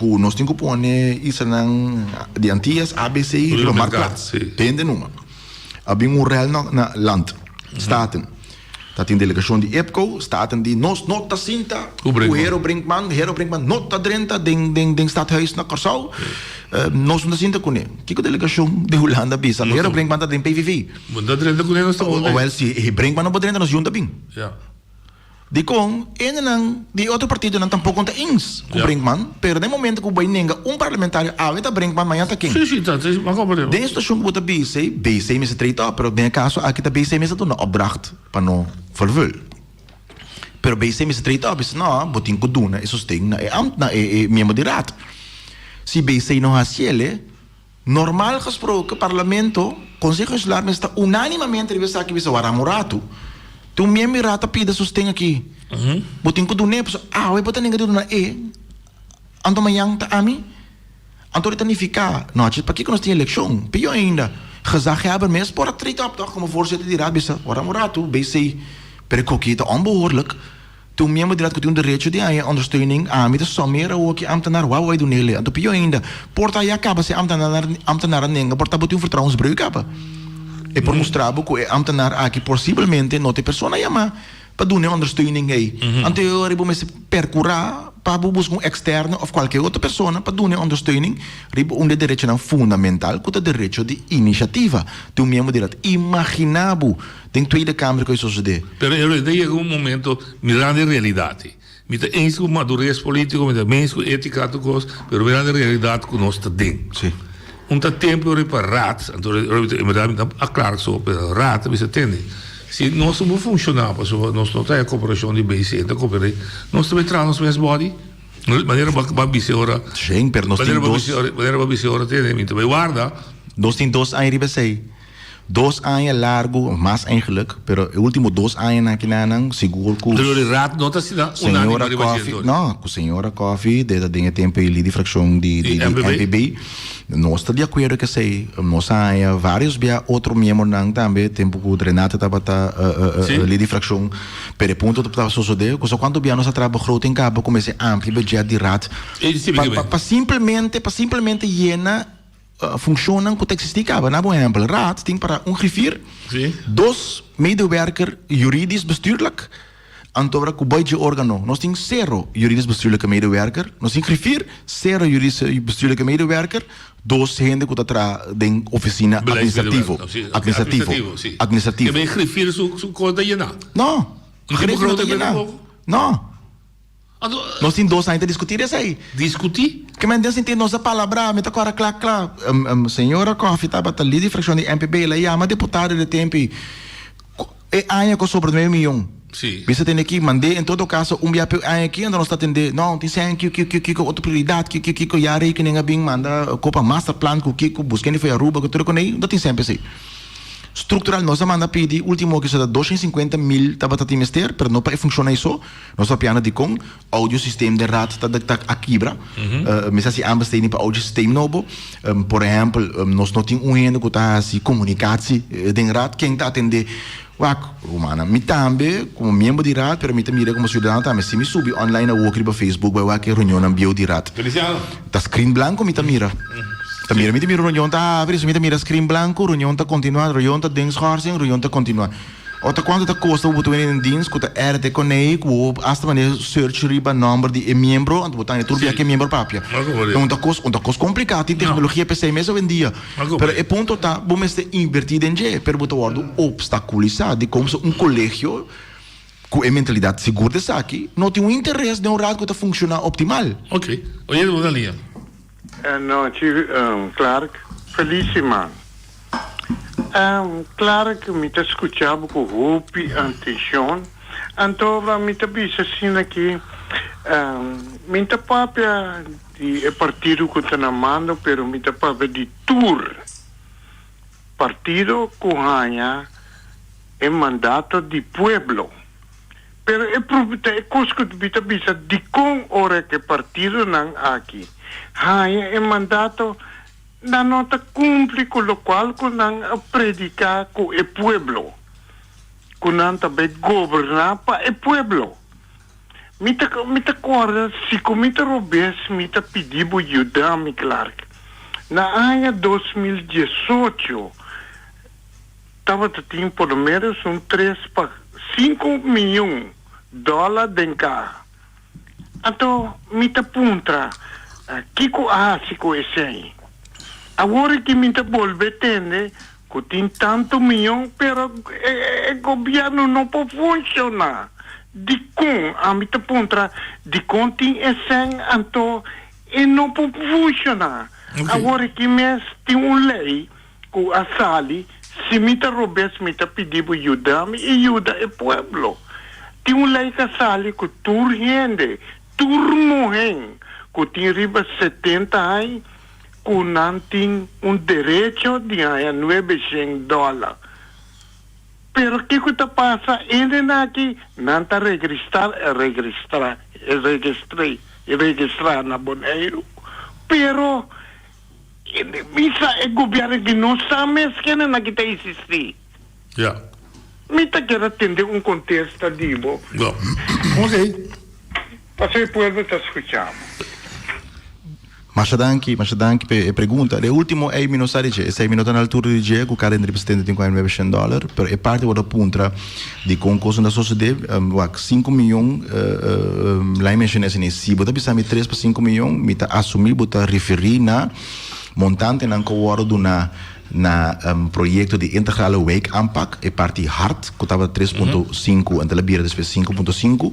que nós temos que pôr isso de antigas ABC e marcados. Tende numa. Havia real na land, staten. Dat in delegação de EPCO, staten die nós nota cinta, o Hero Brinkman nota 30 den stadhuis na Corsau. Nós não cinta com ele. Que delegação de Holanda bisa, Hero Brinkman da den PVV. Nota 30 com ele nós estamos. Ou se Brinkman não pode 30 nós junta bem. Ja. De com, de outro partido não tampouco conta ins com Brinkman, pero no momento que o Bainenga parlamentário aveta Brinkman amanhã tá quem? Sim, tá, mas como é? Dentro da chunga bota BC me se trata, pero bem caso aqui tá BC me se dona opdracht para não vervul. Pero BC me se trata, bis não, botin ko duna, e susteng na amt na membro de raad. Se BC não haciele, normal gesproken parlamento, Conselho Consular me está unanimamente revisa aqui bisa waramurato. Tu membro rata pida susteng aqui. Botin ko duna, we botan ninga duna anto mayang ta ami. Anto rita ni fica, noite para que nós tem eleição, pior ainda. Gezaghebber mes por treta op dag como voorzitter die raad bisa, waramurato, BC per kokita onbehoorlijk. Toen membro de raad que tem direito de aan ondersteuning aan met de somera ook je ambtenaar wou wij doen hele. Anto pior ainda. Porta ja kaba se ambtenaar nenga, porta botin vertrouwensbreuk hebben. E por mostrar que o ambtenaar aqui possivelmente não tem pessoa chama para dar ondersteuning aí. Anterior ribo me se percurar para buscar externo ou qualquer outra pessoa para dar ondersteuning. Ribo direito não fundamental que é direito de iniciativa. Tu mesmo direto imaginabo tem Tweede Kamer que isso sucede. Pero eu daí momento mirando a realidade. Met de eens com madurez político, met de mens com ética do gosto, pero mirando a realidade que nós temos. Sim. Tempo para raad, claro que sou para raad, você entende? Se nós não funcionar, nós não temos a cooperação de BC, então cooperar, nós também trazemos mais body, maneira para BC ora. Sim, pero nós temos maneira para BC ora tem, então vai guarda. Nós temos 2 anos de BC. 2 anos largo, mais eigenlijk, pero o último 2 anos aqui na seguro que de raad não está sendo senhora Coffee, não, com senhora Coffee, desde tempo ele de fração de MPB. Nós estamos de acordo que sei, nós há vários bia outro membro não também, tempo que o Renata estava ali de fração, pero ponto estava sucedendo, que só quando bia nós trabalho groot em cabo, comecei amplo budget de raad, para simplesmente llena funcionam com o texto de cabo, na exemplo, raad tem para griffier, 2 medewerker juridisch bestuurlijk, antwoord ku budget organo. Nós temos 0 juridisch bestuurlijke medewerker, nós temos griffier 0 juridisch bestuurlijke medewerker, 2 gente que está den oficina administrativo. E bem griffier su coisa llena. Não. Não. Nós temos 2 anos a discutir isso aí. Discutir? Que me deu sentir nossa palavra, me toca claro. Senhora Coffee estava ali de fração de MPB, ela chama deputada de tempo e aí com sobre 2 milhões. Sim. Você tem aqui, mandei em todo caso BAP aqui, ainda não está atendendo. Não, tem sempre que outra prioridade, que já rei que ninguém manda copa master plan, que busquei foi Aruba, que tudo com aí, não tem sempre assim. Estrutural, nós manda pedir, último que será 250 mil para investir, mas não para funcionar isso. Nós piano de com audio sistema de rato está a quebra. Mas assim, ambas têm para audio sistema novo. Por exemplo, nós não temos ainda que está assim comunicação de rato, quem está atender Romana, mi também, como membro de RAT, pero mi também como cidadão também, se me subir online a work para Facebook, vai que reunião na bio de RAT. Tá screen blanco, mi mira. Mi mira reunião tá, por isso mi mira screen blanco, reunião tá continuar, reunião tá dinshorsing, reunião tá continuar. Outra quanto tá custa o botar em dins, que tá RT connect, o hasta maneira search riba number de membro, anto botar em tudo que é membro papia. Então tá coisa complicado, tem tecnologia PC mesmo hoje em dia. Pero é ponto tá, bom este invertido em G, pero botar o obstaculizar de como colégio com a mentalidade segura dessa aqui, não tem interesse de rato que tá funcionar optimal. Ok. Oye, buena linha. Não, Clark, felicíssimo. Claro que me está escutando com roupa e atenção. Então, me está pensando assim aqui, me está papia de partido que está na mão, pero me está papia de tour. Partido que ganha é mandato de pueblo. Pero é coisa que me está pensando de com hora que partido não aqui. Ganha é mandato na nota cumpre com o qual que não predicar com o pueblo, que não também governar para o pueblo. Me tá acorda se como te roubes, me tá pedindo ajuda, me claro. Na ano 2018 estava tendo pelo menos 3 para 5 milhões de dólares de cá. Então me tá punta, que co se com esse aí. Agora que me está volvendo, que tem tanto milhão, pero o governo não pode funcionar. De com, a me está pontra, de com tem esse então, e não pode funcionar. Okay. Agora que me tem uma lei, que a sali, se me está roubando, me está pedindo ajuda, me ajuda o pueblo. Tem uma lei que a sali, que tur gente, tur morrem, que tem riba 70 anos, que não tem direito de ganhar $900. Pero o que está passando? Ele não aqui não está registrar na Bonaire. Pero o governo que não sabe que não está existir. Yeah. Me está querendo atender contexto de bo. Ok. Você pode estar escutando. Mas danke per pergunta. O último é minuto de 6 minutos na altura de dia, com cada representante tem $900, pero é parte da punta de concurso da sociedade, 5 milhões, lá mencionei assim, se botar pensar 3 para 5 milhões, me tá assumir, botar referir na montante na coordo na projeto de integrale wijkaanpak, é parte hard, que estava 3.5, então ela vira depois 5.5.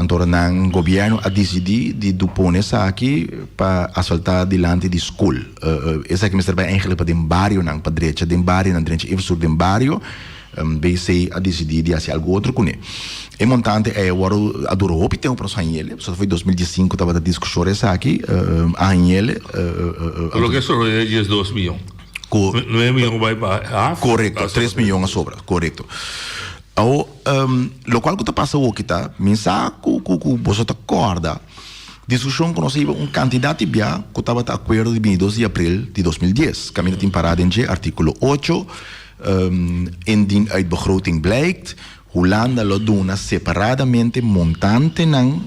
Então, o governo a decidir de dupor essa aqui para asfaltar diante de escola. Essa aqui me serve eigenlijk para den barrio, para direita, den barrio, na direita, infraestrutura den barrio, BC a decidir de fazer algo outro com ele. E montante é agora a Europa tem um processo em ele, só foi 2005 estava a discussão essa aqui, em ele. Lo que só é 2 milhões. 9 milhões vai para correto, 3 milhões a sobra, correto. Lo qual que passa o que tá, mensa que você tá acorda. Discussão que nós tivemos candidato que estava de acordo de 22 de abril de 2010. Caminho tem parado em artículo 8. Indien uit begroting blijkt, Holanda lo dona separadamente montante ng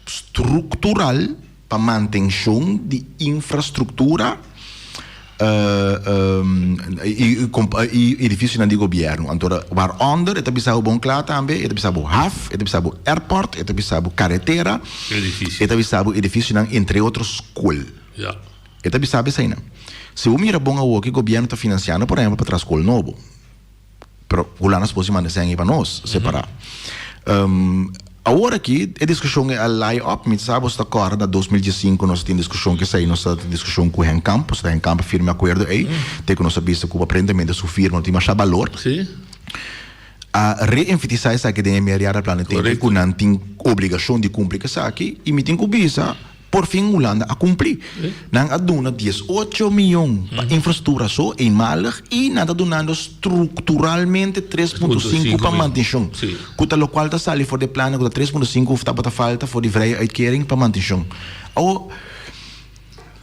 structural para manutenção de infraestrutura e edifício de governo. Então, waaronder, het is een klaar também, het is een HAF, het is een airport, het is een carretera, het is een edifício, entre outros, school. Ja. Het is een sabe, se o mira bom o que o governo está financiando, por exemplo, para a escola novo. Pero, Holanda se pode mandar para nós, separar. Agora aqui, a discussão é a lay-up, mas sabe, está agora, na 2015, nós temos discussão que sai, nós temos discussão com o Rencamp, o Rencamp firme acordo aí, tem que nós sabemos que o aprendimento da firma não tem mais valor. Sim. A reenfatizar essa academia área planetária, que não tem obrigação de cumprir essa aqui, e me tem que bisa, por fim Holanda a cumprir. Nang aduna 18 milhões para infraestrutura só eenmalig e nada donando estruturalmente 3,5 para manutenção. Kuta lo qual está ali voor de plannen kuta 3,5 está para falta voor die vrije uitkering para manutenção. Ou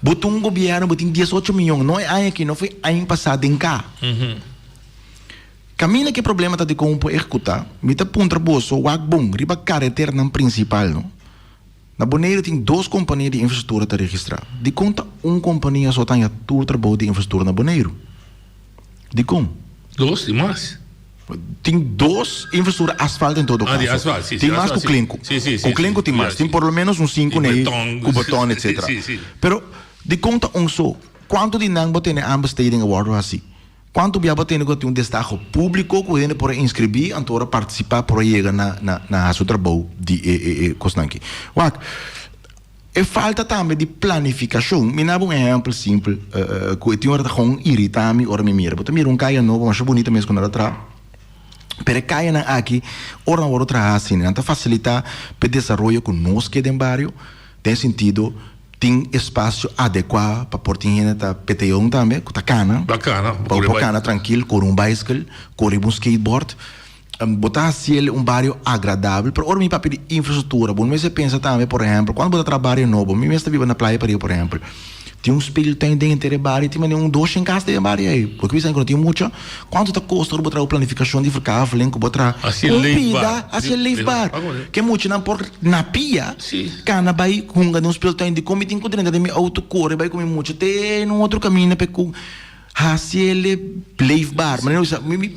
botung governo boting 18 milhões, não é ano que não foi ano passado em cá. Camina que problema tá de como executar. Mita puntra boso, wag bom, riba carretera na principal, não? Na Bonaire tem 2 companhias de infraestrutura a registrar. De conta, companhia só tem a tour trabalho de infraestrutura na Bonaire. De como? 2 e mais? Tem 2 infraestrutura asfalto em todo o caso. De asfalto, sim. Tem mais que o Clenco. Sim. O Clenco tem mais. Tem por menos uns 5 né, com botão, etc. Sim. Pero, de conta, só. Quanto de nang bote na ambas steding award assim? Quanto biaba tem um destaque público que ele pode inscrever, então participar para chegar na seu trabalho de Cosnanque. E falta também de planificação. Me dá um exemplo simples, que eu tenho com irritar-me ou me mira. Porque mira caia novo, mas bonita mesmo quando ela traz. Pero caia na aqui, ora na outra assim, então facilitar o desenvolvimento que nós que tem barrio, tem sentido. Tem espaço adequado para pôr dinheiro da PTO também, que está bacana, tranquilo, com bicycle, com um skateboard, botar assim barrio agradável, para ora me papel de infraestrutura, bom, mas você pensa também, por exemplo, quando você trabalha novo, me mesmo vive na praia para por exemplo, tem espelho tem dentro do barrio, tem um 2 em casa de barrio aí, porque você não tem muito, quanto está custa botar a planificação de ficar que botar leave bar, que muito não por na pia, cana vai com um espelho tem de comer tem que dentro de meu auto corre vai comer muito, tem outro caminho para com Haciele Leif Bar.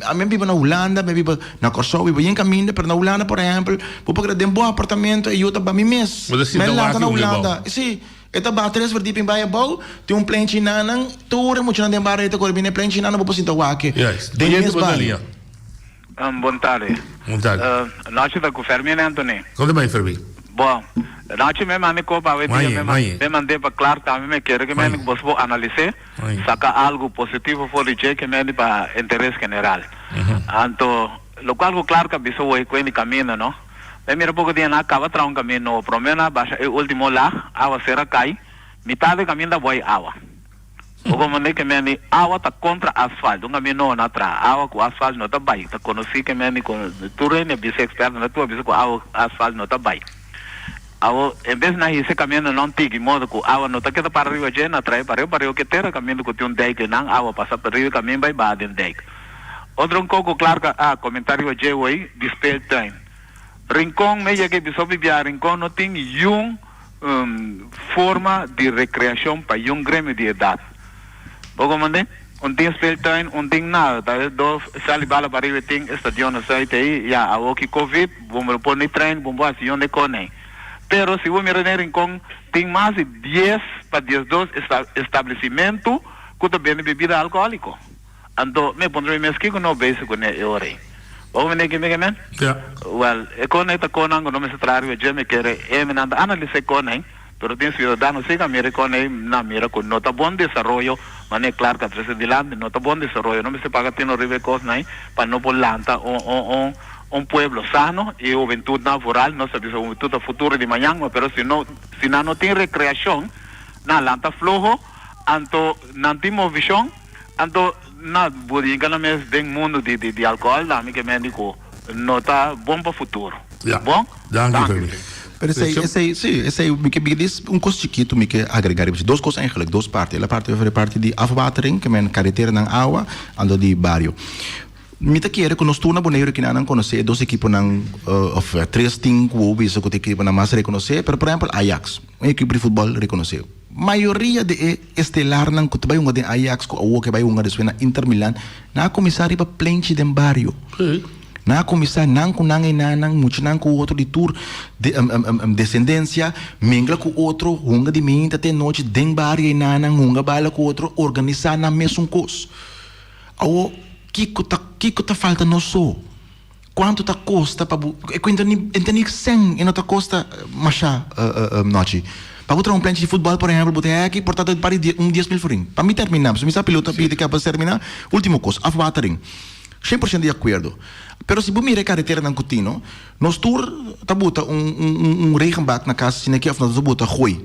A mim vivo na Holanda, me vivo na Kosovo, vivo em caminho, pero na Holanda, por exemplo, vou para um bom apartamento e eu estava me mês. Me lá na Holanda. Sim. Esta ba 3 verdieping bij bouw, toen plein Chinanan, toeren moet je naar de bar eten, corre binnen plein Chinanan, vou sinto aqui. Yes. Boa tarde. Nós da Fermina Antoni. Como bem, Fermi? Bom, nós mesmo ane ko ba me mandei para claro também me quero que me vou analisar, sacar algo positivo for o que me para interesse general. Então, lo qual claro que avisou o que ele caminha, não? Mira pouco dia na acaba tra um caminho, promena baixa o último lá, água será cai, metade do caminho da boa água. O comandante que me água tá contra asfalto, um caminho na tra, água com asfalto não tá bem, tá conheci que me com turene bise expert na tua bise com água asfalto não tá bem. Água em vez na esse caminho não tique modo com água não tá que para arriba já na tra para eu que ter caminho com um deck não água passa para arriba caminho vai bad em deck. Outro coco claro que comentário já hoje dispel time. Rincón, meia que bisou vivia Rincón não tem forma de recreação para grêmio de idade. Bom, mandei, tem speltuin, tem nada, tá? Dos sali bala para ir tem estadião na site aí, já a o que Covid, vamos pôr no treino, vamos assim onde conem. Pero se vou mirar Rincón, tem mais de 10 para 12 estabelecimentos que também bebida alcoólica. Então, me pondrei mesmo que não vejo com eu aí. Vamos ver que me quemen? Well, economia está conang no me trario já me quer eminando análise economia, pero tem ciudadano se que mira economia na mira com nota bom desenvolvimento, mas é claro que atrás de lá nota bom desenvolvimento, não me se paga tendo ribe cos nem para não polanta um pueblo sano e juventude natural, não sabe se o juventude futuro de manhã, pero se não tem recreação, na lanta flojo, anto não temos visão, anto na budinga na mes den mundo de álcool lá me que médico nota bom para o futuro. Bom? Danke. Pero esse aí, me que diz costiquito me que agregar 2 coisas eigenlijk, 2 partes. A parte de afwatering, que men carretera ng água, ando de barrio. Mita quer que nós tu na Bonaire que não conhecer 2 equipos não of 3 5 ou isso que equipe na mais reconhecer, por exemplo Ajax, equipe de futebol reconhecer. Maioria de estelar nang kutubay yung de Ajax ko awo que vai unga de na Inter Milan na comissário para plenchi dem barrio. Na comissário nang kunang inanang mucho nang ko outro de tour de descendência mingla ko outro unga de minta te noite dem barrio inanang unga bala ko outro organizar na mesmo cos. Awo kiko ta falta no so. Quanto ta costa para quando entende sem e não ta costa macha noite. Para botar plano de futebol, por exemplo, botar aqui, portanto, para 10 mil forint. Para mim terminar, se me está pilota, pide que para terminar, último coisa, afwatering. 100% de acordo. Pero se você mira a carretera ng Cutino, nós tour tabuta regenbak na casa sinaki of nós tabuta goed.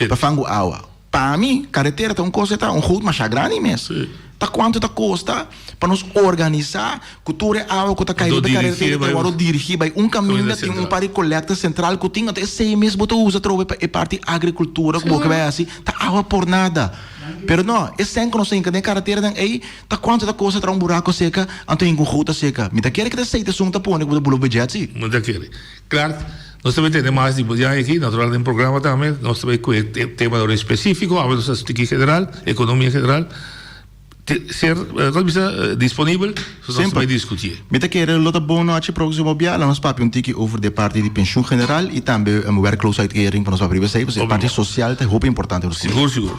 Para fango água. Para mim, carretera tá coisa tá goed mas grande mesmo. Tá quanto tá custa para nós organizar cultura água que tá caindo da carretera para agora dirigir vai caminho tem par de coleta central que tem até 6 meses botou usa trove é parte agricultura como que vai assim tá água por nada. Pero não, é sem que nós tem que carretera dan aí tá quanto tá coisa tá buraco seca anto em conjunta seca. Me tá quer que tá seita sunta põe que bolo budget sim. Não tá quer. Claro. Nós também temos mais de já aqui, naturalmente, no programa também, nós também com o tema específico, a statistica geral, economia geral, ser disponível, nós também discutir. Met keer lot op bono at je próximo biala ons papi tiki over de parte de pensioen general e também werkloosheidskering van ons papi becijfers de parte social te hoop importante voor Seguro.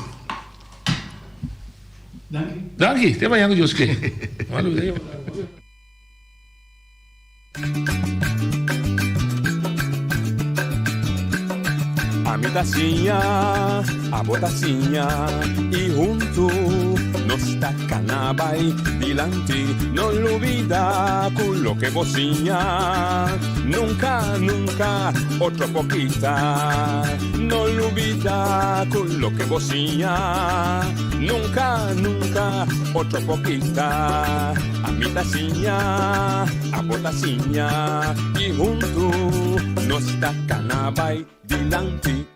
Dank je. Tema yang Joske. A mi tacinha, a botacinha e junto nos tacanabay dilante no olvida con lo que bocinha nunca, nunca otra poquita no olvida con lo que bocinha nunca, nunca otra poquita a mi tacinha, a botacinha y junto nos tacanabay dilante